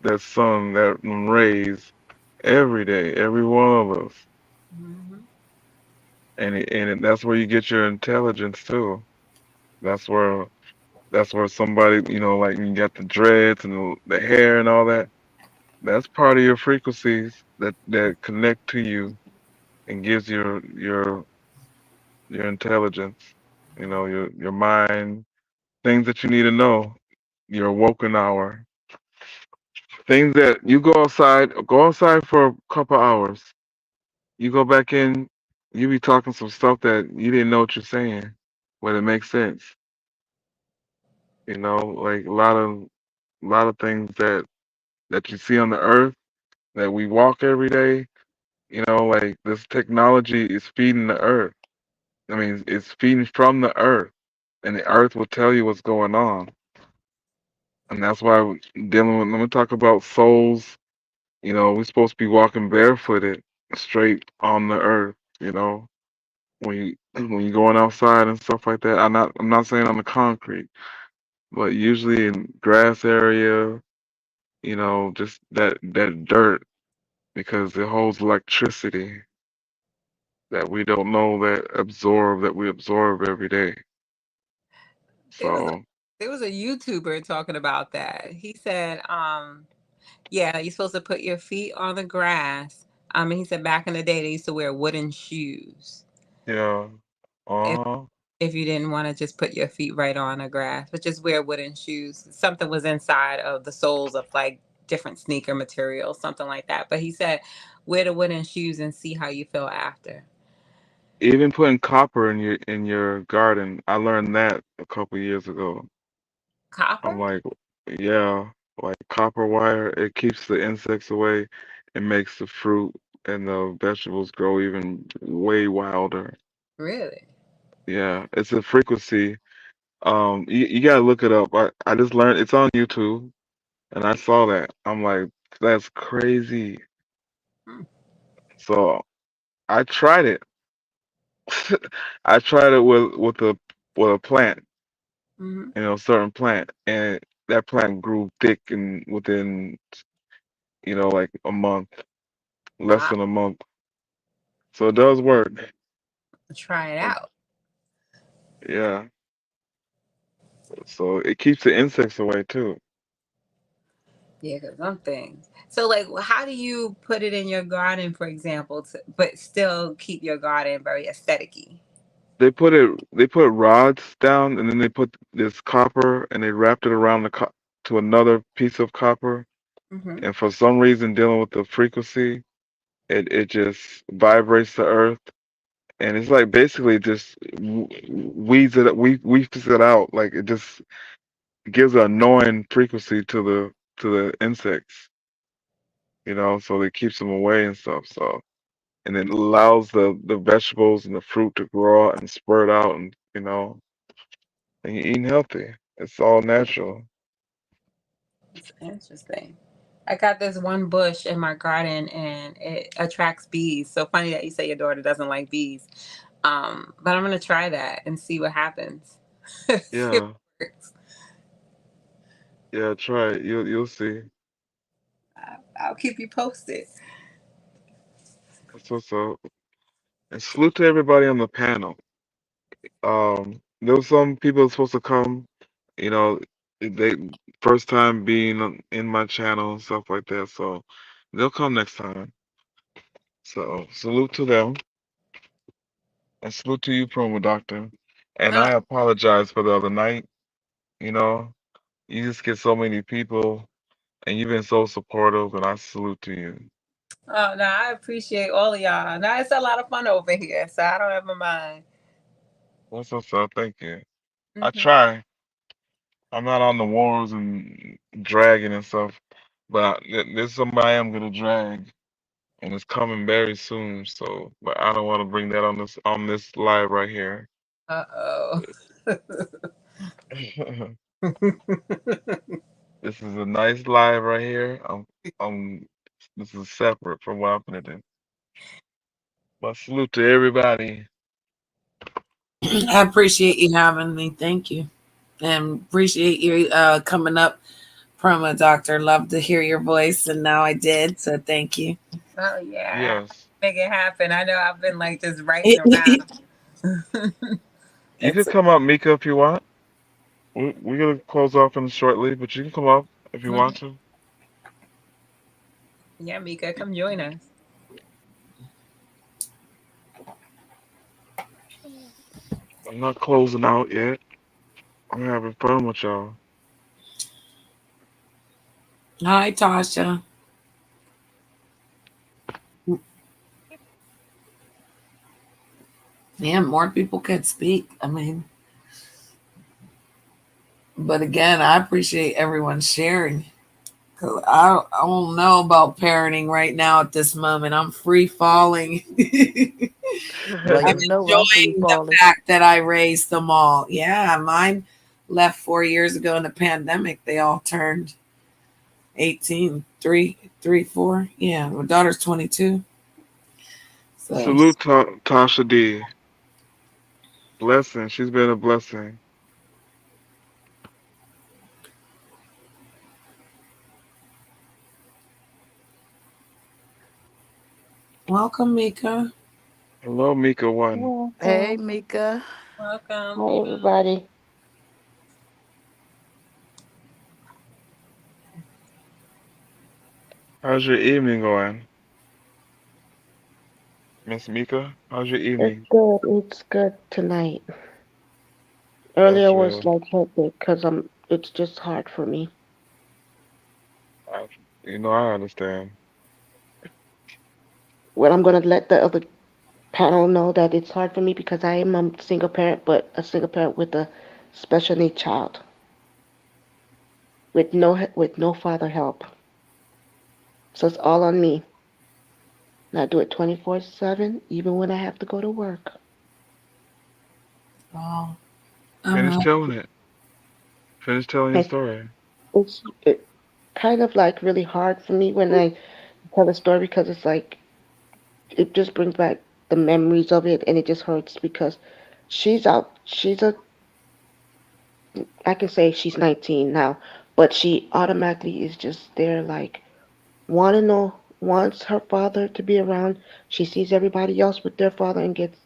Speaker 3: that sun, that them rays every day, every one of us.
Speaker 6: Mhm.
Speaker 3: That's where you get your intelligence too. That's where somebody, like you got the dreads and the hair and all that. That's part of your frequencies that connect to you and gives your intelligence. Your mind, things that you need to know. Your awoken hour. Things that you go outside for a couple hours. You go back in, you be talking some stuff that you didn't know what you're saying, but it makes sense. Like a lot of things that you see on the earth that we walk every day. Like this technology is feeding the earth. I mean, it's feeding from the earth, and the earth will tell you what's going on. And that's why dealing with, let me talk about souls. We're supposed to be walking barefooted straight on the earth, when you're going outside and stuff like that. I'm not saying on the concrete, but usually in grass area, just that dirt because it holds electricity that we don't know that we absorb every day.
Speaker 6: There was a
Speaker 3: So
Speaker 6: there was a YouTuber talking about that. He said, yeah, you're supposed to put your feet on the grass. And he said back in the day they used to wear wooden shoes
Speaker 3: yeah.
Speaker 6: if
Speaker 3: Uh-huh.
Speaker 6: if you didn't want to just put your feet right on the grass, but just wear wooden shoes. Something was inside of the soles of like different sneaker materials, something like that. But he said wear the wooden shoes and see how you feel after.
Speaker 3: Even putting copper in your garden, I learned that a couple years ago. I'm
Speaker 6: Copper?
Speaker 3: like, yeah, like copper wire, it keeps the insects away and makes the fruit and the vegetables grow even way wilder.
Speaker 6: Really?
Speaker 3: Yeah, it's a frequency. You gotta look it up. I just learned it's on YouTube and I saw that. I'm like, that's crazy.
Speaker 6: Hmm.
Speaker 3: So I tried it. I tried it with a plant,
Speaker 6: Hmm.
Speaker 3: certain plant, and that plant grew thick and within, like a month, less
Speaker 6: Wow.
Speaker 3: than a month. So it does work.
Speaker 6: Try it
Speaker 3: Uh,
Speaker 6: out.
Speaker 3: Yeah. So it keeps the insects away too.
Speaker 6: Yeah, because some things. So, like, how do you put it in your garden, for example, but still keep your garden very aesthetic-y?
Speaker 3: They put rods down and then they put this copper and they wrapped it around to another piece of copper.
Speaker 6: Mm-hmm.
Speaker 3: And for some reason, dealing with the frequency, it just vibrates the earth. And it's like basically just weeds it out. Like it just gives an annoying frequency to the insects, so it keeps them away and stuff. So and it allows the vegetables and the fruit to grow out and spurt out and you're eating healthy. It's all natural.
Speaker 6: It's interesting. I got this one bush in my garden and it attracts bees. So funny that you say your daughter doesn't like bees. But I'm gonna try that and see what happens. See if
Speaker 3: Yeah,
Speaker 6: it works.
Speaker 3: yeah, try it. You'll see.
Speaker 6: I'll keep you posted.
Speaker 3: That's what's up. And salute to everybody on the panel. There was some people supposed to come, you know, they first time being in my channel and stuff like that. So they'll come next time. So salute to them and salute to you, promo doctor. And
Speaker 6: No,
Speaker 3: I apologize for the other night. You know, you just get so many people, and you've been so supportive, and I salute to you.
Speaker 6: oh no, I appreciate all of y'all. Now it's a lot of fun over here, so I don't ever mind.
Speaker 3: What's up? Thank you. I
Speaker 6: Hmm.
Speaker 3: try. I'm not on the wars and dragging and stuff, but there's somebody I'm gonna drag, and it's coming very soon. So, but I don't want to bring that on this live right here.
Speaker 6: Uh
Speaker 3: This is a nice live right here. I'm. This is separate from what I'm gonna do. But salute to everybody.
Speaker 5: I appreciate you having me. Thank you. And appreciate you coming up, promo doctor. Love to hear your voice. And now I did. So thank you.
Speaker 6: oh yeah,
Speaker 3: Yes,
Speaker 6: make it happen. I know I've been like just writing around.
Speaker 3: you
Speaker 5: It's
Speaker 3: could come up, Mika, if you want. We're gonna close off in shortly, but you can come up if you want to.
Speaker 6: Yeah, Mika, come join us.
Speaker 3: I'm not closing out yet. I'm having fun with y'all.
Speaker 5: Hi, Tasha. Yeah, more people could speak. I mean, but again, I appreciate everyone sharing. 'Cause I don't know about parenting right now at this moment. I'm free falling.
Speaker 4: Well,
Speaker 5: I'm
Speaker 4: you know us when you
Speaker 5: enjoying the
Speaker 4: falling.
Speaker 5: fact that I raised them all. Yeah, mine left 4 years ago in the pandemic. They all turned 18, 4. Yeah, my daughter's 22. So,
Speaker 3: Salute Tasha D. Blessing. She's been a blessing.
Speaker 5: welcome, Mika.
Speaker 3: Hello, Mika One.
Speaker 4: Hey,
Speaker 7: Welcome.
Speaker 4: Mika.
Speaker 6: Welcome.
Speaker 7: Hi, everybody.
Speaker 3: How's your evening going, Miss Mika? How's your
Speaker 7: It's
Speaker 3: evening?
Speaker 7: good. It's good tonight.
Speaker 3: That's
Speaker 7: Earlier was
Speaker 3: real.
Speaker 7: like hectic because It's just hard for me.
Speaker 3: I, I understand.
Speaker 7: Well, I'm gonna let the other panel know that it's hard for me because I am a single parent, but a single parent with a special need child with no father help. So it's all on me. And I do it 24/7, even when I have to go to work.
Speaker 5: Oh, all
Speaker 3: Finish
Speaker 5: right.
Speaker 3: telling it. Finish telling your
Speaker 7: And
Speaker 3: story.
Speaker 7: it's kind of like really hard for me when I tell a story because it's like it just brings back the memories of it, and it just hurts because she's a I can say she's 19 now, but she automatically is just there like want to know, wants her father to be around. She sees everybody else with their father and gets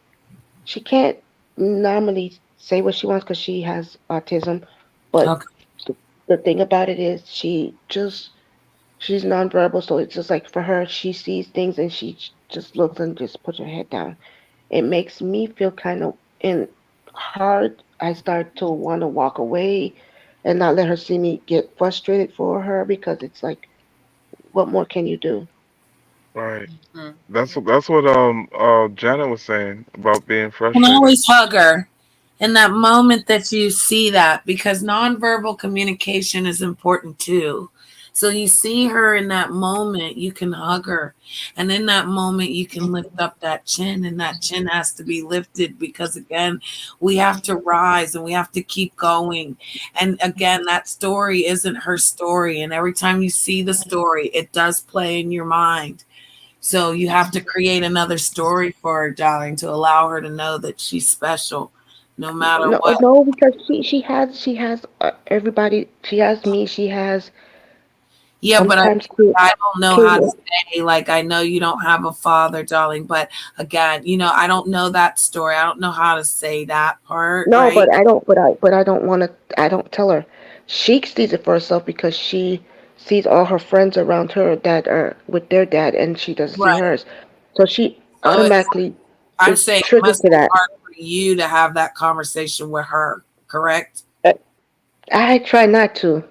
Speaker 7: she can't normally say what she wants because she has autism, but
Speaker 5: Okay.
Speaker 7: the, the thing about it is she's nonverbal, so it's just like for her she sees things and she just looks and just puts her head down. It makes me feel kind of in hard. I start to want to walk away and not let her see me get frustrated for her because it's like, what more can you do?
Speaker 3: Right.
Speaker 6: Mm.
Speaker 3: That's what Janet was saying about being
Speaker 5: And
Speaker 3: frustrated.
Speaker 5: always hug her in that moment that you see that, because nonverbal communication is important too. So you see her in that moment, you can hug her. And in that moment, you can lift up that chin, and that chin has to be lifted because, again, we have to rise and we have to keep going. And again, that story isn't her story. And every time you see the story, it does play in your mind. So you have to create another story for her, darling, to allow her to know that she's special no matter
Speaker 7: No,
Speaker 5: what.
Speaker 7: no, because she has everybody. She has me. She has
Speaker 5: Yeah, but
Speaker 7: sometimes
Speaker 5: I don't know how to
Speaker 7: Caleb.
Speaker 5: say, like, I know you don't have a father, darling, but again, I don't know that story. I don't know how to say that part,
Speaker 7: No,
Speaker 5: right?
Speaker 7: but I don't. But I don't want to. I don't tell her. She sees it for herself because she sees all her friends around her that are with their dad, and she doesn't see
Speaker 5: Right.
Speaker 7: hers. So she
Speaker 5: So
Speaker 7: automatically
Speaker 5: I'm
Speaker 7: is
Speaker 5: saying it
Speaker 7: triggered
Speaker 5: must
Speaker 7: to
Speaker 5: be
Speaker 7: that.
Speaker 5: hard for you to have that conversation with her, correct?
Speaker 7: Uh, I try not to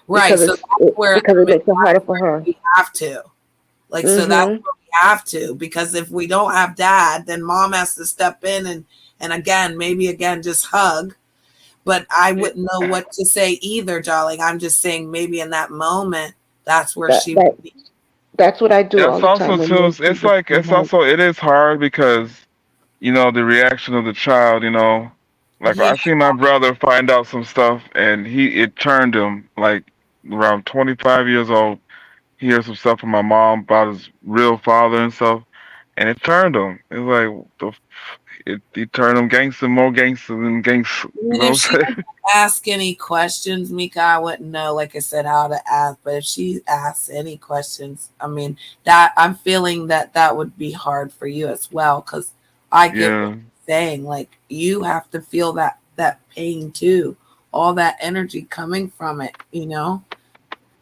Speaker 5: Right. So
Speaker 7: because it makes it harder for her.
Speaker 5: we have to. Like, so that's
Speaker 7: Mhm.
Speaker 5: where we have to, because if we don't have dad, then mom has to step in and again, maybe again, just hug. But I
Speaker 3: Yeah.
Speaker 5: wouldn't know what to say either, darling. I'm just saying maybe in that moment, that's where
Speaker 7: That
Speaker 5: she
Speaker 7: that
Speaker 5: would be.
Speaker 7: that's what I do all
Speaker 3: It's
Speaker 7: the
Speaker 3: also
Speaker 7: time when
Speaker 3: too.
Speaker 7: they see
Speaker 3: It's
Speaker 7: this
Speaker 3: like it's
Speaker 7: behind.
Speaker 3: also it is hard because the reaction of the child. Like
Speaker 5: Yeah.
Speaker 3: I seen my brother find out some stuff, and it turned him like around 25 years old. He heard some stuff from my mom about his real father and stuff, and it turned him. It's like it turned him gangster, more gangster than gangster. You know
Speaker 5: If
Speaker 3: what
Speaker 5: she
Speaker 3: I'm
Speaker 5: doesn't
Speaker 3: saying?
Speaker 5: ask any questions, Mika, I wouldn't know, like I said, how to ask. But if she asks any questions, I mean, that I'm feeling that that would be hard for you as well, because I get what
Speaker 3: Yeah,
Speaker 5: you're saying. Like, you have to feel that pain too, all that energy coming from it.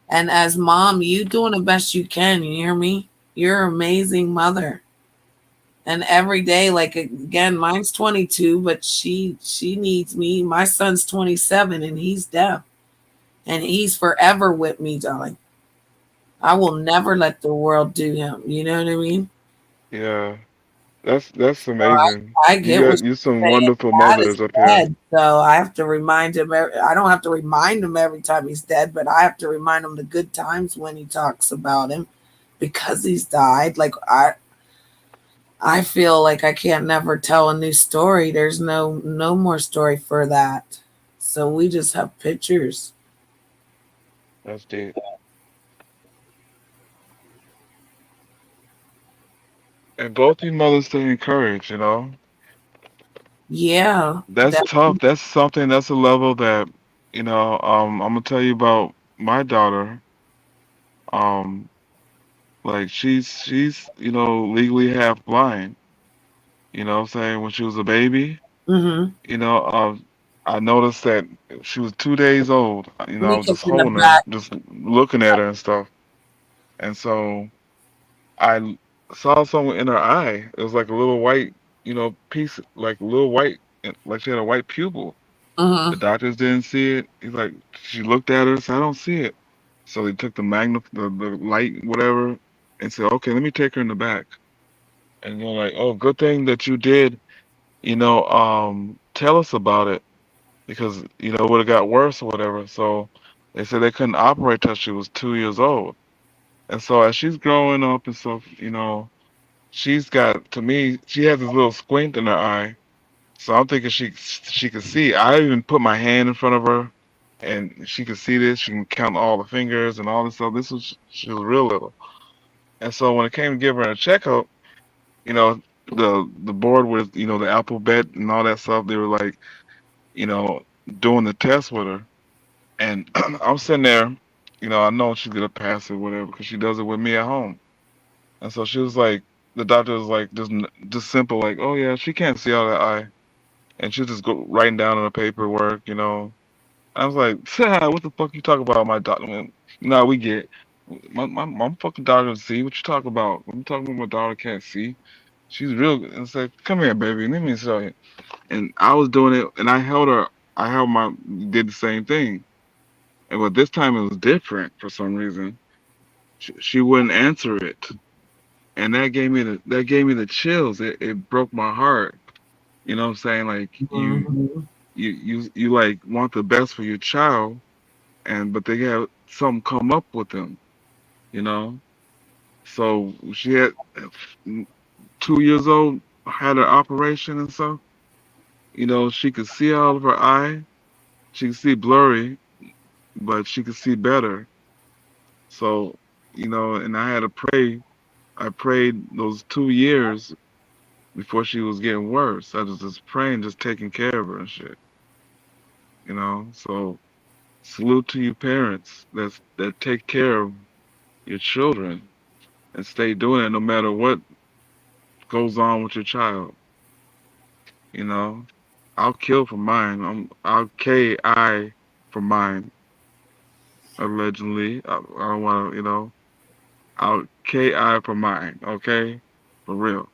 Speaker 5: And as mom, you doing the best you can. You hear me? You're an amazing mother. And every day, like, again, mine's 22, but she needs me. My son's 27 and he's deaf, and he's forever with me, darling. I will never let the world do him. You know what I mean?
Speaker 3: yeah. That's
Speaker 5: So
Speaker 3: amazing.
Speaker 5: I
Speaker 3: You
Speaker 5: get what
Speaker 3: got you
Speaker 5: you're
Speaker 3: some
Speaker 5: saying.
Speaker 3: wonderful
Speaker 5: Dad is
Speaker 3: mothers up here.
Speaker 5: dead, so I have to remind him. I don't have to remind him every time he's dead, but I have to remind him the good times when he talks about him, because he's died. Like, I feel like I can't never tell a new story. There's no more story for that. So we just have pictures.
Speaker 3: That's deep. And both these mothers stay encouraged, you know.
Speaker 5: Yeah,
Speaker 3: That's
Speaker 5: that.
Speaker 3: tough. That's something, that's a level that, I'm gonna tell you about my daughter. Um, like she's, legally half blind, what I'm saying, when she was a baby,
Speaker 5: Mm-hmm.
Speaker 3: you know, uh, I noticed that she was 2 days old. I was just
Speaker 5: Mika's in the
Speaker 3: holding her,
Speaker 5: back.
Speaker 3: just looking at her and stuff. And so I saw something in her eye. It was like a little white, piece, like a little white, like she had a white pupil. The
Speaker 5: Mm-hmm.
Speaker 3: doctors didn't see it. He's like, she looked at her and said, I don't see it. So they took the light, whatever, and said, okay, let me take her in the back. And you're like, oh, good thing that you did, tell us about it because, it would have got worse or whatever. So they said they couldn't operate till she was 2 years old. And so as she's growing up and stuff, she's got, to me, she has this little squint in her eye. So I'm thinking she could see. I even put my hand in front of her, and she could see this. She can count all the fingers and all this stuff. This was She was real little. And so when it came to give her a checkup, you know, the board with the alphabet and all that stuff, they were like, you know, doing the test with her, and I'm sitting there, I know she's gonna pass it, whatever, because she does it with me at home. And so she was like, the doctor was like, just simple, like, oh yeah, she can't see out of that eye, and she'll just go writing down on the paperwork. I was like, what the fuck you talk about, my daughter? Man, we get my fucking daughter can see. What you talking about? I'm talking about my daughter can't see. She's real good. And it's like, come here, baby. Let me show you. And I was doing it, and I held her. I held my did the same thing, and but this time it was different for some reason. She wouldn't answer it, and that gave me the chills. It broke my heart. You know what I'm saying? Like
Speaker 5: Mm-hmm.
Speaker 3: you like want the best for your child, but they have something come up with them, you know. So she had 2 years old, had her operation and stuff. She could see out of her eye. She could see blurry, but she could see better. So, and I had to pray. I prayed those 2 years before she was getting worse. I was just praying, just taking care of her and shit. So salute to you parents that take care of your children and stay doing it no matter what goes on with your child. You know, I'll kill for mine. I'll KI for mine. Allegedly, I don't want to. I'll KI for mine. Okay, for real.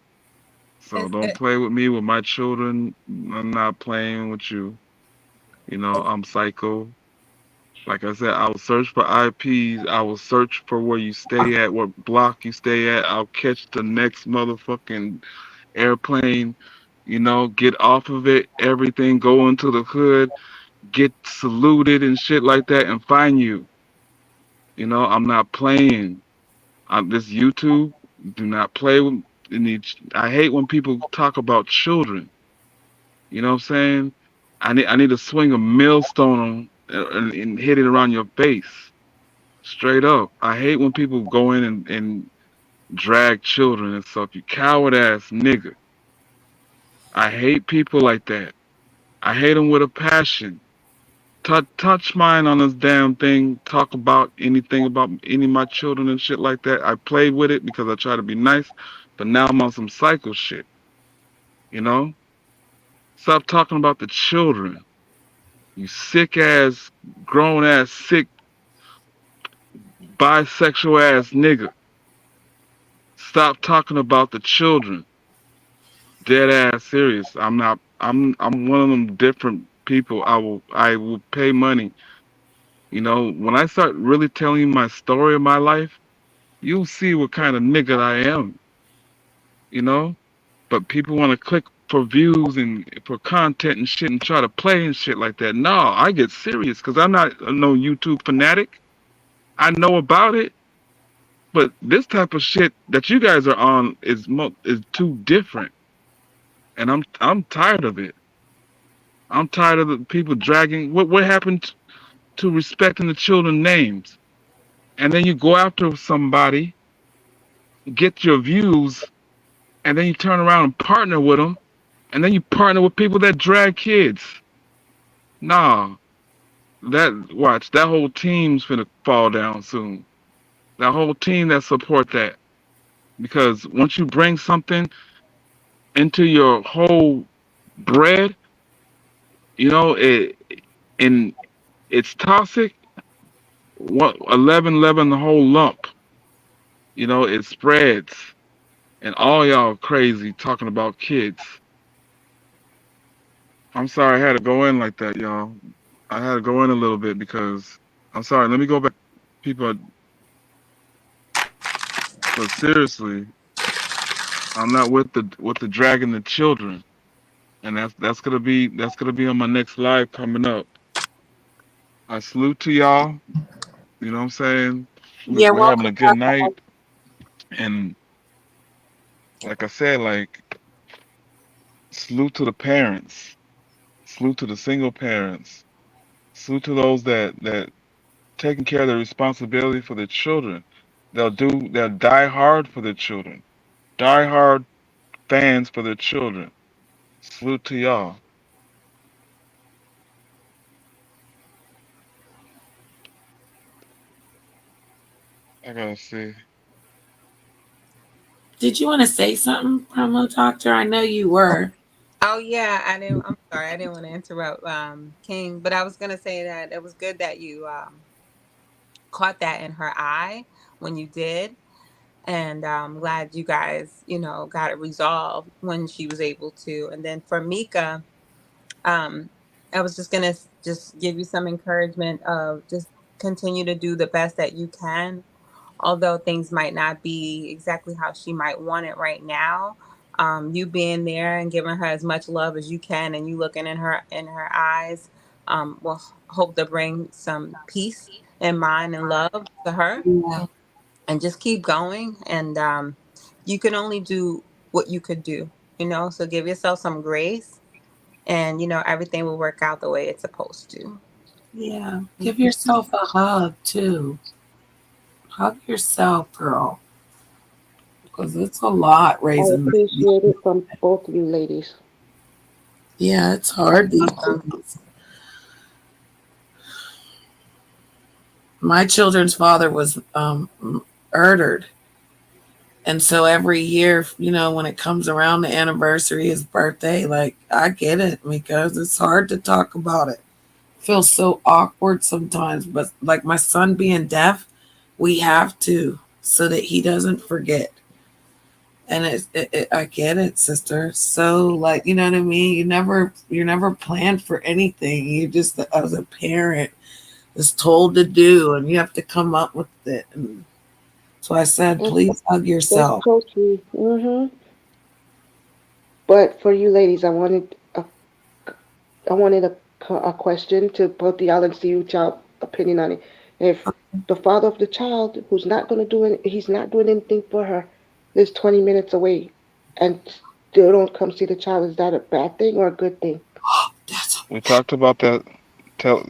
Speaker 3: So
Speaker 6: It's
Speaker 3: don't
Speaker 6: it,
Speaker 3: play with me with my children. I'm not playing with you.
Speaker 6: it's
Speaker 3: I'm psycho. Like I said, I will search for IPs. I will search for where you stay at, what block you stay at. I'll catch the next motherfucking airplane, get off of it, everything, go into the hood, get saluted and shit like that, and find you. I'm not playing. This YouTube, do not play with. I hate when people talk about children. You know what I'm saying? I need to swing a millstone and hit it around your face. Straight up. I hate when people go in and drag children and stuff. You coward ass nigga. I hate people like that. I hate them with a passion. Touch mine on this damn thing. Talk about anything about any of my children and shit like that. I play with it because I try to be nice, but now I'm on some psycho shit. You know? Stop talking about the children. You sick ass, grown ass, sick, bisexual ass nigga. Stop talking about the children. Dead ass serious. I'm not. I'm one of them different people. I will pay money. When I start really telling you my story of my life, you'll see what kind of nigga I am, you know? But people want to click for views and for content and shit and try to play and shit like that. No, I get serious because I'm not no YouTube fanatic. I know about it. But this type of shit that you guys are on is too different, and I'm tired of it. I'm tired of the people dragging. What happened to respecting the children's names? And then you go after somebody, get your views, and then you turn around and partner with them, and then you partner with people that drag kids. Nah, that whole team's gonna fall down soon. That whole team that support that, because once you bring something into your whole bread, it and it's toxic. What 11 the whole lump, it spreads, and all y'all crazy talking about kids. I'm sorry I had to go in like that, y'all. I had to go in a little bit because I'm sorry. Let me go back. People, but seriously, I'm not with the dragging the children, and that's gonna be on my next live coming up. I salute to y'all. You know what I'm saying?
Speaker 5: Yeah,
Speaker 3: We're having
Speaker 5: welcome
Speaker 3: a good
Speaker 5: back.
Speaker 3: night, and like I said, like salute to the parents, salute to the single parents, salute to those that taking care of the responsibility for their children. They'll die hard for their children, die hard fans for their children. Salute to y'all. I gotta see.
Speaker 5: Did you want to say something, promo doctor? I know you were.
Speaker 6: Oh yeah, I didn't. I'm sorry, I didn't want to interrupt King, but I was gonna say that it was good that you caught that in her eye when you did, and I'm glad you guys, got it resolved when she was able to. And then for Mika, um, I was just gonna just give you some encouragement of just continue to do the best that you can, although things might not be exactly how she might want it right now. You being there and giving her as much love as you can, and you looking in her eyes, will hope to bring some peace and mind and love to her,
Speaker 5: Yeah.
Speaker 6: and just keep going. And you can only do what you could do, so give yourself some grace, and everything will work out the way it's supposed to.
Speaker 5: Yeah. Give yourself a hug too. Hug yourself, girl, because it's a lot
Speaker 7: I
Speaker 5: raising.
Speaker 7: appreciate it from both of you ladies.
Speaker 5: Yeah, it's
Speaker 6: You're
Speaker 5: hard these
Speaker 6: welcome.
Speaker 5: days. My children's father was murdered. And so every year, when it comes around the anniversary, his birthday, like, I get it because it's hard to talk about it. Feels so awkward sometimes. But like my son being deaf, we have to so that he doesn't forget. And I get it, sister. So like, you know what I mean? You're never planned for anything. You just, as a parent, is told to do, and you have to come up with it. And so I said,
Speaker 7: And
Speaker 5: please hug
Speaker 7: that's
Speaker 5: yourself.
Speaker 7: so true. But for you ladies, I wanted a question to both of y'all and see what y'all opinion on it. If the father of the child who's not gonna do it, he's not doing anything for her, lives 20 minutes away, and still don't come see the child, is that a bad thing or a good thing?
Speaker 5: That's
Speaker 3: We talked about that.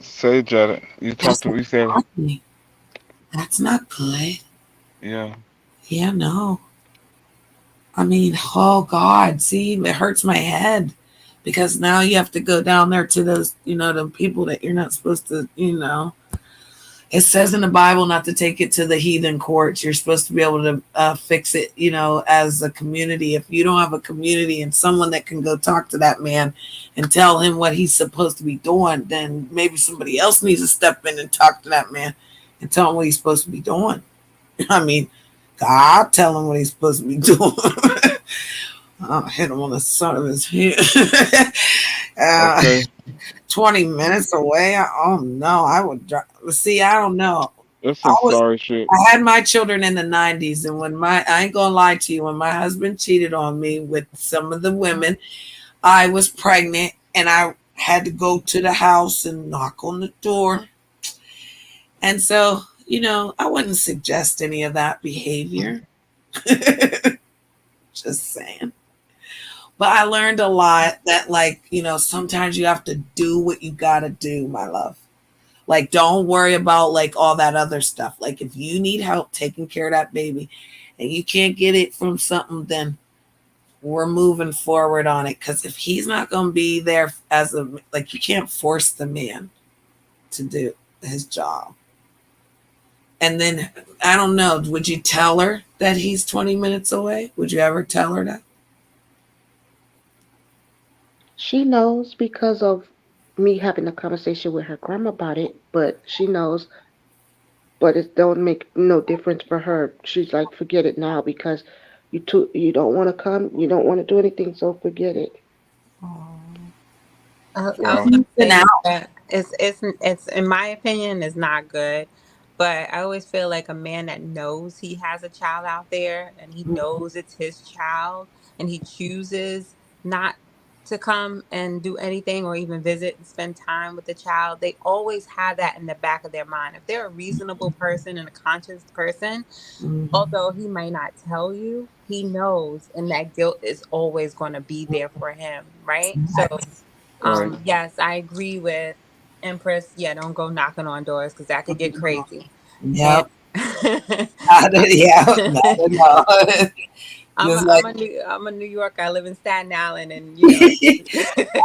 Speaker 3: Say Janet. You
Speaker 5: that's
Speaker 3: talked to.
Speaker 5: a
Speaker 3: We said,
Speaker 5: bad thing. That's not good.
Speaker 3: yeah.
Speaker 5: Yeah, no. I mean, oh God, see, it hurts my head because now you have to go down there to those, the people that you're not supposed to. It says in the Bible not to take it to the heathen courts. You're supposed to be able to fix it, as a community. If you don't have a community and someone that can go talk to that man and tell him what he's supposed to be doing, then maybe somebody else needs to step in and talk to that man and tell him what he's supposed to be doing. I mean, God tell him what he's supposed to be doing. I'll hit him on the side of his head. uh,
Speaker 3: Okay.
Speaker 5: 20 minutes away. Oh no, I would drive. See, I don't know.
Speaker 3: That's
Speaker 5: I
Speaker 3: some
Speaker 5: was
Speaker 3: sorry shit.
Speaker 5: I had my children in the 90s, and I ain't gonna lie to you, when my husband cheated on me with some of the women, I was pregnant and I had to go to the house and knock on the door. And so, I wouldn't suggest any of that behavior. Just saying. But I learned a lot that, like, sometimes you have to do what you got to do, my love. Like, don't worry about like all that other stuff. Like, if you need help taking care of that baby and you can't get it from something, then we're moving forward on it. Because if he's not going to be there as a, like, you can't force the man to do his job. And then, I don't know, would you tell her that he's 20 minutes away? Would you ever tell her that?
Speaker 7: She knows because of me having a conversation with her grandma about it, but she knows, but it don't make no difference for her. She's like, forget it now because you don't want to come, you don't want to do anything, so forget it.
Speaker 6: I was
Speaker 3: Yeah.
Speaker 6: gonna
Speaker 5: Been
Speaker 6: say
Speaker 5: out.
Speaker 6: that it's in my opinion is not good, but I always feel like a man that knows he has a child out there and he knows it's his child and he chooses not to come and do anything or even visit and spend time with the child, they always have that in the back of their mind. If they're a reasonable person and a conscious person,
Speaker 5: Mhm.
Speaker 6: although he may not tell you, he knows, and that guilt is always going to be there for him, right? So
Speaker 3: Right.
Speaker 6: yes, I agree with Empress. Yeah, don't go knocking on doors because that could get crazy. And
Speaker 5: Yep. Yeah, not at all. Just like
Speaker 6: I'm a New Yorker. I live in Staten Island, and
Speaker 3: Kick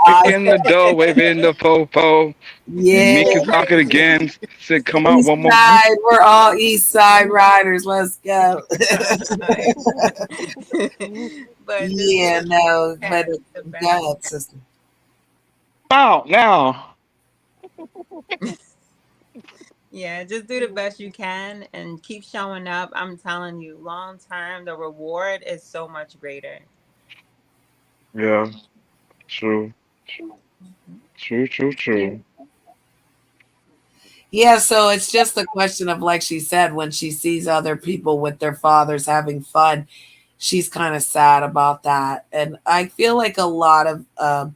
Speaker 5: I
Speaker 3: in the door, waving the fofo.
Speaker 6: it
Speaker 5: yeah,
Speaker 6: can
Speaker 3: Meek
Speaker 6: get
Speaker 3: is knocking
Speaker 6: crazy.
Speaker 3: again. Said, come out
Speaker 5: East
Speaker 3: one more.
Speaker 5: Side. We're all East Side riders. Let's go.
Speaker 6: Right. But just do
Speaker 5: Yeah,
Speaker 6: the best
Speaker 5: no,
Speaker 6: you
Speaker 5: but
Speaker 6: can. The
Speaker 5: go
Speaker 6: best you
Speaker 5: ahead, sister.
Speaker 3: Bow now.
Speaker 6: can. Yeah, just do the best you can and keep showing up. I'm telling you, long term, the reward is so much greater.
Speaker 3: Yeah, true. True, true, true.
Speaker 5: Yeah, so it's just a question of, like she said, when she sees other people with their fathers having fun, she's kind of sad about that. And I feel like a lot of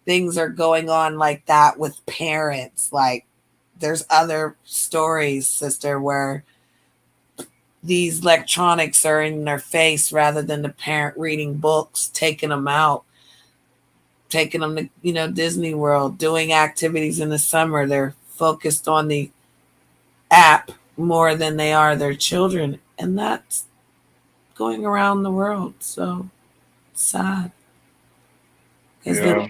Speaker 5: things are going on like that with parents. Like, there's other stories, sister, where these electronics are in their face rather than the parent reading books, taking them out, taking them to, Disney World, doing activities in the summer. They're focused on the app more than they are their children. And that's going around the world. So sad. Because then,
Speaker 3: Yeah,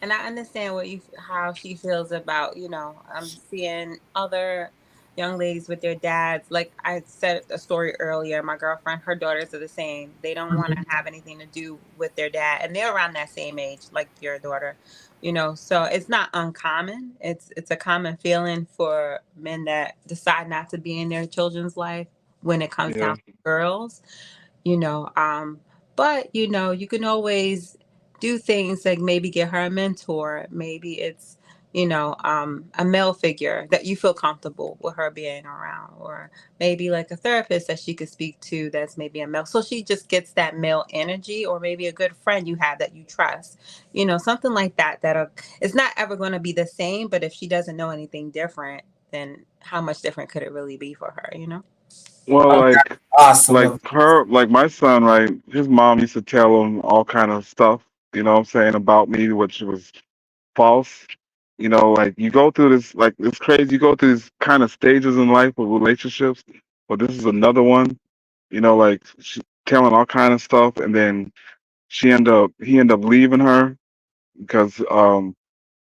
Speaker 6: And I understand how she feels about, I'm seeing other young ladies with their dads. Like I said a story earlier, my girlfriend, her daughters are the same. They don't want to have anything to do with their dad, and they're around that same age, like your daughter. So it's not uncommon. It's a common feeling for men that decide not to be in their children's life when it comes
Speaker 3: yeah.
Speaker 6: down to girls you know but you can always do things like maybe get her a mentor. Maybe it's a male figure that you feel comfortable with her being around, or maybe like a therapist that she could speak to that's maybe a male, so she just gets that male energy, or maybe a good friend you have that you trust, something like that. It's not ever going to be the same, but if she doesn't know anything different, then how much different could it really be for her?
Speaker 3: Well,
Speaker 5: oh, awesome.
Speaker 3: like her, like my son, right? His mom used to tell him all kind of stuff, you know what I'm saying, about me, which was false. You know, like you go through this, like it's crazy. You go through these kind of stages in life with relationships, but this is another one. You know, like she telling all kind of stuff, and then he ended up leaving her because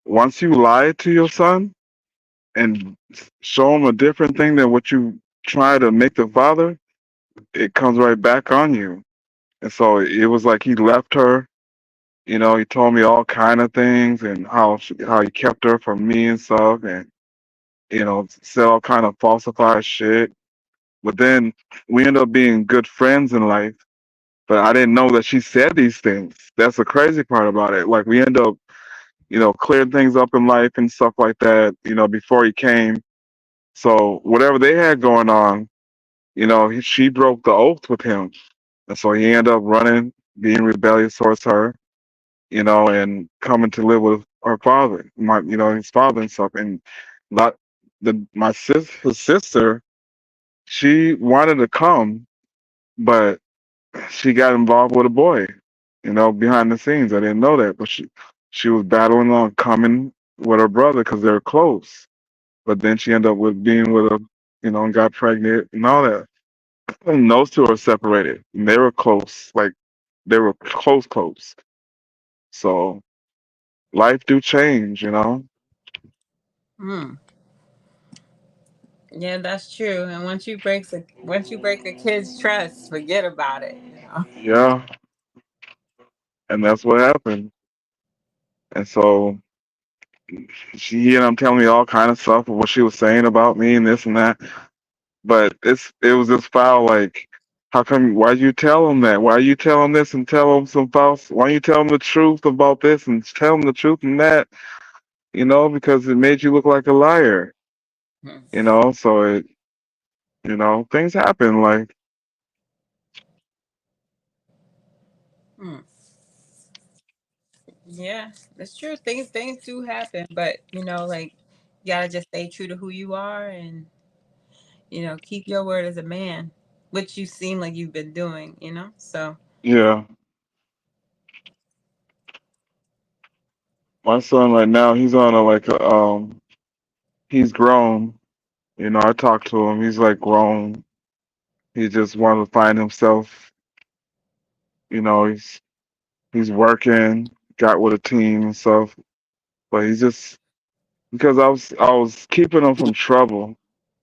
Speaker 3: once you lie to your son and show him a different thing than what you try to make the father, it comes right back on you. And so it was like he left her. You know, he told me all kind of things and how he kept her from me and stuff, and said all kind of falsified shit. But then we ended up being good friends in life. But I didn't know that she said these things. That's the crazy part about it. Like we end up, clearing things up in life and stuff like that. Before he came. So whatever they had going on, she broke the oath with him, and so he ended up running, being rebellious towards her, and coming to live with her father, his father and stuff. And lot. his sister, she wanted to come, but she got involved with a boy, behind the scenes. I didn't know that, but she was battling on coming with her brother because they're close. But then she ended up with being with a, and got pregnant and all that. And those two are separated. And they were close, like they were close, close. So life do change.
Speaker 6: Mm. Yeah, that's true. And once you break a kid's trust, forget about it. You know.
Speaker 3: Yeah, and that's what happened. And so he ended up telling me all kind of stuff of what she was saying about me and this and that. But it was this foul, like, how come? Why you tell him that? Why you tell him this and tell him some false? Why you tell him the truth about this and tell him the truth and that? Because it made you look like a liar.
Speaker 6: Mm.
Speaker 3: So things happen. Like,
Speaker 6: Mm. Yeah, it's true. Things do happen, but like you gotta just stay true to who you are and keep your word as a man, which you seem like you've been doing. So.
Speaker 3: yeah, my son right now, he's on a like a he's grown. I talk to him. He's like grown. He just wanted to find himself. He's working, got with a team and stuff. But he's just because I was keeping him from trouble,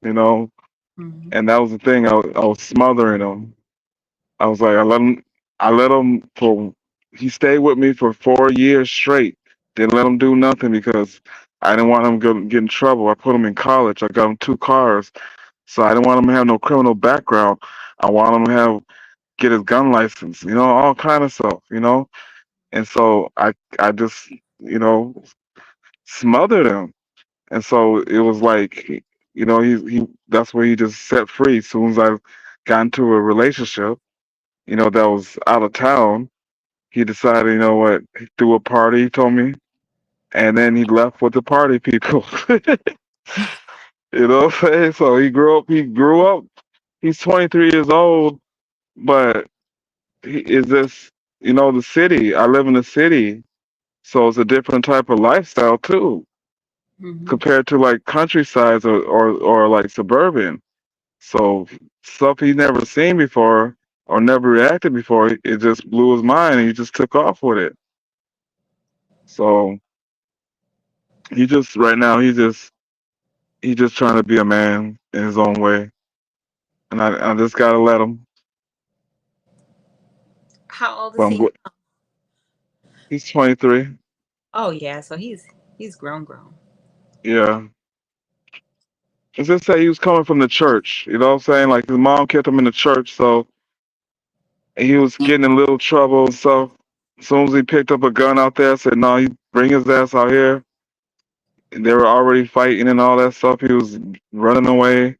Speaker 3: you know,
Speaker 6: Hmm.
Speaker 3: and that was the thing. I was smothering him. I was like, I let him for. He stayed with me for 4 years straight. Didn't let him do nothing because I didn't want him to get in trouble. I put him in college. I got him 2 cars, so I didn't want him to have no criminal background. I want him to get his gun license, all kind of stuff. And so I just, you know, smothered him. And so it was like, he that's where he just set free. As soon as I got into a relationship, that was out of town, he decided, you know what, he threw a party, he told me, and then he left with the party people. You know what I'm saying? So he grew up, he's 23 years old, but he is this, the city. I live in the city, so it's a different type of lifestyle too,
Speaker 6: Hmm.
Speaker 3: compared to like countryside or like suburban. So stuff he never seen before or never reacted before, it just blew his mind and he just took off with it. So he just right now he just trying to be a man in his own way. And I just gotta let him.
Speaker 6: How old
Speaker 3: But
Speaker 6: is he?
Speaker 3: he's 23.
Speaker 6: Oh yeah, so he's grown.
Speaker 3: Yeah. It's just that he was coming from the church, you know what I'm saying? Like his mom kept him in the church, so he was getting in little trouble and stuff. As soon as he picked up a gun out there, I said, no, you bring his ass out here. And they were already fighting and all that stuff. He was running away.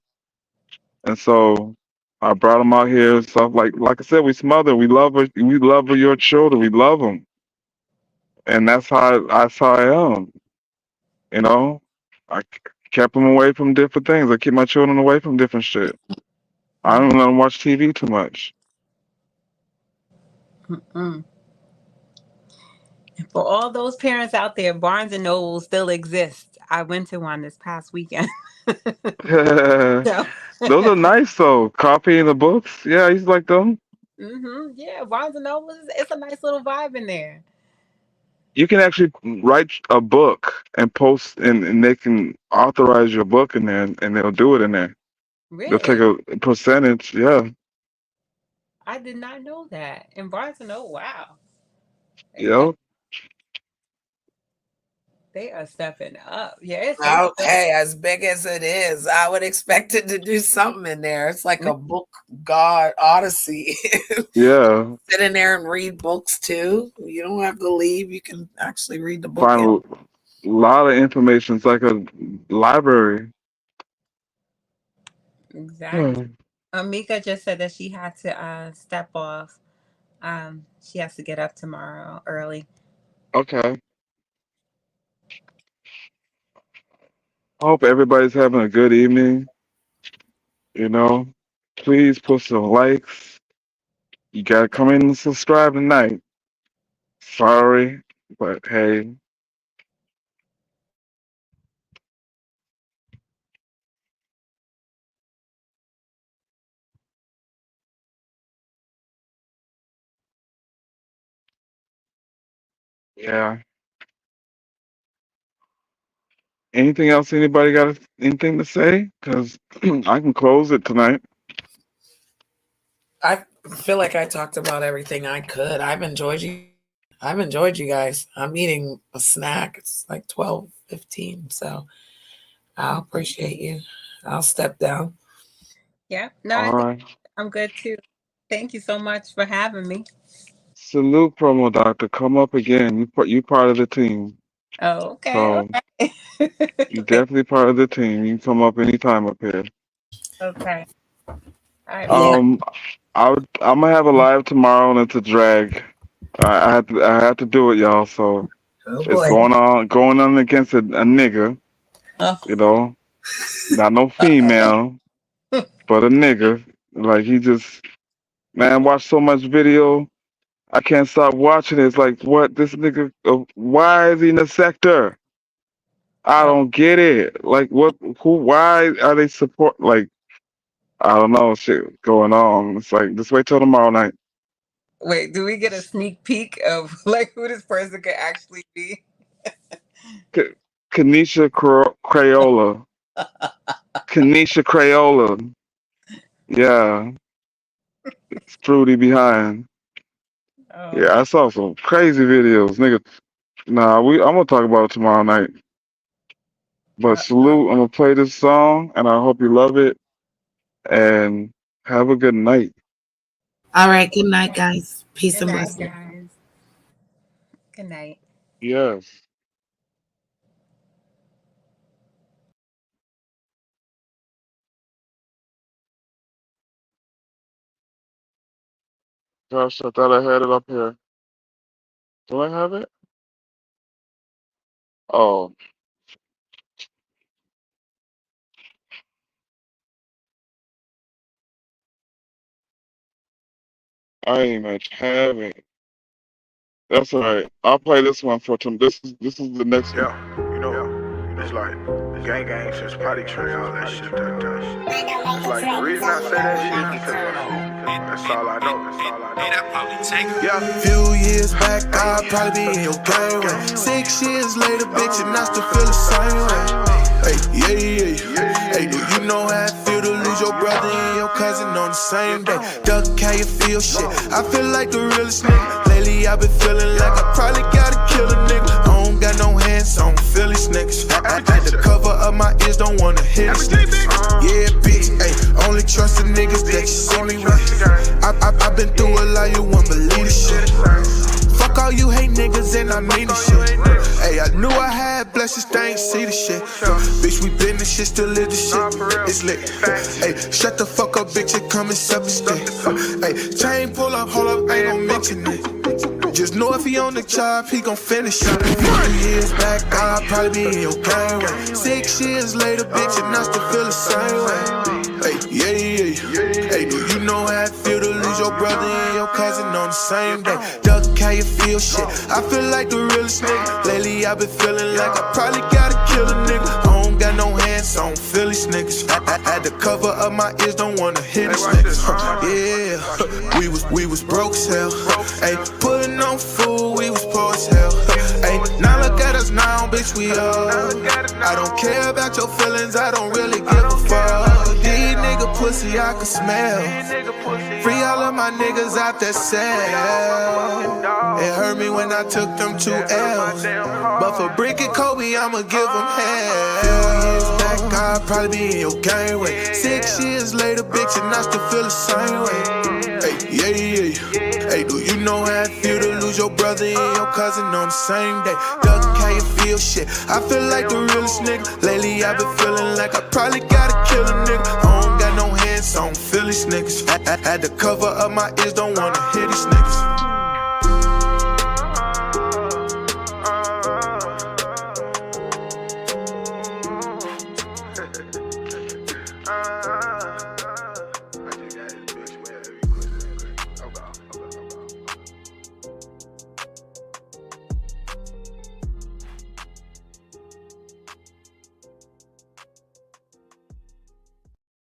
Speaker 3: And so I brought him out here and stuff. Like I said, we smother. We love her. We love your children. We love them. And that's how I am. You know, I kept them away from different things. I keep my children away from different shit. I
Speaker 6: Mm.
Speaker 3: don't let them watch TV too much.
Speaker 6: Mm. For all those parents out there, Barnes and Noble still exists. I went to one this past weekend. So,
Speaker 3: Those are nice though. Copy the books. Yeah, I used to like them.
Speaker 6: yeah, Barnes and Noble it's a nice little vibe in there.
Speaker 3: You can actually write a book and post, and they can authorize your book in there, and they'll do it in there. They'll take
Speaker 6: Really,
Speaker 3: a percentage. Yeah,
Speaker 6: I did not know that. And Barnes and Noble, wow,
Speaker 3: you
Speaker 6: they
Speaker 3: know.
Speaker 6: they are stepping up. Yeah, it's
Speaker 5: Oh,
Speaker 6: still.
Speaker 5: hey, as big as it is, I would expect it to do something in there. It's like a book god odyssey.
Speaker 3: Yeah,
Speaker 5: Sit in there and read books too. You don't have to leave. You can actually read the book in.
Speaker 3: find a lot of information. It's like a library.
Speaker 6: Exactly.
Speaker 3: Hmm.
Speaker 6: Amika just said that she had to step off. She has to get up tomorrow early.
Speaker 3: Okay. I hope everybody's having a good evening. You know, please put some likes. You gotta come in and subscribe tonight. Sorry, but hey, yeah. Anything else? Anybody got anything to say? Cause I can close it tonight.
Speaker 5: I feel like I talked about everything I could. I've enjoyed you guys. I'm eating a snack. It's like 12:15, so I appreciate you. I'll step down.
Speaker 6: Yeah. No,
Speaker 3: All
Speaker 6: I think
Speaker 3: right.
Speaker 6: I'm good too. Thank you so much for having me.
Speaker 3: Salute, promo doctor. Come up again. You part of the team.
Speaker 6: Oh, okay. All
Speaker 3: So
Speaker 6: right.
Speaker 3: you definitely part of the team. You can come up anytime up here.
Speaker 6: Okay. All right. Well,
Speaker 5: Yeah.
Speaker 3: Um, I'm gonna have a live tomorrow and it's a drag. I had to do it, y'all. So
Speaker 5: Oh
Speaker 3: it's
Speaker 5: boy.
Speaker 3: going on against a nigga.
Speaker 5: Oh,
Speaker 3: You know, not no
Speaker 5: uh-oh.
Speaker 3: female, but a nigga. Like he just man watched so much video. I can't stop watching it. It's like what this nigga? Why is he in the sector? I
Speaker 6: Oh,
Speaker 3: don't get it. Like what? Who? Why are they support? Like I don't know. Shit going on. It's like just wait till tomorrow night.
Speaker 6: wait. Do we get a sneak peek of like who this person could actually be?
Speaker 3: K- Kanisha Crayola. Kanisha Crayola. Yeah, it's Fruity behind.
Speaker 6: Oh,
Speaker 3: Yeah, I saw some crazy videos, nigga. Nah, I'm gonna talk about it tomorrow night. But
Speaker 6: uh-oh.
Speaker 3: salute, I'm gonna play this song, and I hope you love it. And have a good night.
Speaker 5: All right. Good night, guys. Peace
Speaker 6: Good
Speaker 5: and
Speaker 6: night,
Speaker 5: blessings.
Speaker 6: guys. Good night.
Speaker 3: Yes. Gosh, I thought I had it up here. Do I have it? Oh, I ain't much have it. That's all right. I'll play this one for them. This is the next one.
Speaker 2: Yeah, it's like gang since potty train, all that shit. It's like the reason I say that shit is because that's all I know. Yeah, few years back, I'd probably be in your gang way. 6 years later, bitch, and I still feel the same way. Hey, yeah. Hey, do you know how it feel to lose your brother and your cousin on the same day? Duck, how you feel shit? I feel like the realest nigga. Lately, I've been feeling like I probably gotta kill a nigga. I don't got no hands, so I don't feel these niggas. I had to cover up my ears, don't wanna hear these niggas. Yeah, bitch, ayy, only trust the niggas that you see me with. I've been through a lot, you won't believe this shit. Fuck all you hate niggas and I mean this shit. Hey, I knew I had blessings, they ain't see the shit. Bitch, we been this shit, still live this shit. It's lit. Hey, shut the fuck up, bitch, and come and suck a stick. Hey, chain pull up, hold up, ain't gon' mention it. Just know if he on the job, he gon' finish it. 50 years back, I'll probably be in your gang way. 6 years later, bitch, and I still feel the same way. Hey, yeah. Hey, do you know how it feel to lose your brother and your cousin on the same day? Duck, how you feel shit? I feel like the realest nigga. Lately, I've been feeling like I probably gotta kill a nigga. I don't got no hands, so I don't feel these niggas. I had to cover up my ears, don't wanna hear these niggas. Yeah, we was broke as hell. Ayy, putting on food, we was poor as hell. Ayy, now look at us now, bitch, we up. I don't care about your feelings, I don't really give a fuck. These nigga pussy I can smell. Free all of my niggas out that cell. It hurt me when I took them 2 L's. But for Brick and Kobe, I'ma give them hell. Few years back, I'd probably be in your gang way. 6 years later, bitch, and I still feel the same way. Hey, yeah. Hey, do you know how it feel to lose your brother and your cousin on the same day? Duck, how you feel shit? I feel like the realest nigga. Lately, I've been feeling like I probably gotta kill a nigga. I don't got no hands, so I don't feel these niggas. I had to cover up my ears, don't wanna hear these niggas.